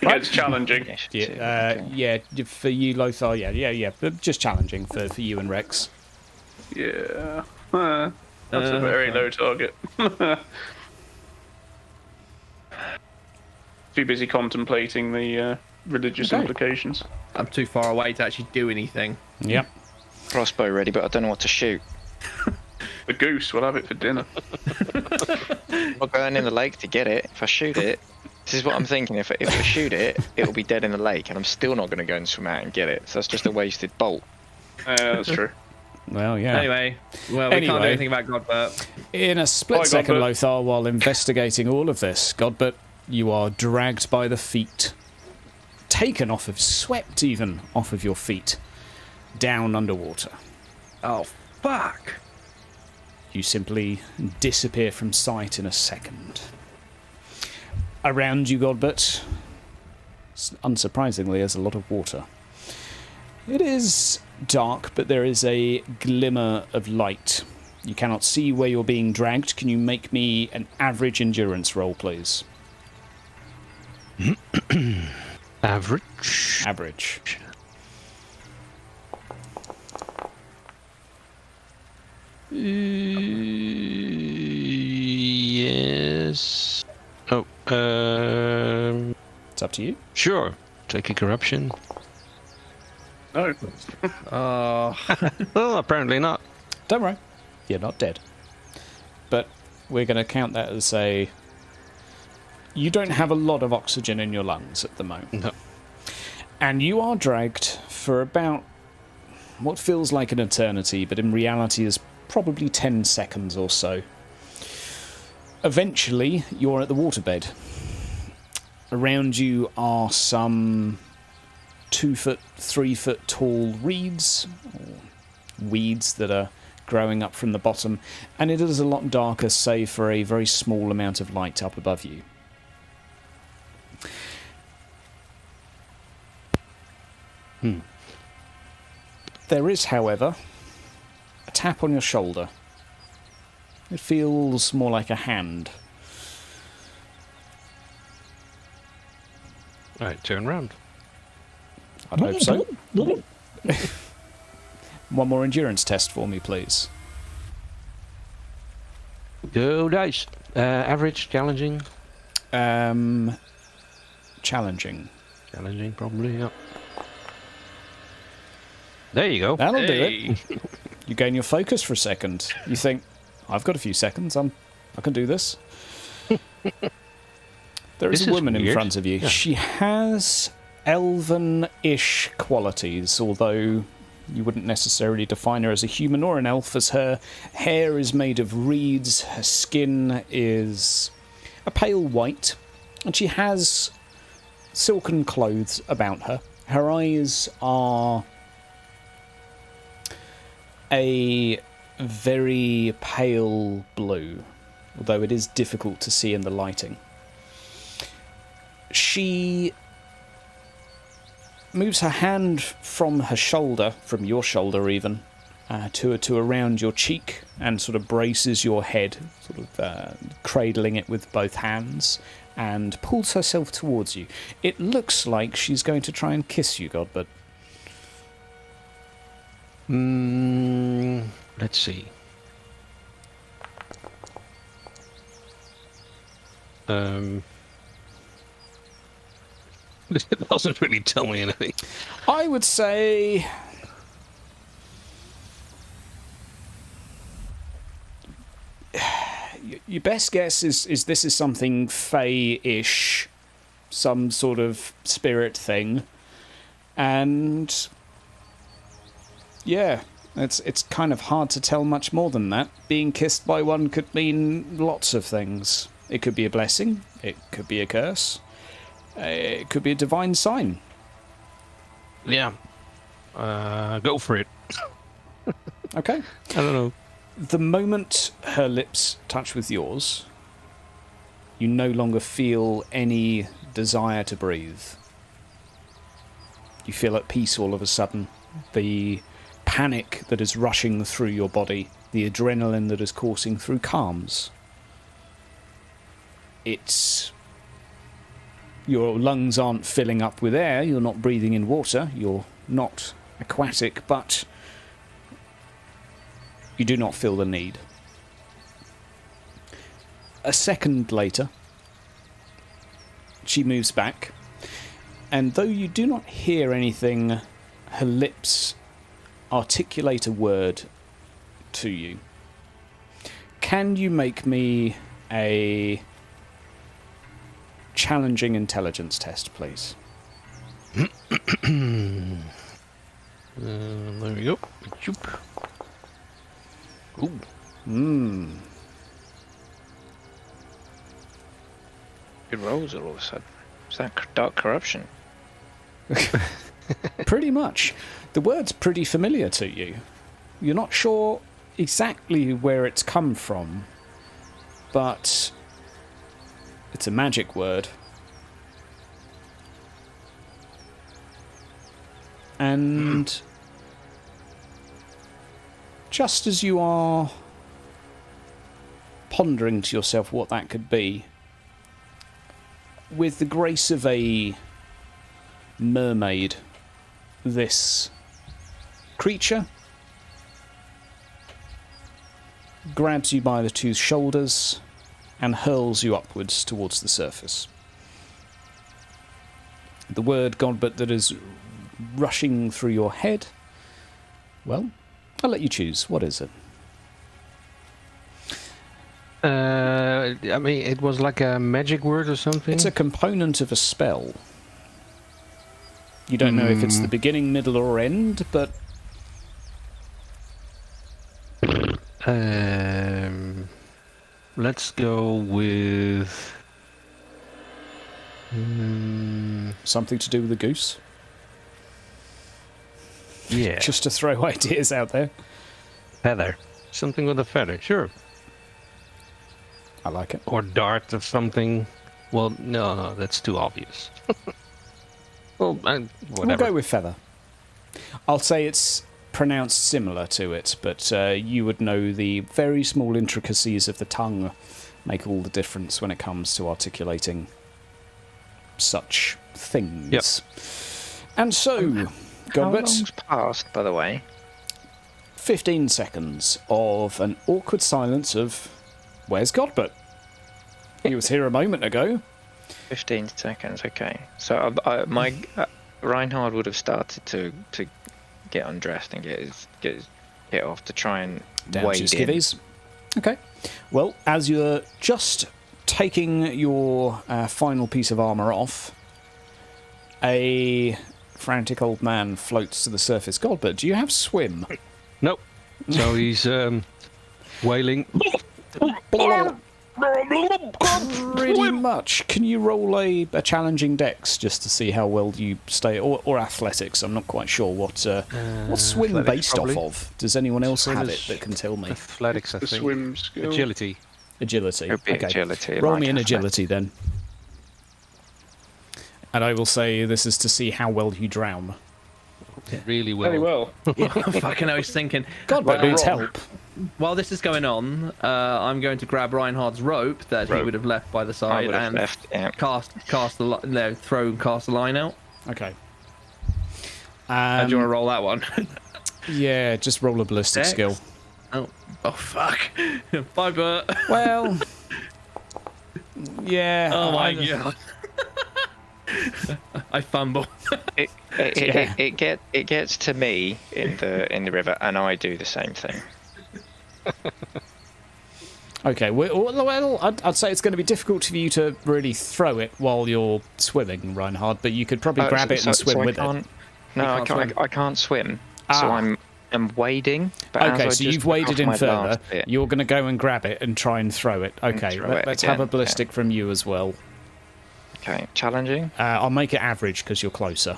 It's challenging. Yeah, for you, Lothar, yeah, but just challenging for you and Rex. Yeah. That's a very low target. Too busy contemplating the religious implications. I'm too far away to actually do anything. Yep. Crossbow ready, but I don't know what to shoot. The goose, we'll have it for dinner. I'm not going in the lake to get it. If I shoot it, this is what I'm thinking. If I shoot it, it'll be dead in the lake, and I'm still not going to go and swim out and get it. So that's just a wasted bolt. That's true. Well, yeah. Anyway, we can't do anything about Godbert. In a split second, Godbert. Lothar, while investigating all of this, Godbert, you are dragged by the feet, swept even off of your feet, down underwater. Oh, fuck. You simply disappear from sight in a second. Around you, Godbert, unsurprisingly, there's a lot of water. It is dark, but there is a glimmer of light. You cannot see where you're being dragged. Can you make me an average endurance roll, please? Average. Average. Yes. Oh, It's up to you. sure. Take a corruption. No. Oh. Well, apparently not. Don't worry. You're not dead. But we're going to count that as a... You don't have a lot of oxygen in your lungs at the moment. No. And you are dragged for about what feels like an eternity, but in reality is probably 10 seconds or so. Eventually, you're at the waterbed. Around you are some 2 foot, 3 foot tall reeds, or weeds that are growing up from the bottom, and it is a lot darker, save for a very small amount of light up above you. There is, however, a tap on your shoulder. It feels more like a hand. Alright, turn round. I'd hope so. One more endurance test for me, please. Go dice. Average, challenging. Challenging. Challenging, probably, yeah. There you go. That'll do it. You gain your focus for a second. You think, I've got a few seconds. I can do this. There is This a is woman in weird. front of you. Yeah. She has elven-ish qualities, although you wouldn't necessarily define her as a human or an elf, as her hair is made of reeds, her skin is a pale white, and she has silken clothes about her. Her eyes are a very pale blue, although it is difficult to see in the lighting. She moves her hand from her shoulder, from your shoulder even, to around your cheek, and sort of braces your head, sort of cradling it with both hands, and pulls herself towards you. It looks like she's going to try and kiss you, Godbert. Let's see. It doesn't really tell me anything. I would say your best guess is this is something Fey-ish, some sort of spirit thing, and yeah, it's kind of hard to tell much more than that. Being kissed by one could mean lots of things. It could be a blessing, it could be a curse, it could be a divine sign. Yeah. Go for it. Okay. I don't know. The moment her lips touch with yours, you no longer feel any desire to breathe. You feel at peace all of a sudden. The panic that is rushing through your body, the adrenaline that is coursing through calms. Your lungs aren't filling up with air, you're not breathing in water, you're not aquatic, but you do not feel the need. A second later, she moves back, and though you do not hear anything, her lips articulate a word to you. Can you make me a challenging intelligence test, please? There we go. Choop. Ooh. Good rolls all of a sudden. Is that dark corruption? Pretty much. The word's pretty familiar to you. You're not sure exactly where it's come from, but it's a magic word. And just as you are pondering to yourself what that could be, with the grace of a mermaid, this creature grabs you by the two shoulders and hurls you upwards towards the surface. The word Godbert that is rushing through your head, well, I'll let you choose. What is it? I mean, it was like a magic word or something? It's a component of a spell. You don't know if it's the beginning, middle, or end, but let's go with something to do with a goose. yeah, Just to throw ideas out there. feather. Something with a feather, sure. I like it. Or dart or something. Well, no, that's too obvious. Well, whatever. We'll go with feather. I'll say it's pronounced similar to it, but you would know the very small intricacies of the tongue make all the difference when it comes to articulating such things. Yep. And so, How Godbert, long's passed, by the way? 15 seconds of an awkward silence of, where's Godbert? He was here a moment ago. 15 seconds, okay. So my Reinhard would have started to get undressed and get off to try and Down wade to in. skivvies. Okay. Well, as you're just taking your final piece of armour off, a frantic old man floats to the surface. Godbert, do you have swim? Nope. So he's wailing. Pretty much. Can you roll a challenging dex just to see how well you stay, or athletics? I'm not quite sure what's swim athletics, based probably. off of. Does anyone else Swim have is it that can tell me? Athletics, I The think. swim skill. Agility. Agility. It'd be Okay. agility, Roll like me an athletics. agility then. And I will say this is to see how well you drown. Really well. Very well. Fucking I was thinking. God, but Well, needs help. While this is going on, I'm going to grab Reinhard's rope that he Rope. would have left by the I side would have and left, yeah. throw and cast the line out. Okay. Do you want to roll that one? Yeah, just roll a ballistic Dex? skill. Oh fuck! Bye, Bert. Well, yeah. Oh my god! I fumble. It gets to me in the river, and I do the same thing. Okay, well, I'd say it's going to be difficult for you to really throw it while you're swimming, Reinhard, but you could probably grab it and swim with it. No, I can't swim, so I'm wading. But okay, so you've waded in further. You're going to go and grab it and try and throw it. Okay, let's have a ballistic from you as well. Okay, challenging? I'll make it average because you're closer.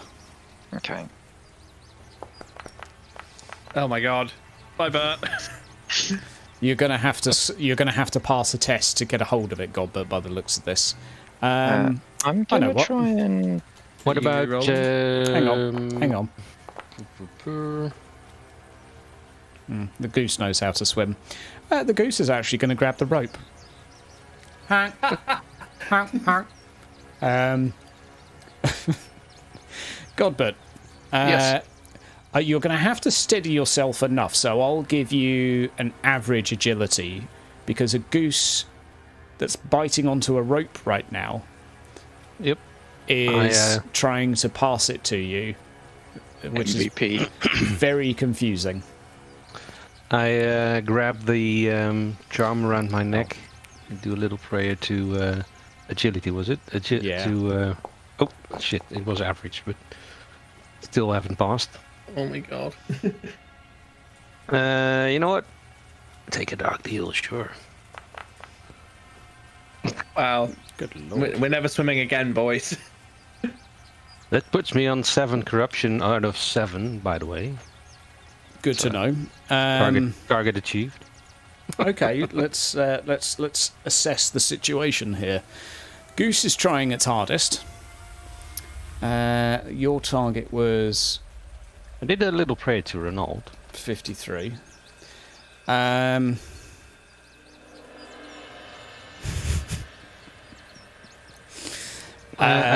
Okay. Oh my god. Bye, Bert. You're gonna have to pass a test to get a hold of it, Godbert, by the looks of this. I'm gonna try and. What about? Hang on. The goose knows how to swim. The goose is actually going to grab the rope. Godbert, yes. You're going to have to steady yourself enough, so I'll give you an average agility, because a goose that's biting onto a rope right now is trying to pass it to you, which MVP. is very confusing. I grab the charm around my neck and do a little prayer to agility, was it? Yeah. Oh, shit, it was average, but still haven't passed. Oh my god. You know what? Take a dark deal, sure. Wow. Good lord. We're never swimming again, boys. That puts me on 7 corruption out of 7, by the way. Good to know. Target achieved. Okay, let's assess the situation here. Goose is trying its hardest. Your target was... I did a little prayer to Renault. 53. I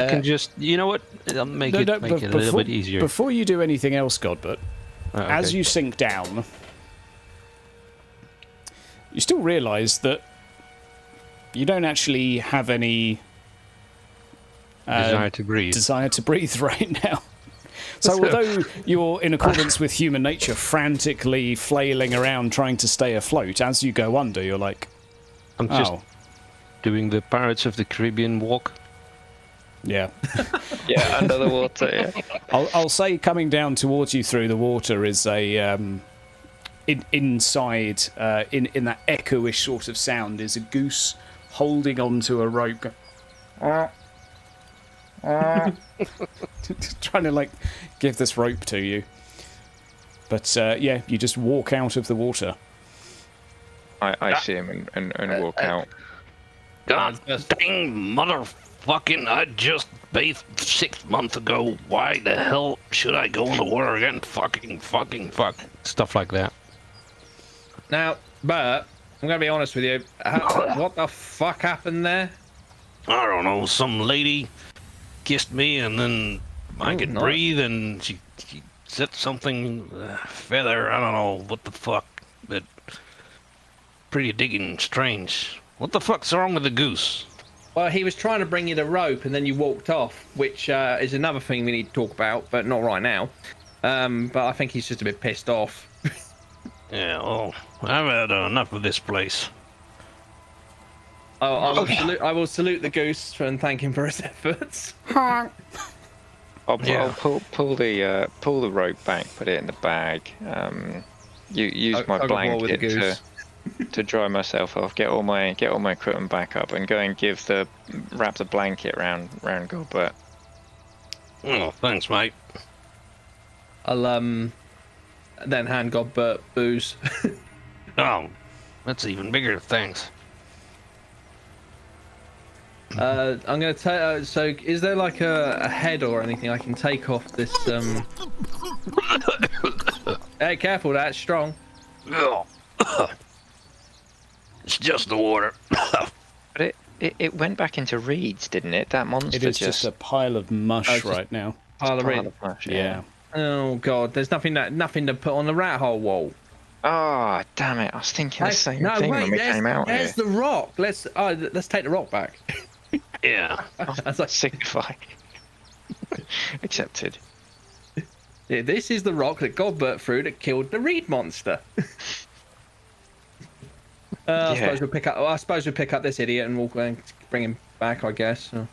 can just, you know what? I'll make it a little bit easier. Before you do anything else, Godbert, as you sink down, you still realise that you don't actually have any desire to breathe right now. So although you're, in accordance with human nature, frantically flailing around trying to stay afloat, as you go under, you're like, I'm just doing the Pirates of the Caribbean walk. Yeah. Yeah, under the water, yeah. I'll say coming down towards you through the water is a... inside, in that echo-ish sort of sound, is a goose holding onto a rope. Trying to, like, give this rope to you. But, yeah, you just walk out of the water. I see him and walk out. God dang motherfucking, I just bathed 6 months ago. Why the hell should I go in the water again? Fucking fuck. Stuff like that. Now, Bert, I'm going to be honest with you. What the fuck happened there? I don't know. Some lady kissed me and then I could breathe and she said something, feather, I don't know what the fuck, but pretty digging strange. What the fuck's wrong with the goose? Well, he was trying to bring you the rope and then you walked off, which is another thing we need to talk about, but not right now. But I think he's just a bit pissed off. Yeah, well, I've had enough of this place. I will salute the goose and thank him for his efforts. I'll pull the rope back, put it in the bag. Use my blanket to dry myself off. Get all my equipment back up, and go and wrap the blanket round Gilbert. Oh, thanks, mate. I'll then hand Godbert booze. Oh, that's even bigger. Thanks. I'm gonna take. So, is there like a head or anything I can take off this? Hey, careful! That's strong. It's just the water. But it went back into reeds, didn't it? That monster. It is just a pile of mush right now. Pile of reeds. Yeah. Oh god, there's nothing to put on the rat hole wall. Oh damn it! I was thinking the same thing when we came out here. There's the rock. Let's take the rock back. Yeah. That's like signify. Accepted. Yeah, this is the rock that Godbert threw that killed the reed monster. I suppose we'll pick up this idiot and we'll go and bring him back, I guess, or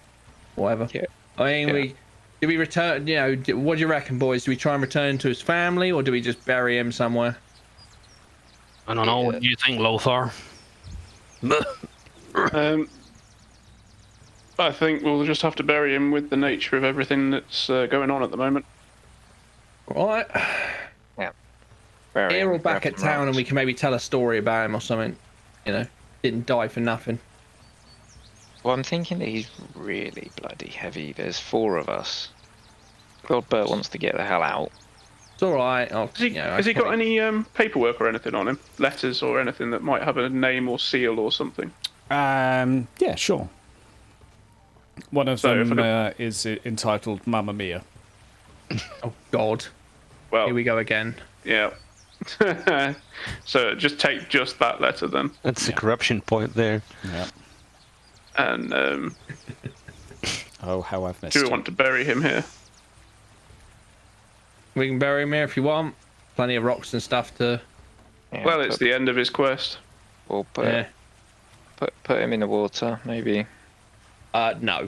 whatever. Yeah. I mean, do we return? You know, what do you reckon, boys? Do we try and return to his family, or do we just bury him somewhere? I don't know. What do you think, Lothar? I think we'll just have to bury him with the nature of everything that's going on at the moment. Right. Yeah. Here or back at town, and we can maybe tell a story about him or something. You know, didn't die for nothing. Well, I'm thinking that he's really bloody heavy. There's 4 of us. Godbert wants to get the hell out. It's all right. Has he got any paperwork or anything on him? Letters or anything that might have a name or seal or something? Yeah, sure. One of them is entitled Mamma Mia. Oh God. Well, here we go again. Yeah. So just take just that letter then. That's the corruption point there. Yeah. And oh, how I've missed do we it. want to bury him here? We can bury him here if you want. Plenty of rocks and stuff to. Yeah, Well, it's the end of his quest. Or put him in the water, maybe. No. No.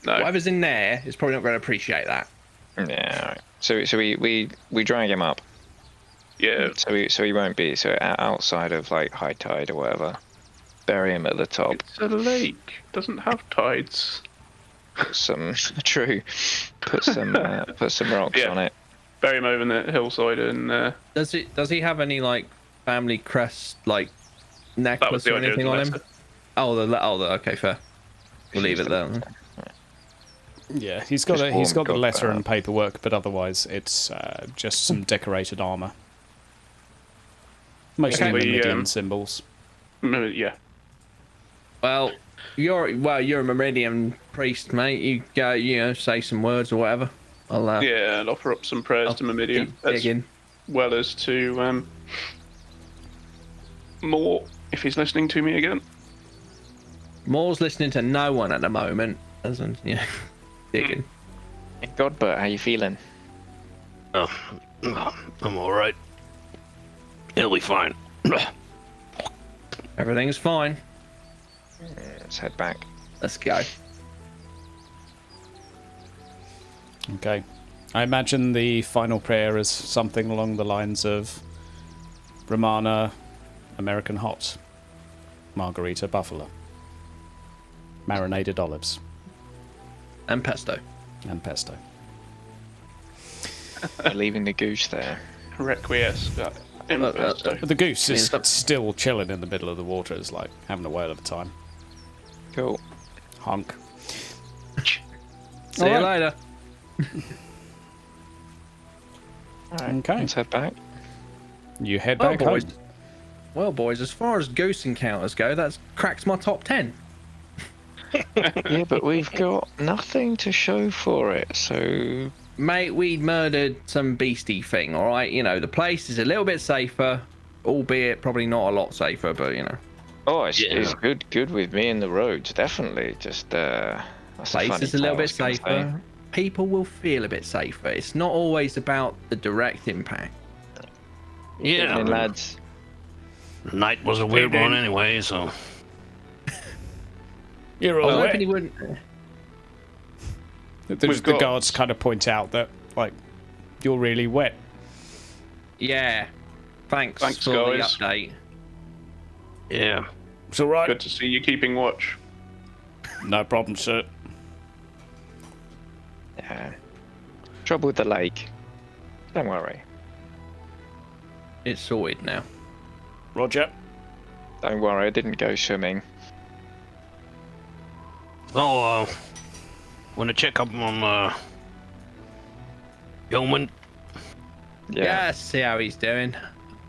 Whatever's in there is probably not going to appreciate that. Yeah. All right. So we drag him up. Yeah. So he won't be outside of like high tide or whatever. Bury him at the top. It's a lake. It doesn't have tides. Put some put some rocks on it. Bury him over in the hillside and. Does he have any like family crest like necklace or anything on him? Okay, fair. We'll leave it there. Yeah, he's got the letter and paperwork, but otherwise it's just some decorated armor, mostly Meridian symbols. Yeah. Well, you're a Meridian priest, mate. You go, say some words or whatever. Yeah, and offer up some prayers to Meridian, as well as to Moor, if he's listening to me again. Moor's listening to no one at the moment. Digging. Godbert, how you feeling? Oh, I'm all right. It'll be fine. Everything's fine. Let's head back. Let's go. Okay. I imagine the final prayer is something along the lines of Romana, American hot, Margarita buffalo, marinated olives. And pesto. Leaving the goose there. Requiesce. The goose is still chilling in the middle of the water. It's like having a whale of a time. Cool. Honk. See you later. Alright, Okay. let's head back. You head back home. Well, boys, as far as goose encounters go, that cracks my top 10. Yeah, but we've got nothing to show for it, so... Mate, we murdered some beastie thing, alright? You know, the place is a little bit safer, albeit probably not a lot safer, but, you know. Oh, it's good with me in the roads, definitely. Just, that's place is a little bit safer. People will feel a bit safer. It's not always about the direct impact. Yeah, lads. Night was a weird one anyway, so... You're all hoping he wouldn't. The guards kind of point out that, like, you're really wet. Yeah. Thanks for guys. the update. Yeah. It's all right. Good to see you keeping watch. No problem, sir. Yeah. Trouble with the lake. Don't worry. It's sorted now. Roger. Don't worry, I didn't go swimming. Oh, want to check up on Yeoman? Yeah, see how he's doing.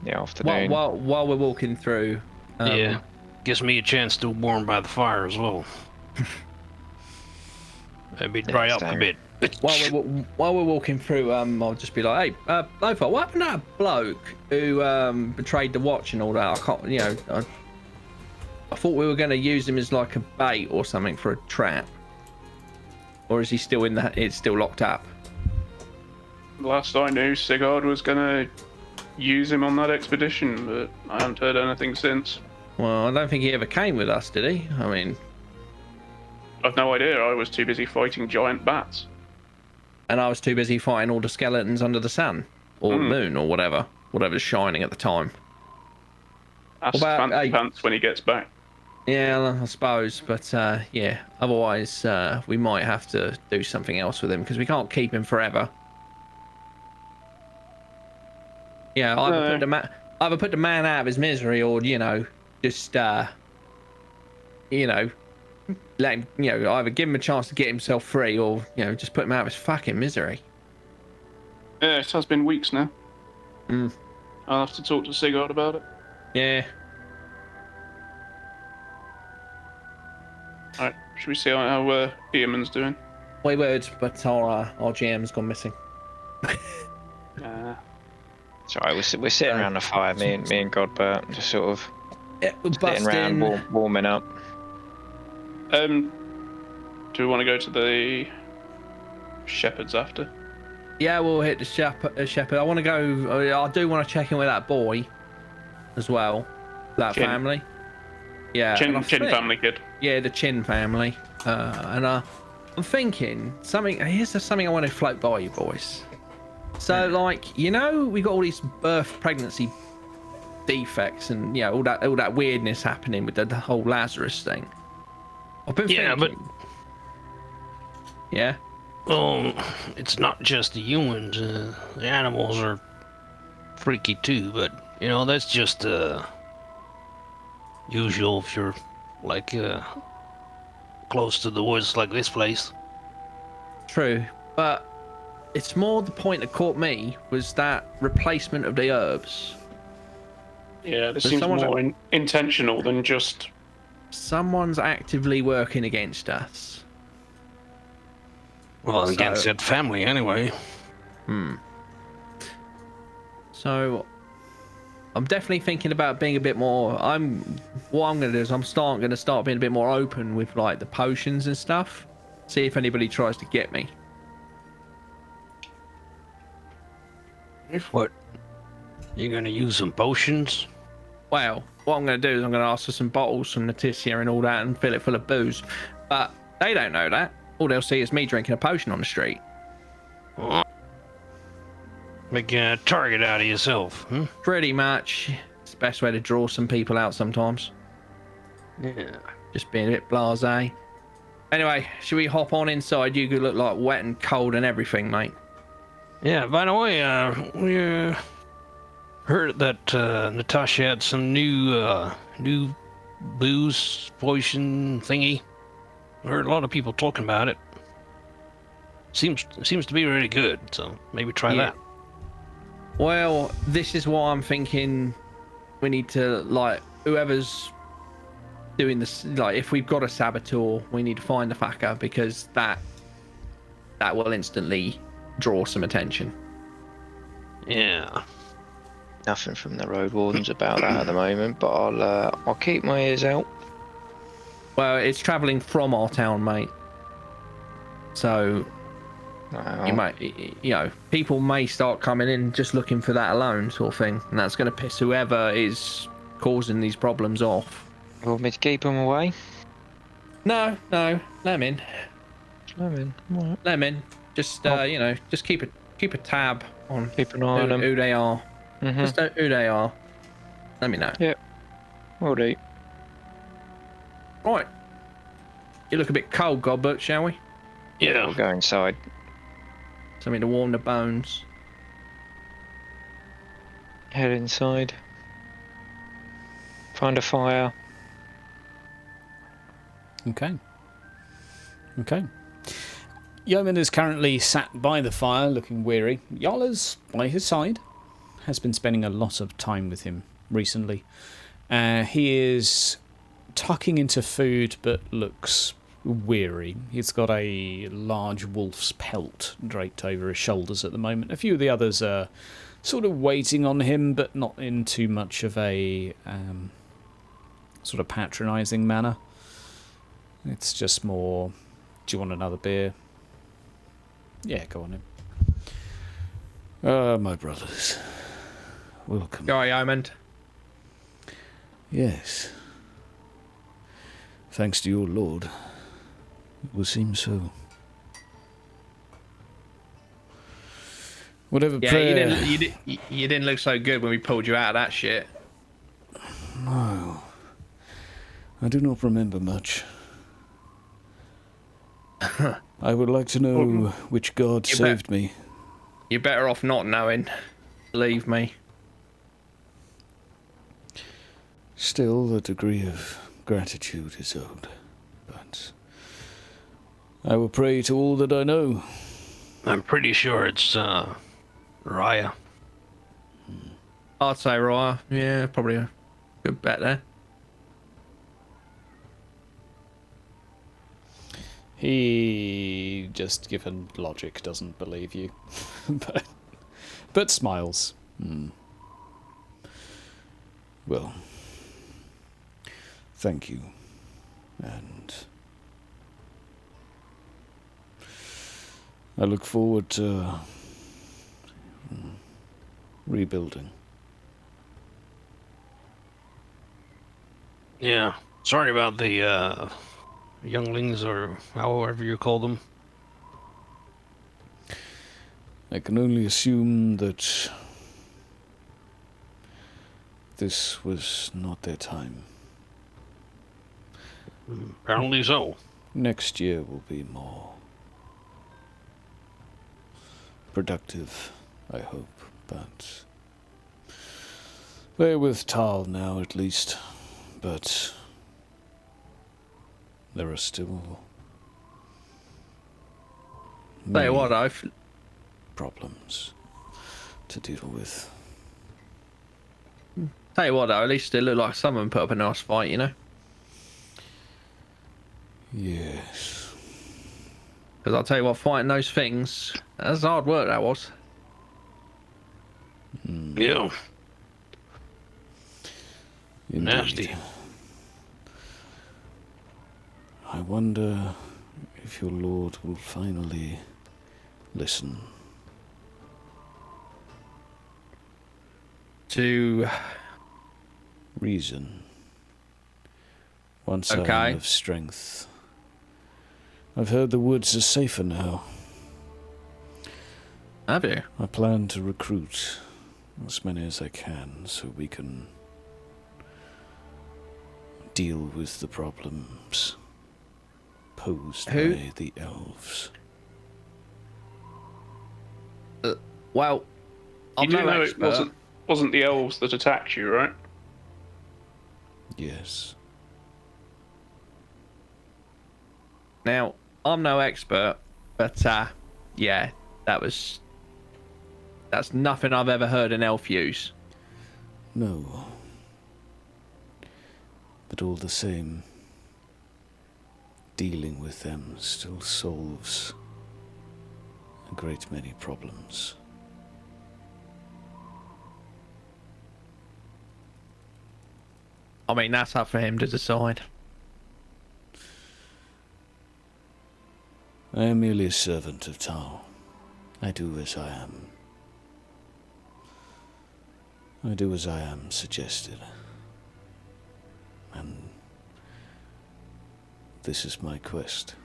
Yeah, afternoon. While we're walking through. Yeah, gives me a chance to warm by the fire as well. Maybe dry up a bit. While we're walking through, I'll just be like, hey, Lothar, what happened to that bloke who betrayed the watch and all that? I can't, I thought we were going to use him as like a bait or something for a trap. or is he still in that? It's still locked up. Last I knew, Sigurd was gonna use him on that expedition, but I haven't heard anything since. Well, I don't think he ever came with us, did he? I mean, I've no idea. I was too busy fighting giant bats. and I was too busy fighting all the skeletons under the sun or the moon or whatever's shining at the time. Ask about- Fancy Pants when he gets back. Yeah, I suppose, but yeah. Otherwise, we might have to do something else with him because we can't keep him forever. Yeah, either put the man out of his misery, or just let him, either give him a chance to get himself free, or just put him out of his fucking misery. Yeah, it has been weeks now. Mm. I'll have to talk to Sigurd about it. Yeah. Alright, should we see how Eamon's doing? We would, but our GM's gone missing. It's alright, we're sitting around the fire, me and Godbert, just sort of We're sitting around warming up. Do we want to go to the shepherds after? Yeah, we'll hit the shepherd. I want to go. I do want to check in with that boy as well. That Chin. family. Yeah. Chin family kid. Yeah, the Chin family. And I'm thinking something. Here's something I want to float by you boys. So, we got all these pregnancy defects, and all that weirdness happening with the whole Lazarus thing. I've been thinking. Yeah. Well, it's not just the humans. The animals are freaky too, but that's just usual if you're close to the woods like this place. True, but it's more the point that caught me was that replacement of the herbs. Yeah, this But seems someone's more intentional than just... Someone's actively working against us. Well, against that family anyway. So I'm definitely thinking about being a bit more. What I'm going to do is I'm going to start being a bit more open with the potions and stuff. See if anybody tries to get me. What? You're gonna use some potions? Well, what I'm going to do is I'm going to ask for some bottles from Letitia and all that and fill it full of booze. But they don't know that. All they'll see is me drinking a potion on the street. Make a target out of yourself, huh? Pretty much. It's the best way to draw some people out sometimes. Yeah. Just being a bit blasé. Anyway, should we hop on inside? You could look like wet and cold and everything, mate. Yeah, by the way, we heard that Natasha had some new booze potion thingy. Heard a lot of people talking about it. Seems to be really good, so maybe try that. Well, this is what I'm thinking. We need to, whoever's doing this, if we've got a saboteur, we need to find the fucker, because that will instantly draw some attention. Yeah. Nothing from the road wardens about that at the moment, but I'll keep my ears out. Well, it's travelling from our town, mate. So you might, people may start coming in just looking for that alone, sort of thing, and that's going to piss whoever is causing these problems off. You want me to keep them away? No, let them in. Let them in. All right. Let them in. Just just keep a tab on. Keep an eye on them. Who they are. Mm-hmm. Just who they are. Let me know. Yep. Will do. Right. You look a bit cold, Godbert, shall we? Yeah. We'll go inside. Something to warm the bones. Head inside. Find a fire. Okay. Yeoman is currently sat by the fire, looking weary. Yala's by his side. Has been spending a lot of time with him recently. He is tucking into food, but looks weary. He's got a large wolf's pelt draped over his shoulders at the moment. A few of the others are sort of waiting on him, but not in too much of a sort of patronising manner. It's just more, do you want another beer? Yeah, go on in. Ah, my brothers. Welcome. Go Yeoman. Yes. Thanks to your lord. It would seem so. Whatever Yeah, prayer... you didn't look so good when we pulled you out of that shit. No. I do not remember much. I would like to know which god saved me. You're better off not knowing. Believe me. Still, a degree of gratitude is owed. But I will pray to all that I know. I'm pretty sure it's Raya. I'd say Raya. Yeah, probably a good bet there. He, just given logic, doesn't believe you. but smiles. Well, thank you. And I look forward to rebuilding. Yeah. Sorry about the younglings, or however you call them. I can only assume that this was not their time. Apparently so. Next year will be more productive, I hope, but they're with Tal now at least, but there are still Tell you what, problems to deal with. Tell you what, though, at least it looked like someone put up a nice fight, you know? Yes. Because I'll tell you what, fighting those things, that's hard work, that was. Yeah. Indeed. Nasty. I wonder if your lord will finally listen. To Reason. Once I Okay. am of strength. I've heard the woods are safer now. have you? I plan to recruit as many as I can so we can deal with the problems posed Who? by the elves. Well, You I'm do no know expert. it wasn't the elves that attacked you, right? Yes. Now, I'm no expert, but yeah, that's nothing I've ever heard an elf use. No. But all the same, dealing with them still solves a great many problems. I mean, that's up for him to decide. I am merely a servant of Tal. I do as I am. I do as I am suggested. And this is my quest.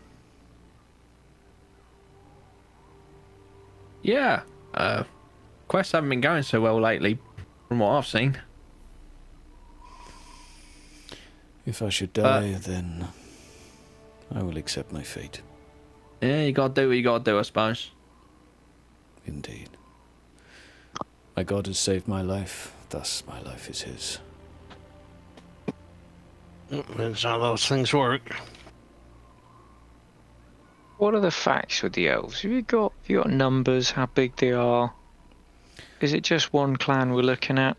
Yeah, quests haven't been going so well lately, from what I've seen. If I should die, then I will accept my fate. Yeah, you gotta do what you gotta do, I suppose. Indeed. My God has saved my life, thus my life is his. That's how those things work. What are the facts with the elves? Have you got numbers, how big they are? Is it just one clan we're looking at?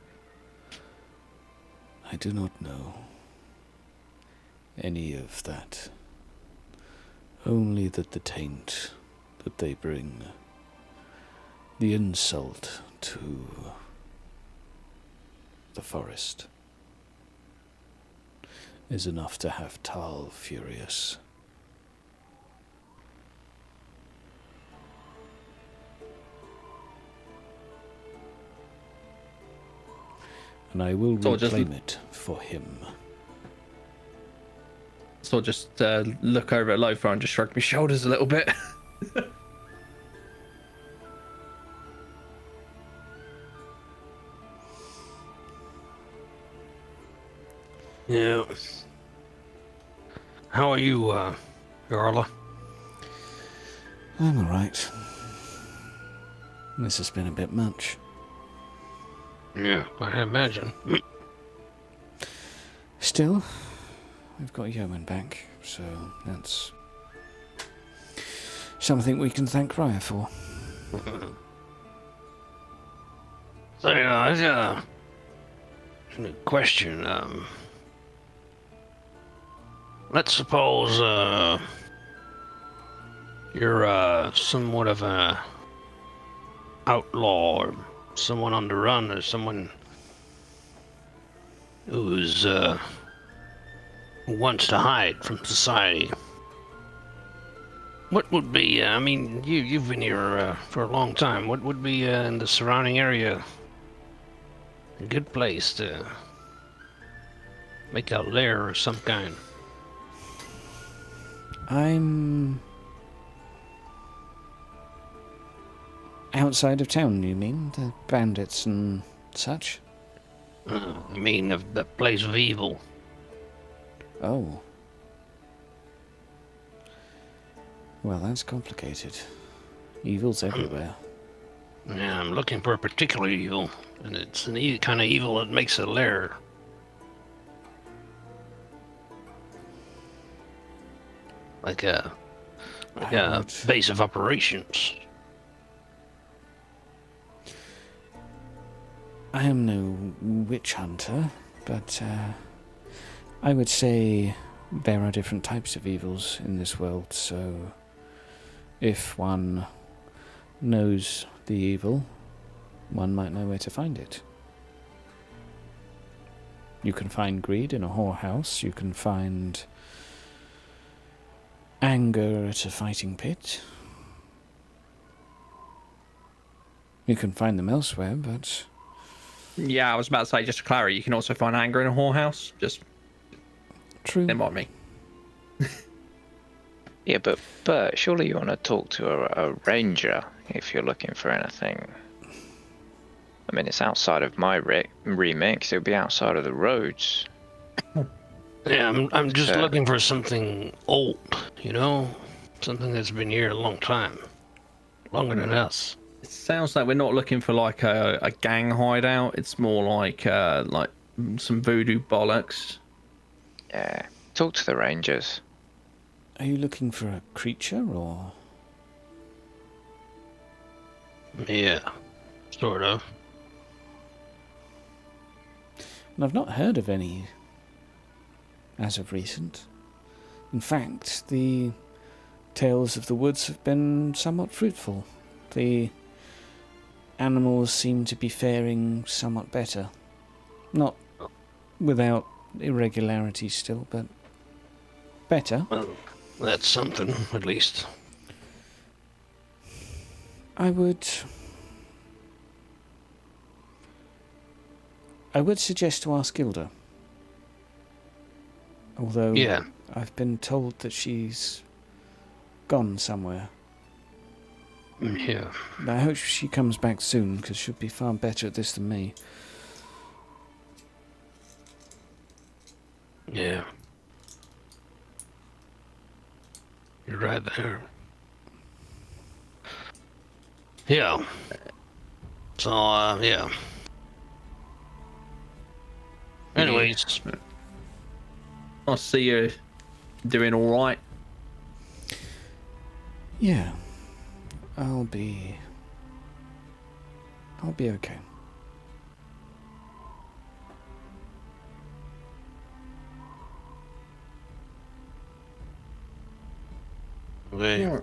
I do not know any of that. Only that the taint that they bring, the insult to the forest, is enough to have Tal furious. and I will So reclaim it for him. So I'll just look over at Lothar and just shrug my shoulders a little bit. Yeah. How are you, Yarla? I'm alright. This has been a bit much. Yeah, I imagine. Still, we've got Yeoman back, so that's something we can thank Raya for. So, I got a question. Let's suppose you're somewhat of a outlaw, or someone on the run, or someone who's who wants to hide from society. What would be? I mean, you've been here for a long time. What would be in the surrounding area a good place to make a lair of some kind? I'm outside of town, you mean? The bandits and such? I mean, of the place of evil. Oh. Well, that's complicated. Evil's everywhere. Yeah, I'm looking for a particular evil, and it's an kind of evil that makes a lair. Like a base of operations. I am no witch hunter, but I would say there are different types of evils in this world, so if one knows the evil, one might know where to find it. You can find greed in a whorehouse, you can find anger at a fighting pit. You can find them elsewhere, but... Yeah, I was about to say, just to clarify, you can also find anger in a whorehouse. Just True. don't mind me. Yeah, but surely you want to talk to a ranger if you're looking for anything. I mean, it's outside of my remit, 'cause it'll be outside of the roads. Yeah, I'm just looking for something old, you know? Something that's been here a long time. Longer than us. It sounds like we're not looking for like a gang hideout. It's more like some voodoo bollocks. Yeah, talk to the rangers. Are you looking for a creature, or...? Yeah, sort of. And I've not heard of any as of recent. In fact, the tales of the woods have been somewhat fruitful. The animals seem to be faring somewhat better. Not without irregularities still, but better. Well, that's something, at least. I would suggest to ask Gilda. Although Yeah. I've been told that she's gone somewhere. Yeah. I hope she comes back soon, because she'll be far better at this than me. Yeah. You're right there. Yeah. So, yeah. Anyways. I see you doing all right. Yeah. I'll be okay. Okay.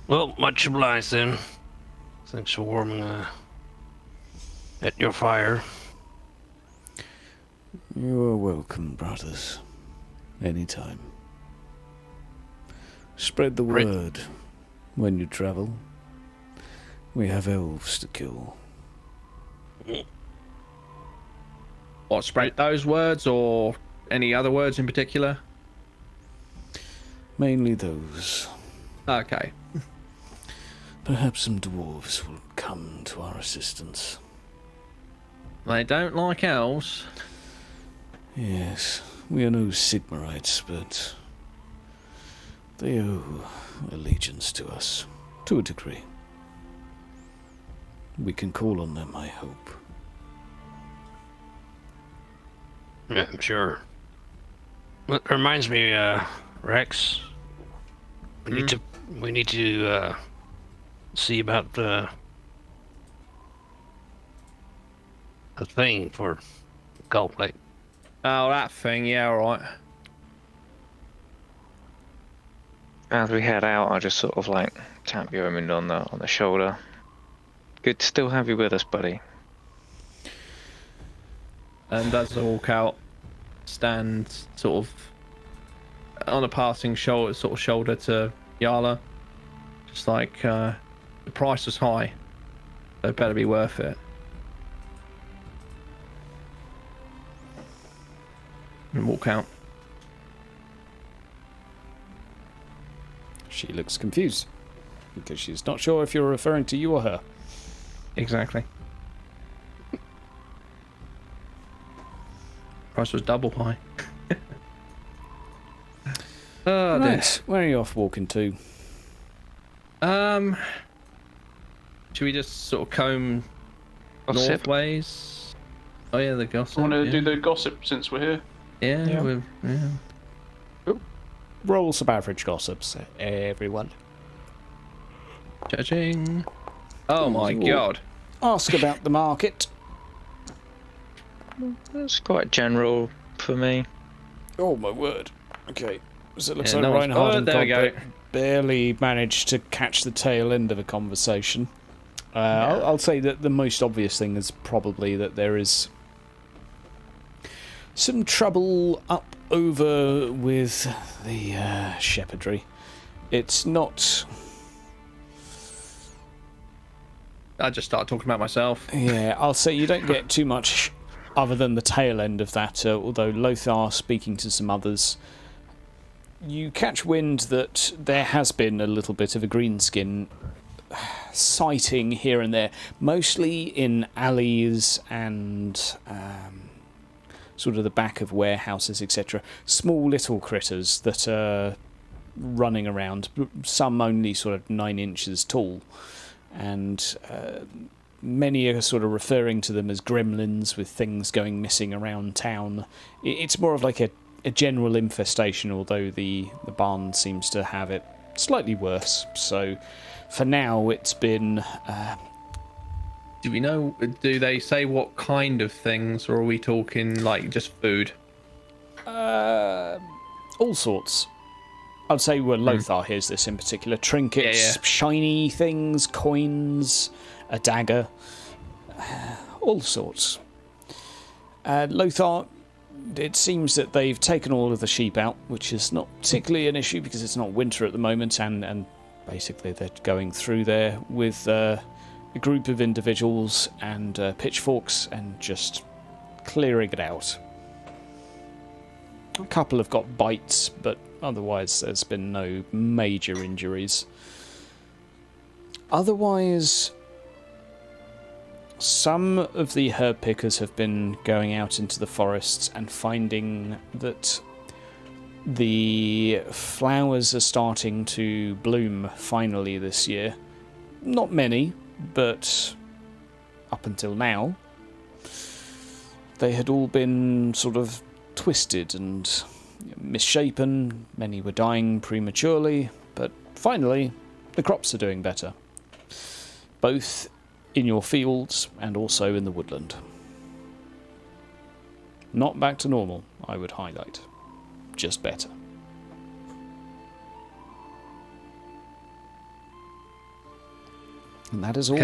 Well, much obliged then. Thanks for warming at your fire. You are welcome, brothers. Anytime. Spread the word when you travel. We have elves to kill. What, spread those words or any other words in particular? Mainly those. Okay. Perhaps some dwarves will come to our assistance. They don't like elves. Yes, we are no Sigmarites, but they owe allegiance to us, to a degree. We can call on them, I hope. Yeah, I'm sure. It reminds me, Rex. We need to see about the thing for gold plate. Oh, that thing. Yeah, all right. As we head out, I just sort of like tap Yeoman on the shoulder. Good to still have you with us, buddy. And as I walk out, stand sort of on a passing shoulder to Yala. Just like, the price was high. So it better be worth it. And walk out. She looks confused, because she's not sure if you're referring to you or her. Exactly. Price was double high. Oh, dear. Right, where are you off walking to? Should we just sort of comb Gossip. northways? Oh yeah, the gossip. I want to yeah. do the gossip since we're here. Yeah, Yeah. yeah. Roll some average gossips, everyone. Judging. Oh my Ooh. god. Ask about the market. That's quite general for me. Oh my word. Okay, so it looks Yeah, like no one's- Reinhard oh, and there we go. Godbert barely managed to catch the tail end of a conversation. I'll say that the most obvious thing is probably that there is some trouble up over with the shepherdry. It's not... I just started talking about myself. Yeah, I'll say you don't get too much other than the tail end of that, although Lothar, speaking to some others, you catch wind that there has been a little bit of a greenskin sighting here and there, mostly in alleys and sort of the back of warehouses, etc. Small little critters that are running around, some only sort of 9 inches tall, and many are sort of referring to them as gremlins with things going missing around town. It's more of like a general infestation, although the barn seems to have it slightly worse. So for now it's been... Do we know, do they say what kind of things, or are we talking like just food? all sorts. I'd say where Lothar hears this in particular. Trinkets, Yeah. shiny things, coins, a dagger, all sorts. Lothar, it seems that they've taken all of the sheep out, which is not particularly an issue because it's not winter at the moment, and basically they're going through there with a group of individuals and pitchforks and just clearing it out. A couple have got bites, but otherwise there's been no major injuries. Otherwise, some of the herb pickers have been going out into the forests and finding that the flowers are starting to bloom finally this year. Not many, but up until now, they had all been sort of twisted and misshapen. Many were dying prematurely, but finally, the crops are doing better. Both in your fields and also in the woodland. Not back to normal, I would highlight. Just better. And that is all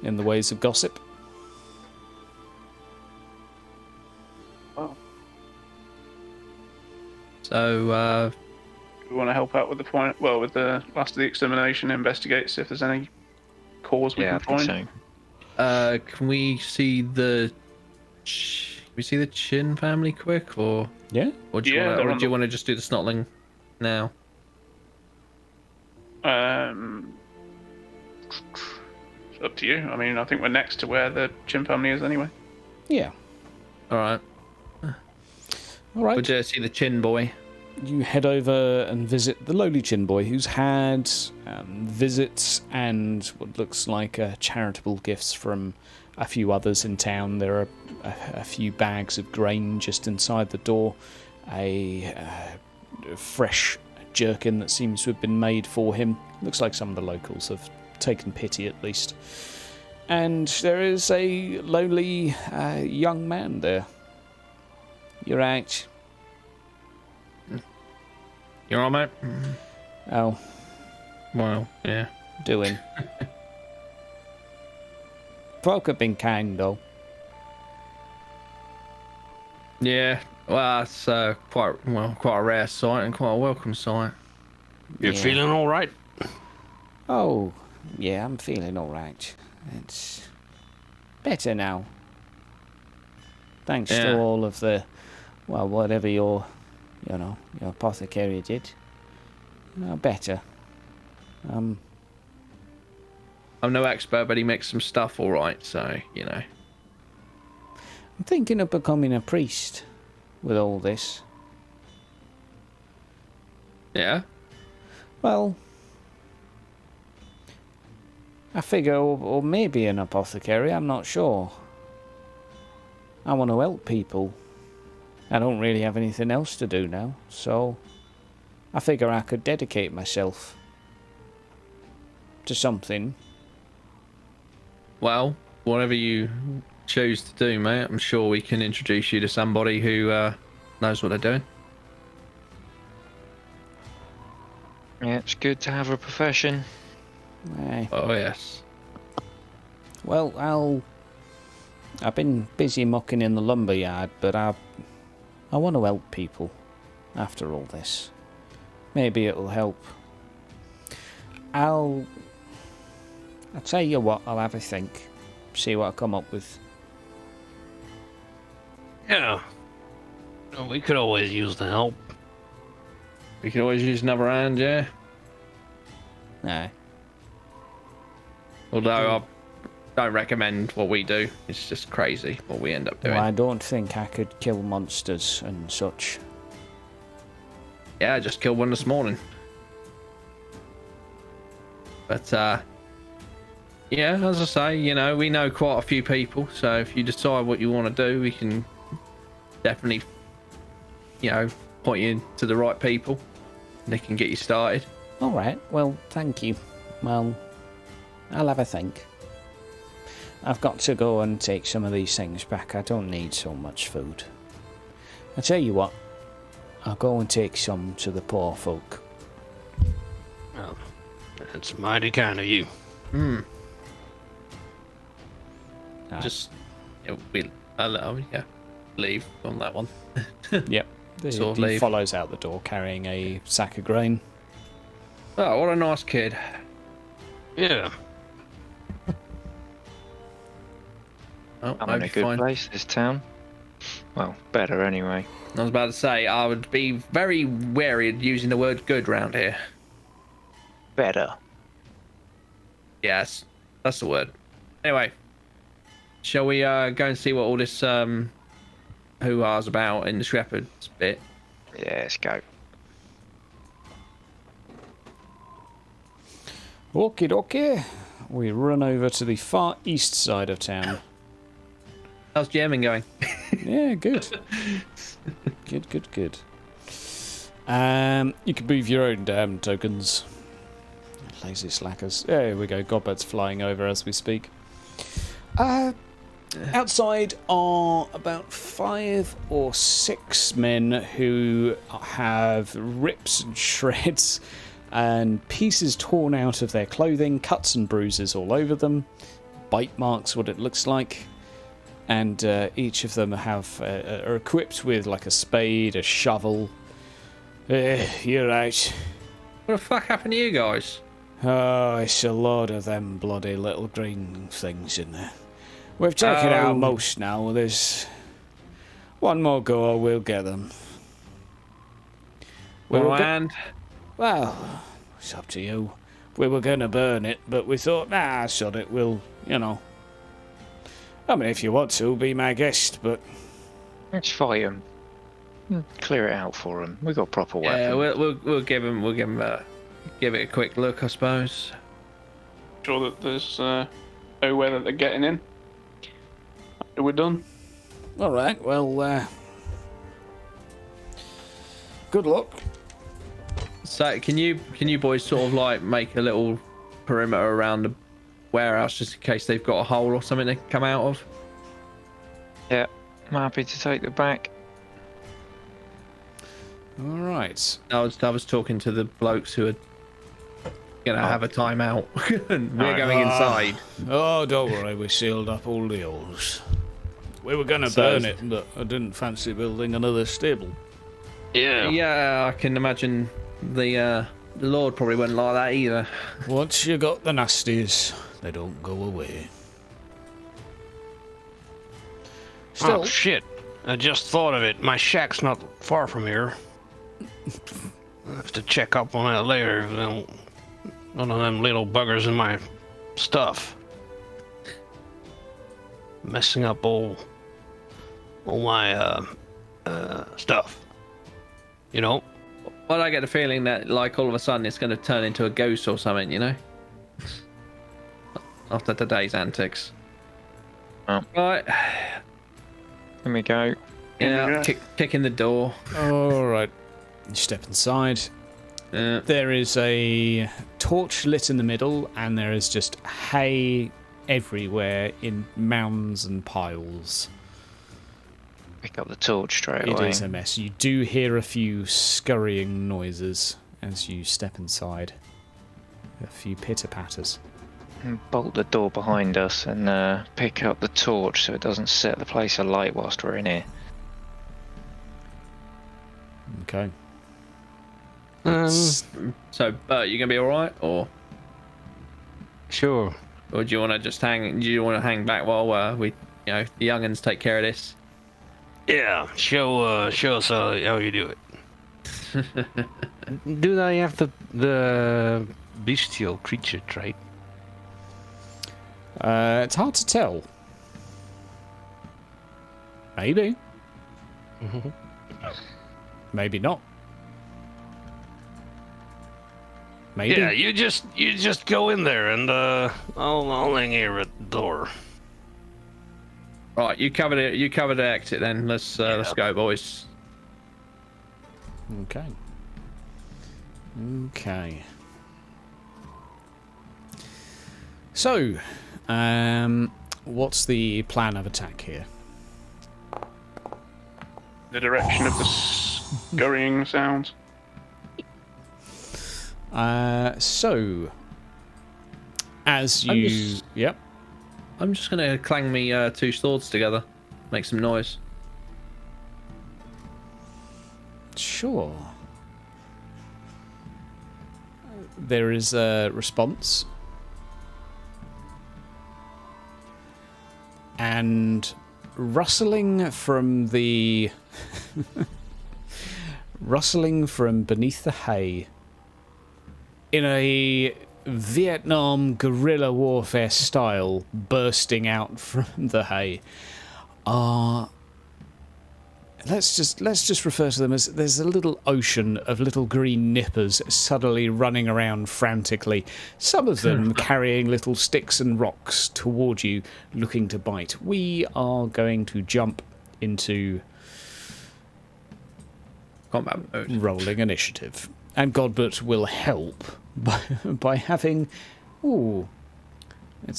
in the ways of gossip. Wow. So, We want to help out with the point. Well, with the last of the extermination, investigate see if there's any cores we Yeah, I can think find. so. Can we see the? Can we see the Chin family quick, or Yeah. do you Yeah, want they're to? Or on do you the- want to just do the snotling now? It's up to you. I mean, I think we're next to where the Chin family is anyway. Yeah. All right. All right. Would you see the Chin boy? You head over and visit the lowly Chin boy, who's had visits and what looks like charitable gifts from a few others in town. There are a few bags of grain just inside the door, a fresh jerkin that seems to have been made for him. Looks like some of the locals have taken pity at least. And there is a lowly young man there. You're right. You're all right, mate. Oh, Well, yeah. doing. Folk have been kind, though. Yeah. Well, it's quite a rare sight and quite a welcome sight. You're Yeah. feeling all right? Oh, yeah, I'm feeling all right. It's better now. Thanks Yeah. to all of the, well, whatever your apothecary did. Better. I'm no expert, but he makes some stuff all right. So you know. I'm thinking of becoming a priest with all this. Yeah. Well, I figure, or maybe an apothecary, I'm not sure. I want to help people. I don't really have anything else to do now, so I figure I could dedicate myself to something. Well, whatever you choose to do, mate, I'm sure we can introduce you to somebody who knows what they're doing. Yeah, it's good to have a profession. Aye. Oh yes. Well, I've been busy mucking in the lumber yard, but I want to help people after all this. Maybe it'll help. I'll tell you what, I'll have a think. See what I come up with. Yeah. No, we could always use the help. We can always use another hand, yeah. Aye. Although I don't recommend what we do. It's just crazy what we end up doing. Well, I don't think I could kill monsters and such. Yeah, I just killed one this morning. But yeah, as I say, you know, we know quite a few people, so if you decide what you want to do, we can definitely, you know, point you to the right people. And they can get you started. All right. Well, thank you. Well, I'll have a think. I've got to go and take some of these things back. I don't need so much food. I tell you what, I'll go and take some to the poor folk. Well, that's mighty kind of you. Aye. Just, I'll leave on that one. Yep. Sort of He leave. follows out the door carrying a sack of grain. Oh, what a nice kid. Yeah. Oh, I'm hope in a you're good fine. place, this town. Well, better anyway. I was about to say, I would be very wary of using the word good round here. Better. Yes, that's the word. Anyway, shall we go and see what all this hoo-ha's about in the shepherd's bit? Yeah, let's go. Okie dokie. We run over to the far east side of town. How's jamming going? Yeah, good. Good. You can move your own damn tokens. Lazy slackers. There we go. Godbirds flying over as we speak. Outside are about 5 or 6 men who have rips and shreds and pieces torn out of their clothing, cuts and bruises all over them, bite marks, what it looks like. And each of them are equipped with like a spade, a shovel. You're right. What the fuck happened to you guys? Oh, it's a lot of them bloody little green things in there. We've taken out most now. There's one more go, we'll get them. And Well, it's up to you. We were going to burn it, but we thought, nah, sod it, we'll, you know. I mean, if you want to, be my guest, but... Let's fight them. Clear it out for them. We've got proper weapons. yeah, we'll give him give it a quick look, I suppose. Sure that there's nowhere that they're getting in. After we're done. All right, well, good luck. So can you boys sort of like make a little perimeter around the warehouse just in case they've got a hole or something they can come out of? Yeah, I'm happy to take the back. All right. I was talking to the blokes who are gonna have a timeout, and we're going inside. Oh, don't worry, we sealed up all the holes. We were going to burn it, but I didn't fancy building another stable. Yeah, I can imagine the Lord probably wouldn't like that either. Once you got the nasties, they don't go away. Still, Oh shit! I just thought of it. My shack's not far from here. I have to check up on that later. None of them little buggers in my stuff. Messing up all my stuff. You know? Well, I get the feeling that like all of a sudden it's going to turn into a ghost or something, you know? After today's antics. Oh. Right. Here we go. Yeah, kick in the door. all right. You step inside. There is a torch lit in the middle, and there is just hay everywhere in mounds and piles. Pick up the torch straight It away. is a mess. You do hear a few scurrying noises as you step inside. A few pitter-patters. And bolt the door behind us and pick up the torch so it doesn't set the place alight whilst we're in here. Okay. So, Bert, you gonna be all right, or Sure. do you want to just hang? Do you want to hang back while we, you know, the youngins take care of this? Yeah. Show us how you do it. Do they have the bestial creature trait? It's hard to tell. Maybe. Maybe not. Maybe. Yeah, you just go in there and I'll hang here at the door. Right, you cover the exit then. Let's go, boys. Okay. Okay. So, what's the plan of attack here? The direction of the scurrying sounds. So, as you... Yep. I'm just gonna clang me two swords together, make some noise. Sure. There is a response. And rustling from the... rustling from beneath the hay in a Vietnam guerrilla warfare style, bursting out from the hay are... Let's just refer to them as there's a little ocean of little green nippers suddenly running around frantically, some of them carrying little sticks and rocks toward you, looking to bite. We are going to jump into Combat mode. rolling initiative. And Godbert will help by having... Ooh. We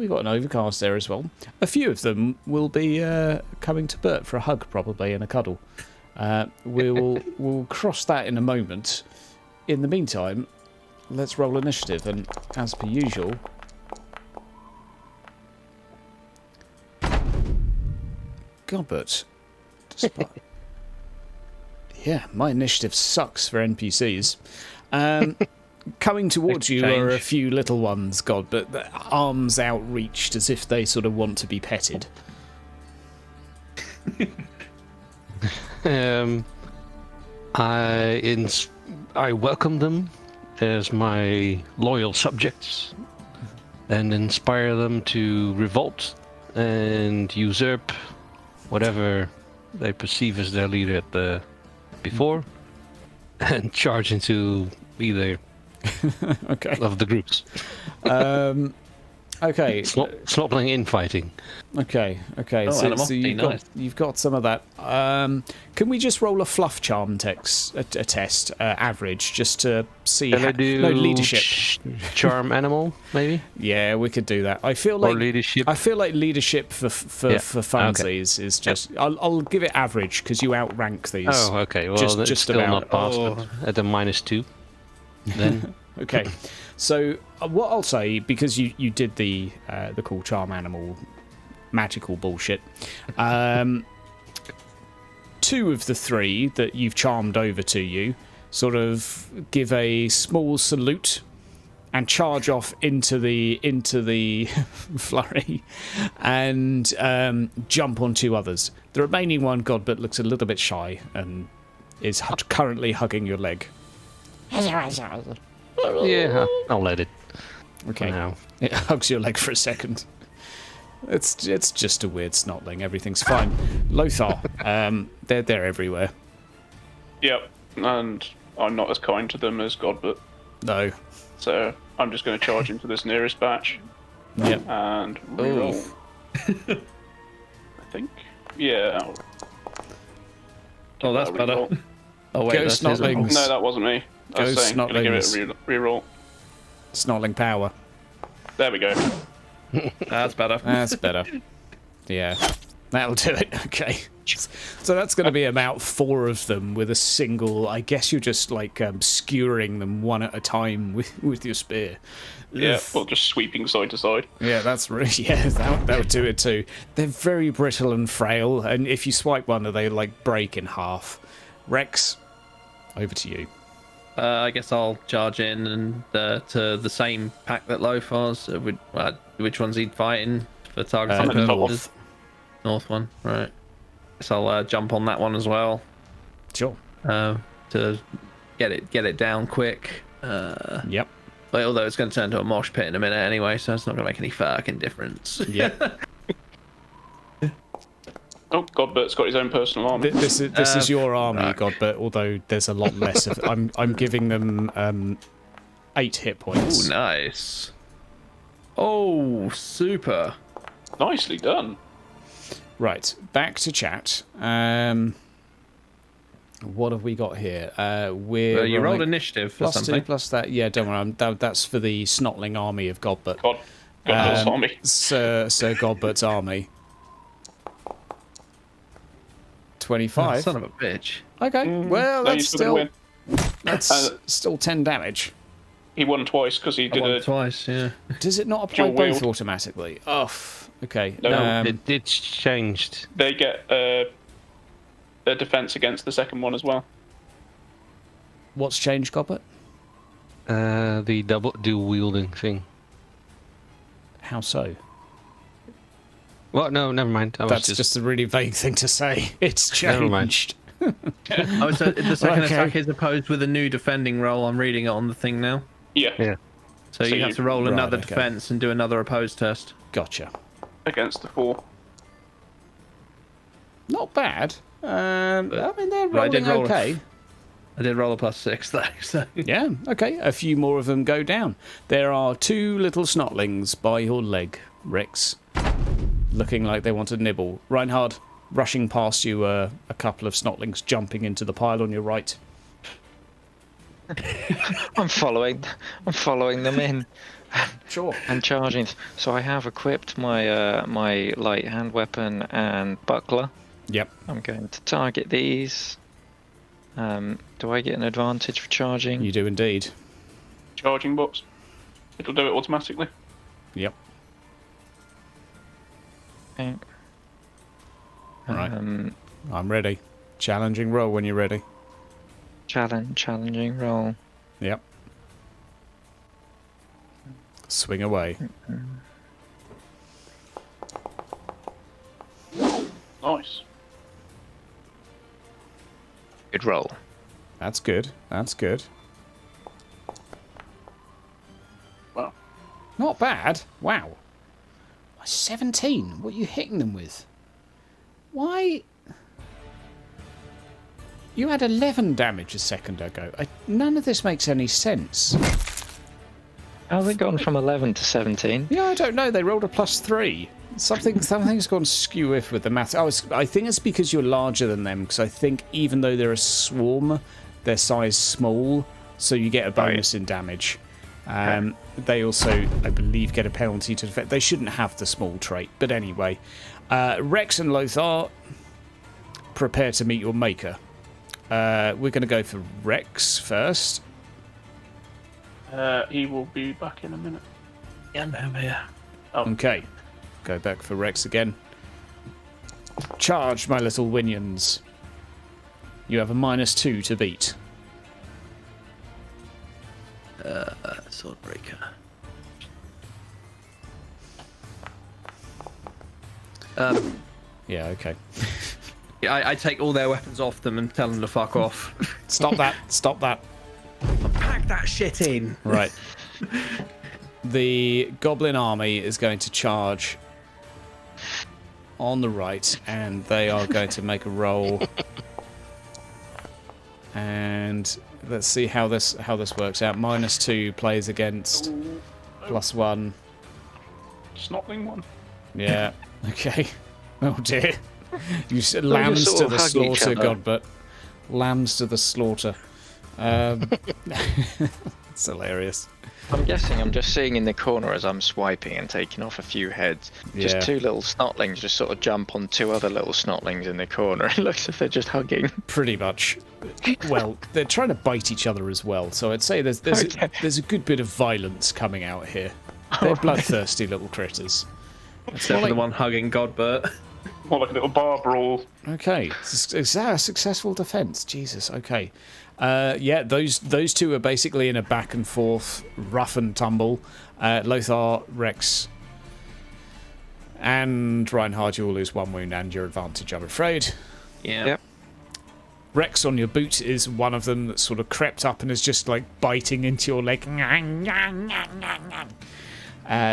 got an overcast there as well. A few of them will be coming to Bert for a hug, probably, and a cuddle. We'll cross that in a moment. In the meantime, let's roll initiative, and as per usual... Godbert. Yeah, my initiative sucks for NPCs. Coming towards you are a Exchange. few little ones, God, but the arms outreached as if they sort of want to be petted. I welcome them as my loyal subjects and inspire them to revolt and usurp whatever they perceive as their leader at the before and charge into either Okay. of the groups. Okay. It's not playing infighting. Okay. Oh, So animosity, nice. you've got some of that. Can we just roll a fluff charm a test, average, just to see? Can I do no leadership. charm animal, maybe? Yeah, we could do that. I feel Or like leadership? I feel like leadership for Yeah. funsies is just. I'll give it average because you outrank these. Oh, okay. Well, Just it's still about. not passed at a -2. Then Okay. So what I'll say, because you did the cool charm animal magical bullshit, two of the three that you've charmed over to you sort of give a small salute and charge off into the flurry and jump on two others. The remaining one, Godbert, looks a little bit shy and is currently hugging your leg. yeah, I'll let it. Okay. Now. It hugs your leg for a second. It's just a weird snotling. Everything's fine. Lothar, they're everywhere. Yep, and I'm not as kind to them as Godbert, No. so I'm just going to charge into this nearest batch Yep. and reroll. I think. Yeah. Oh, that's I'll better. reroll. Oh wait, Go that's his. Snotlings. No, that wasn't me. I was Go saying, gonna give it a Snotlings. reroll. Snotling power. There we go. That's better. That's better. Yeah. That'll do it. Okay. So that's going to be about 4 of them with a single. I guess you're just like skewering them one at a time with your spear. Yeah, Ugh. well, just sweeping side to side. Yeah, that's really, yeah, that would do it too. They're very brittle and frail, and if you swipe one, they like break in half. Rex, over to you. I guess I'll charge in and to the same pack that Lothar's. Which one's he fighting for targeting the top. purposes? North one, right. Guess I'll jump on that one as well Sure. to get it down quick. Yep. But although it's going to turn into a mosh pit in a minute anyway, so it's not going to make any fucking difference. Yep. Oh, Godbert's got his own personal army. This is your army, Godbert. Although there's a lot less of. I'm giving them 8 hit points. Ooh, nice. Oh, super. Nicely done. Right, back to chat. What have we got here? We're You rolled rolling initiative for +2 something. plus that. Yeah, don't worry. That's for the snotling army of Godbert. Godbert's army. Sir Godbert's army. 25. Son of a bitch. Okay, well No, that's he's still gonna still still 10 damage. He won twice because he I did won a. twice, yeah. Does it not apply Dual both wield. automatically? Oh, okay. No. It's changed. They get a defense against the second one as well. What's changed, Godbert? The dual wielding thing. How so? Well, no, never mind. That's just a really vague thing to say. It's Never mind. changed. Oh, so the second Okay. attack is opposed with a new defending roll. I'm reading it on the thing now. Yeah. Yeah. So So you have you- to roll Right, another okay. defense and do another opposed test. Gotcha. Against the 4. Not bad. I mean, they're But I did rolling roll okay. I did roll a +6 though, so Yeah, okay. A few more of them go down. There are 2 little snotlings by your leg, Rex, looking like they want to nibble. Reinhard, rushing past you, a couple of snotlings jumping into the pile on your right. I'm following them in Sure. and charging. So I have equipped my my light hand weapon and buckler. Yep. I'm going to target these. Do I get an advantage for charging? You do indeed. Charging box. It'll do it automatically. Yep. Okay. Right. Um, I'm ready. Challenging roll when you're ready. challenging roll. Yep. Swing away. Nice. Good roll. That's good. That's good. Wow. Not bad. Wow. 17. What are you hitting them with? Why? You had 11 damage a second ago. None of this makes any sense. How's it gone from 11 to 17? Yeah, I don't know. They rolled a +3. Something's gone skew with the math. I think it's because you're larger than them, because I think even though they're a swarm, their size small, so you get a bonus in damage. They also, I believe, get a penalty to defend. They shouldn't have the small trait, but anyway. Rex and Lothar, prepare to meet your maker. We're going to go for Rex first. He will be back in a minute. Yeah, I'm over here. Oh. Okay. Go back for Rex again. Charge, my little winions. You have a -2 to beat. Swordbreaker. Yeah, okay. Yeah, I take all their weapons off them and tell them to fuck off. Stop that. Stop that. Pack that shit in. Right. The goblin army is going to charge on the right, and they are going to make a roll. And let's see how this works out. -2 plays against +1. Snotling one. Yeah. Okay. Oh dear. You said lambs sort to of the hug each slaughter, other. Godbert. Lambs to the slaughter. It's hilarious. I'm guessing I'm just seeing in the corner as I'm swiping and taking off a few heads. Just Yeah. 2 little snotlings just sort of jump on 2 other little snotlings in the corner. It looks as if they're just hugging. Pretty much. Well, they're trying to bite each other as well, so I'd say there's Okay. there's a good bit of violence coming out here. They're bloodthirsty little critters. Except for the one hugging Godbert. More like a little bar brawl. Okay, is that a successful defense? Jesus. Okay. Yeah, those 2 are basically in a back and forth, rough and tumble. Lothar, Rex, and Reinhard, you will lose 1 wound and your advantage, I'm afraid. Yeah. Yep. Rex on your boot is one of them that sort of crept up and is just like biting into your leg.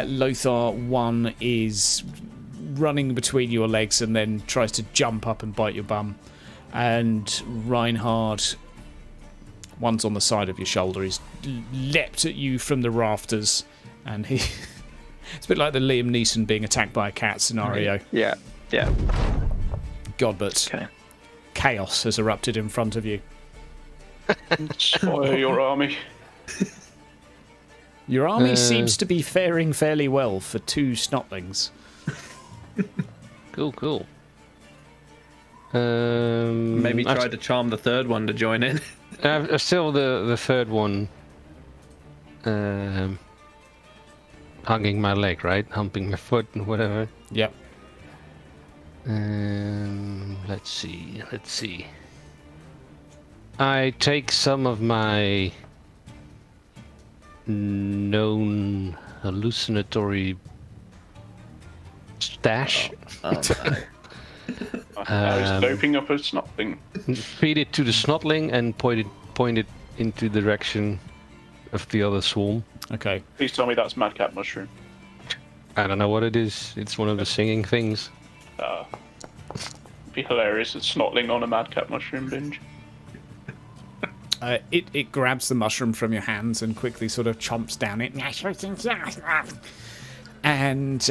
Lothar, 1 is running between your legs and then tries to jump up and bite your bum. And Reinhard, 1's on the side of your shoulder. He's leapt at you from the rafters, and he it's a bit like the Liam Neeson being attacked by a cat scenario. Yeah. Yeah. Godbert, Okay. chaos has erupted in front of you. Spoil your army. Your army seems to be faring fairly well for 2 snotlings. Cool. Maybe try I've, to charm the 3rd one to join in. I've still the 3rd one hugging my leg, right? Humping my foot and whatever. Yep. Let's see. I take some of my known hallucinatory stash, Oh, no. I was doping up a snotling. feed it to the snotling, and point it into the direction of the other swarm. Okay. Please tell me that's madcap mushroom. I don't know what it is. It's one of the singing things. Be hilarious. It's snotling on a madcap mushroom binge. It grabs the mushroom from your hands and quickly sort of chomps down it. And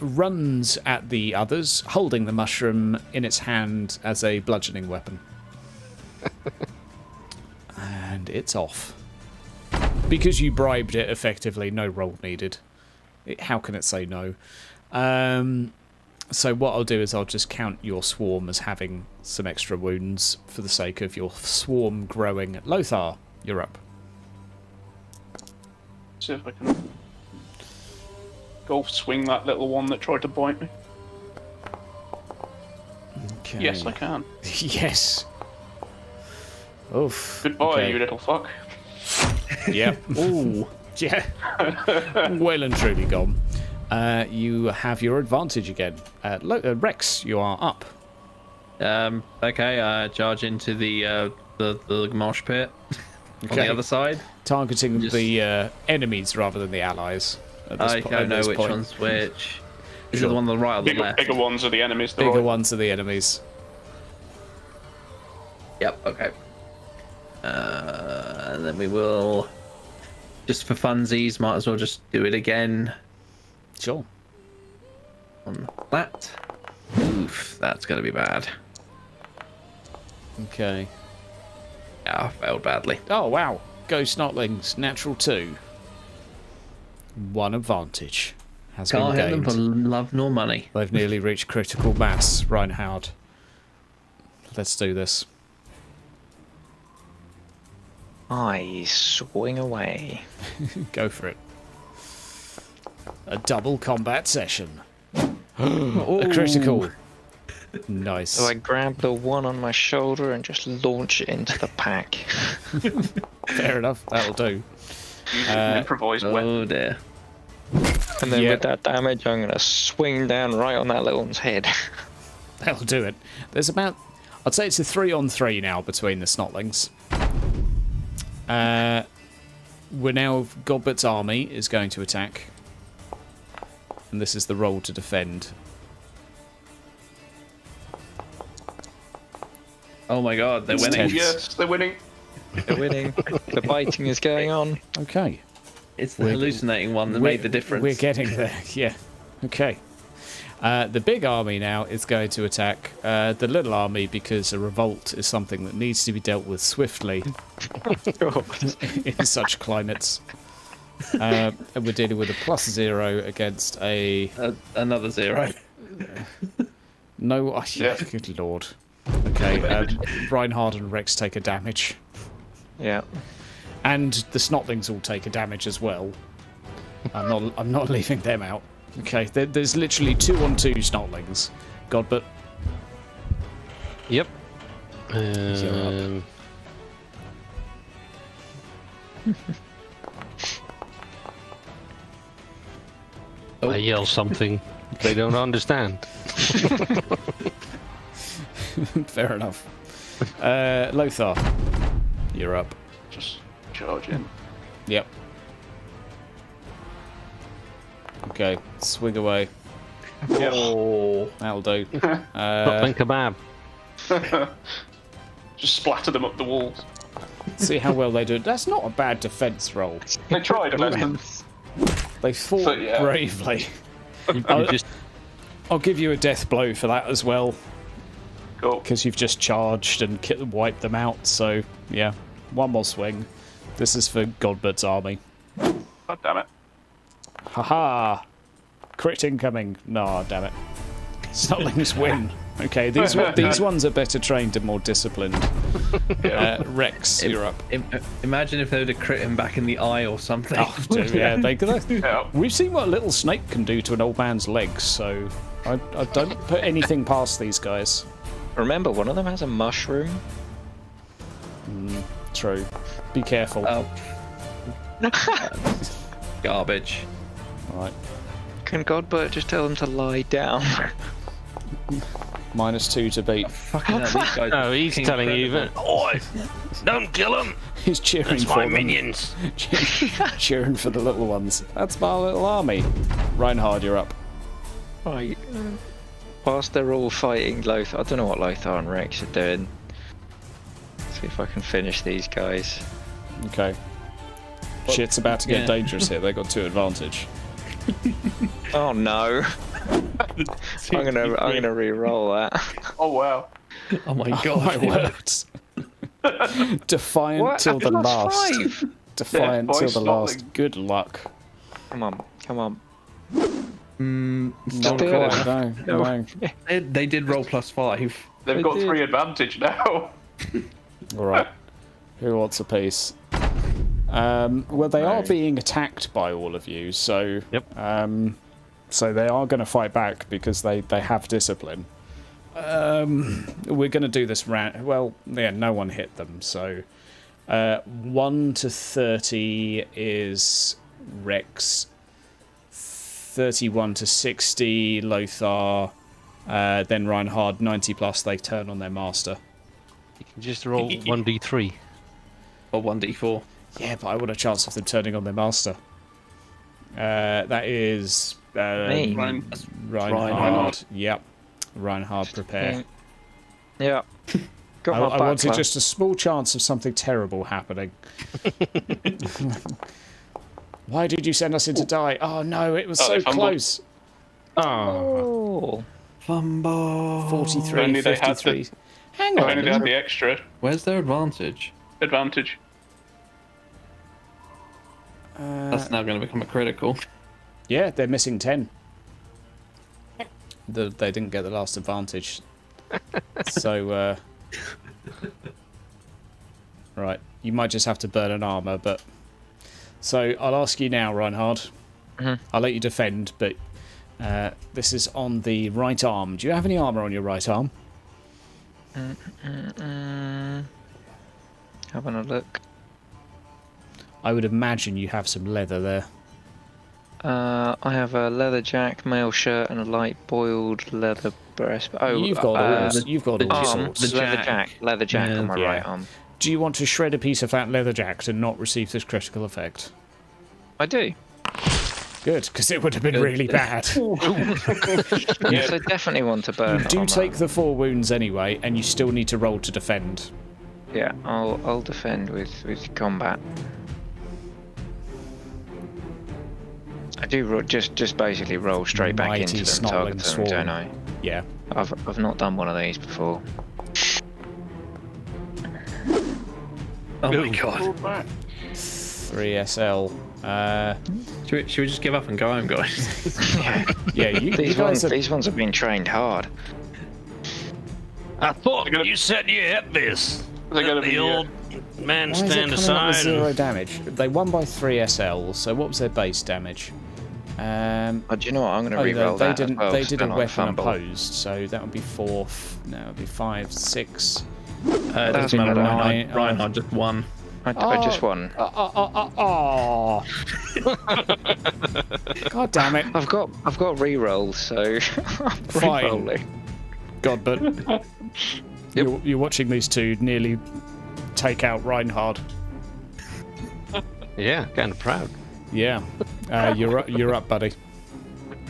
runs at the others, holding the mushroom in its hand as a bludgeoning weapon. And it's off. Because you bribed it effectively, no roll needed. How can it say no? So what I'll do is I'll just count your swarm as having some extra wounds for the sake of your swarm growing. Lothar, you're up. See if I can golf swing that little one that tried to bite me. Okay. Yes, I can. Yes. Oof. Goodbye, Okay. you little fuck. Yeah. Ooh. Yeah. Well and truly gone. You have your advantage again. Rex, you are up. Okay. Charge into the mosh pit on the other side. Targeting the enemies rather than the allies. I don't know which one's which. Is it the one on the right or the left? Bigger ones are the enemies. Bigger ones are the enemies. Yep. Okay. And then we will, just for funsies, might as well just do it again. Sure. On that. Oof, that's gonna be bad. Okay. Yeah, I failed badly. Oh, wow. Go Snotlings, natural 2. 1 advantage has Can't been hit them gained. for love nor money. They've nearly reached critical mass. Reinhard. Let's do this. I swing away. Go for it. A double combat session. Ooh. A critical. Nice. So I grab the one on my shoulder and just launch it into the pack. Fair enough. That'll do. Using an improvised weapon. Oh dear. And then Yeah. with that damage, I'm going to swing down right on that little one's head. That'll do it. There's about... I'd say it's a 3-on-3 now between the Snotlings. We're now... Godbert's army is going to attack. And this is the roll to defend. Oh my god, they're It's winning. tense. Yes, they're winning. They're winning. The biting is going on. Okay. It's the hallucinating one that made the difference. We're getting there, yeah. Okay. The big army now is going to attack the little army because a revolt is something that needs to be dealt with swiftly in such climates. And we're dealing with a +0 against a... Another 0. No, Yeah. good lord. Okay, Reinhard and Rex take a damage. Yeah. And the Snotlings will take a damage as well. I'm not leaving them out. Okay, there's literally 2-on-2 Snotlings. Godbert. Yep. I yell something they don't understand. Fair enough. Lothar, you're up. Just charge in. Yep. Okay, swing away. Oh. That'll do. Something kebab. Just splatter them up the walls. See how well they do. That's not a bad defense roll. They tried, man. They fought So, yeah. bravely. You just I'll give you a death blow for that as well, Cool. because you've just charged and wiped them out. So, yeah, one more swing. This is for Godbert's army. God damn it. Haha! Crit incoming. No, damn it. Snotlings win. Okay, these ones are better trained and more disciplined. Rex, you're up. Imagine if they would have crit him back in the eye or something. Oh, dude, yeah, Yeah. we've seen what a little snake can do to an old man's legs, so I don't put anything past these guys. Remember, one of them has a mushroom. True. Be careful. Oh. Garbage. Right. Can Godbert just tell them to lie down? -2 to beat. Fucking hell, these guys no, he's are telling you that. incredible. Oi, don't kill him. He's cheering That's for my them. minions. Cheering for the little ones. That's my little army. Reinhard, you're up. Right. Whilst they're all fighting Lothar, I don't know what Lothar and Rex are doing. See if I can finish these guys. Okay. Shit's about to get yeah. dangerous here. They got 2 advantage. Oh no! I'm gonna re-roll that. Oh, wow. Oh my Oh god. my words. Defiant What? till the I've lost last. 5. Defiant Yeah, till boys, the last. Snotling. Good luck. Come on, come on. Not Still. quite, no. They did roll +5. They've They got did. 3 advantage now. Alright. Who wants a piece? Well, they are being attacked by all of you, so... Yep. So they are going to fight back because they have discipline. We're going to do this round... Well, yeah, no one hit them, so... 1 to 30 is Rex. 31 to 60, Lothar. Then Reinhard, 90 plus, they turn on their master. You can just roll 1d3. Or 1d4. Yeah, but I want a chance of them turning on their master. That is Me. Reinhard. Yep. Reinhard, prepare. Yeah. Got my I wanted buckler. just a small chance of something terrible happening. Why did you send us in to die? Oh no, it was Oh, so they fumbled. close. Oh. Fumble. 43, Only they had 53. Hang If on. only they had the extra Where's their advantage? advantage. That's now going to become a critical. Yeah, they're missing 10. They didn't get the last advantage. So, right, you might just have to burn an armour, but... So, I'll ask you now, Reinhard. I'll let you defend, but this is on the right arm. Do you have any armour on your right arm? Having a look. I would imagine you have some leather there. I have a leather jack, mail shirt, and a light boiled leather breast. Oh, You've got all arm, sorts. leather jack on my Yeah. right arm. Do you want to shred a piece of that leather jack to not receive this critical effect? I do. Good, because it would have been really bad. Yes, I definitely want to burn. You do armor. take the 4 wounds anyway, and you still need to roll to defend. Yeah, I'll defend with combat. I do just basically roll straight back Mighty into them, snotling target them, swarm. don't I? Yeah. I've not done one of these before. Oh my god. 3SL. Should we just give up and go home, guys? Yeah, you guys are... These ones have been trained hard. I thought you said you had this. They're gonna Let be, the old man Why is it stand coming up with aside. 0 damage? They won by 3SL, so what was their base damage? Do you know what? I'm going to re-roll they that didn't. as well, They to did a not weapon fumble. opposed, so that would be 4. No, it would be 5, 6. Doesn't That's matter. better. Reinhard just won. I just won. Oh! God damn it! I've got re-rolls, so I'm Fine. re-rolling. God, but you're watching these two nearly take out Reinhard. Yeah, kind of proud. Yeah, you're up, buddy.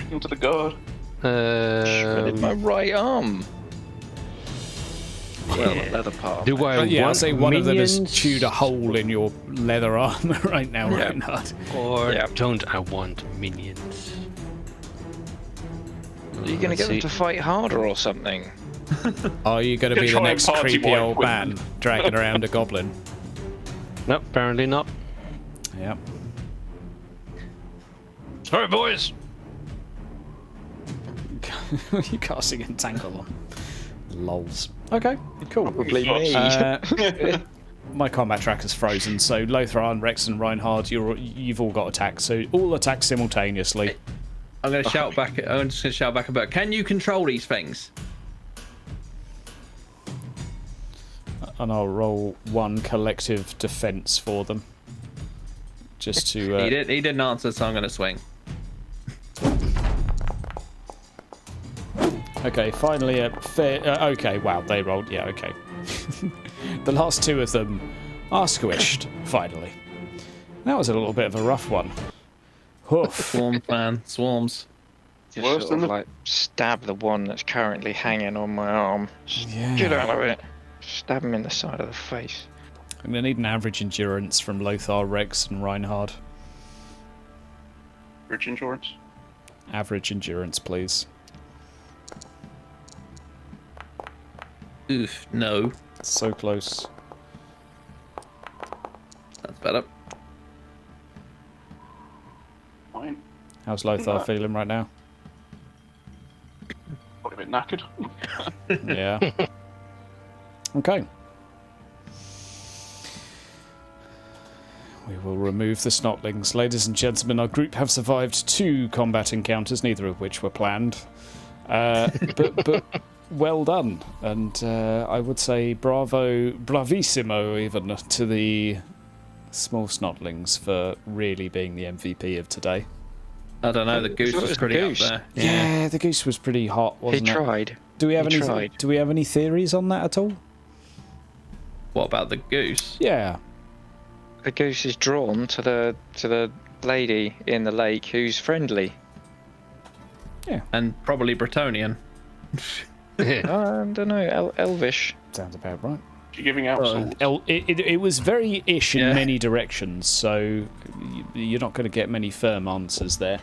Into the guard. Shredded my right arm. Well, the leather part. Do I Yeah, I'll want say one of them has minions, chewed a hole in your leather armor right now, Yeah. Reinhard. or Yeah. don't I want minions? Are you going to get them to fight harder or something? Are you going to Gonna be the try and next party creepy wipe old with man them. dragging around a goblin? Nope, apparently not. Yep. Sorry, boys. You casting entangle on. Lols. Okay, cool. Probably me. My combat tracker's frozen, so Lothar, Rex, and Reinhard, you've all got attacks, so all attack simultaneously. I'm going to shout back. I'm just going to shout back about. Can you control these things? And I'll roll 1 collective defense for them. Just to. He didn't answer, so I'm going to swing. Okay, finally a fair. Okay, wow, they rolled. Yeah, okay. The last 2 of them are squished, finally. That was a little bit of a rough one. Hoof. Swarms, man, swarms. Just Worse sort than of the- like stab the one that's currently hanging on my arm. Yeah. Get out of it. Stab him in the side of the face. I'm going to need an average endurance from Lothar, Rex, and Reinhard. Bridge insurance. Average endurance, please. Oof, no. So close. That's better. Fine. How's Lothar feeling right now? Probably a bit knackered. Yeah. Okay. We will remove the snotlings. Ladies and gentlemen, our group have survived 2 combat encounters, neither of which were planned. But well done, and I would say bravo, bravissimo even to the small snotlings for really being the MVP of today. I don't know. The goose was pretty up there. Yeah, the goose was pretty hot, wasn't it? He tried. Do we have any theories on that at all? What about the goose? Yeah. The goose is drawn to the lady in the lake who's friendly. Yeah. And probably Bretonian. I don't know, elvish. Sounds about right. You're giving out swords. It was very ish in many directions, so you're not going to get many firm answers there.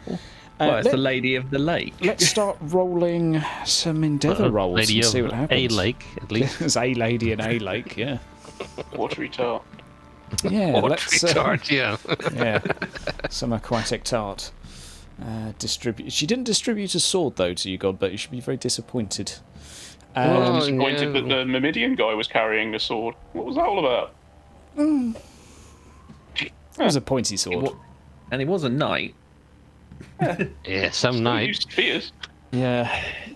Well, it's the lady of the lake. Let's start rolling some endeavour rolls Lady and of see what happens. a lake, at least. There's a lady in a lake, yeah. Watery tart. Yeah, What let's retard, yeah. yeah, some aquatic tart. She didn't distribute a sword though to you, God, but you should be very disappointed. I was Oh, disappointed no. that the Myrmidian guy was carrying a sword. What was that all about? It was a pointy sword. And he was a knight. Yeah, some He night. used spears. Yeah.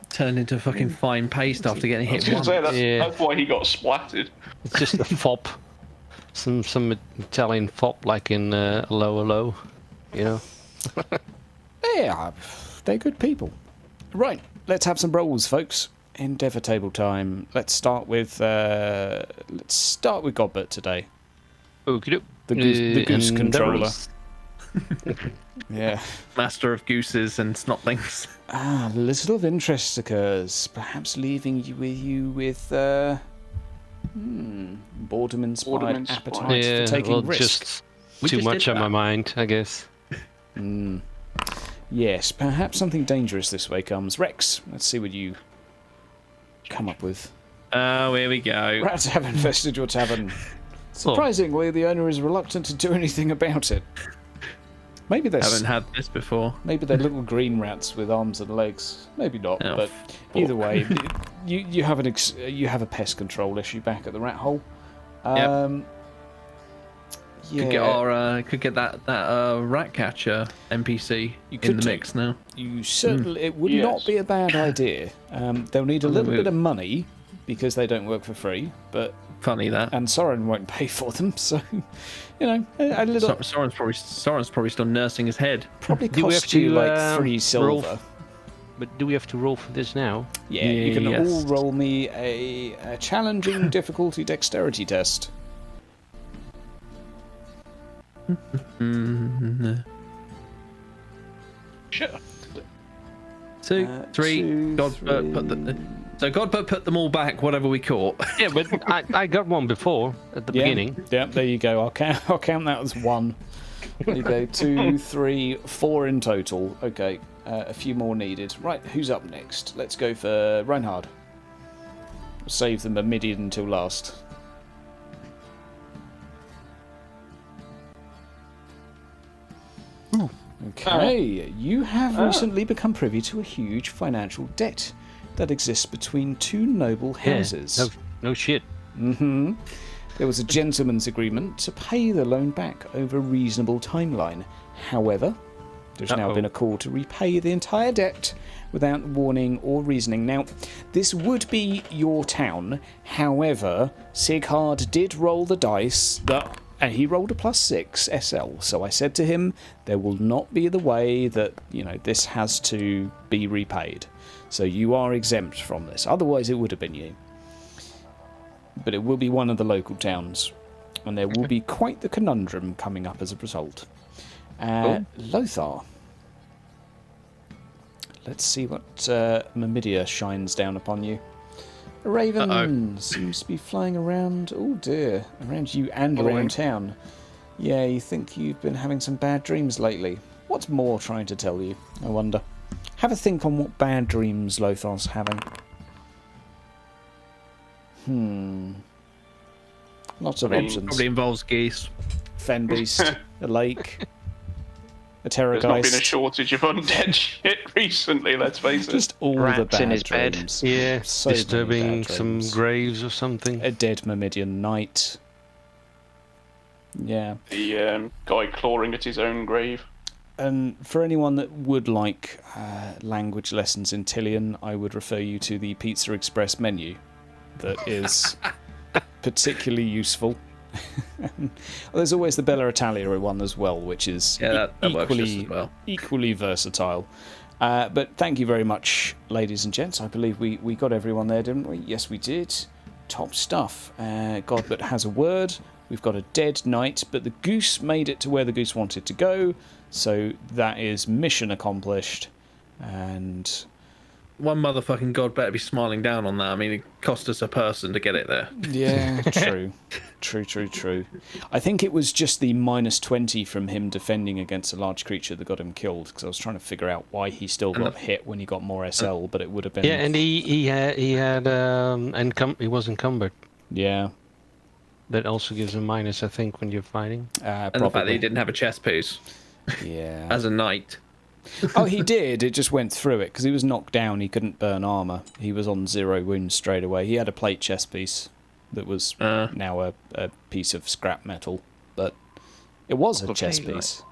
Turned into fucking fine paste after getting I was hit going once. to say, Yeah. that's why he got splattered. It's just a fop. Some Italian fop like in Low, you know? Yeah, they're good people. Right, let's have some rolls, folks. Endeavour table time. Let's start with Godbert today. Okie The goose controller. Yeah. Master of gooses and snotlings. Ah, little of interest occurs. Perhaps leaving you with boredom-inspired Boredom-inspired. appetite Yeah, for taking well, risks. just too much did on my that. mind, I guess. Yes, perhaps something dangerous this way comes. Rex, let's see what you come up with. Oh, here we go. Rats have infested your tavern. Surprisingly, the owner is reluctant to do anything about it. Maybe they're Haven't had this before. maybe they're little green rats with arms and legs. Maybe not, Oh, but either way, you have you have a pest control issue back at the rat hole. Yeah, Could get that rat catcher NPC could in the do. mix now. you certainly it would Yes. not be a bad idea. They'll need a little bit of money because they don't work for free, but Funny that. and Soren won't pay for them, so you know a little Soren's probably still nursing his head. probably Do we have cost you to, like 3 roll silver. But do we have to roll for this now? Yeah, you can Yes. all roll me a challenging difficulty dexterity test. Sure. 2, 3. 2, Godbert put them all back. Whatever we caught. Yeah, but I got one before, at the beginning. Yeah, there you go. I'll count that as 1. There you go. 2, 3, 4 in total. Okay, a few more needed. Right, who's up next? Let's go for Reinhard. Save them a Myrmidian until last. Okay, you have recently become privy to a huge financial debt that exists between 2 noble houses. Yeah, no shit. There was a gentleman's agreement to pay the loan back over a reasonable timeline. However, there's now been a call to repay the entire debt without warning or reasoning. Now, this would be your town. However, Sighard did roll the dice and he rolled a +6 SL. So I said to him, there will not be the way that, this has to be repaid. So you are exempt from this. Otherwise, it would have been you. But it will be one of the local towns. And there will be quite the conundrum coming up as a result. Lothar. Let's see what Myrmidia shines down upon you. A raven seems to be flying around. Oh dear, around you and around town. Yeah, you think you've been having some bad dreams lately. What's Moor trying to tell you, I wonder? Have a think on what bad dreams Lothar's having. Lots of options. Probably involves geese. Fen beast, a lake, a There's not been a terrorgeist. shortage of undead shit recently, let's face it. Just all the Rats bad in his bed. dreams. Yeah, So many disturbing bad some dreams. graves or something. A dead Myrmidian knight. Yeah. The guy clawing at his own grave. And for anyone that would like language lessons in Tillian, I would refer you to the Pizza Express menu. That is particularly useful. There's always the Bella Italia one as well, which is that works just as well. Equally versatile. But thank you very much, ladies and gents. I believe we got everyone there, didn't we? Yes, we did. Top stuff. Godbert has a word. We've got a dead knight, but the goose made it to where the goose wanted to go. So that is mission accomplished. And one motherfucking god better be smiling down on that. I mean, it cost us a person to get it there. yeah, true. True. I think it was just the -20 from him defending against a large creature that got him killed, because I was trying to figure out why he still got hit when he got more SL, but it would have been... Yeah, and he was encumbered. Yeah. That also gives a minus, I think, when you're fighting. And the fact that he didn't have a chest piece. Yeah. As a knight. Oh, he did. It just went through it because he was knocked down. He couldn't burn armor. He was on 0 wounds straight away. He had a plate chest piece that was now a piece of scrap metal, but it was a chest piece.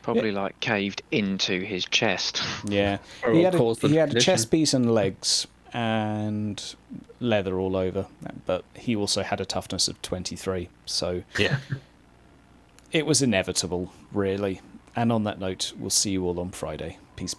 Probably like caved into his chest. Yeah, he had a chest piece and legs and leather all over, but he also had a toughness of 23. So yeah, it was inevitable, really. And on that note, we'll see you all on Friday.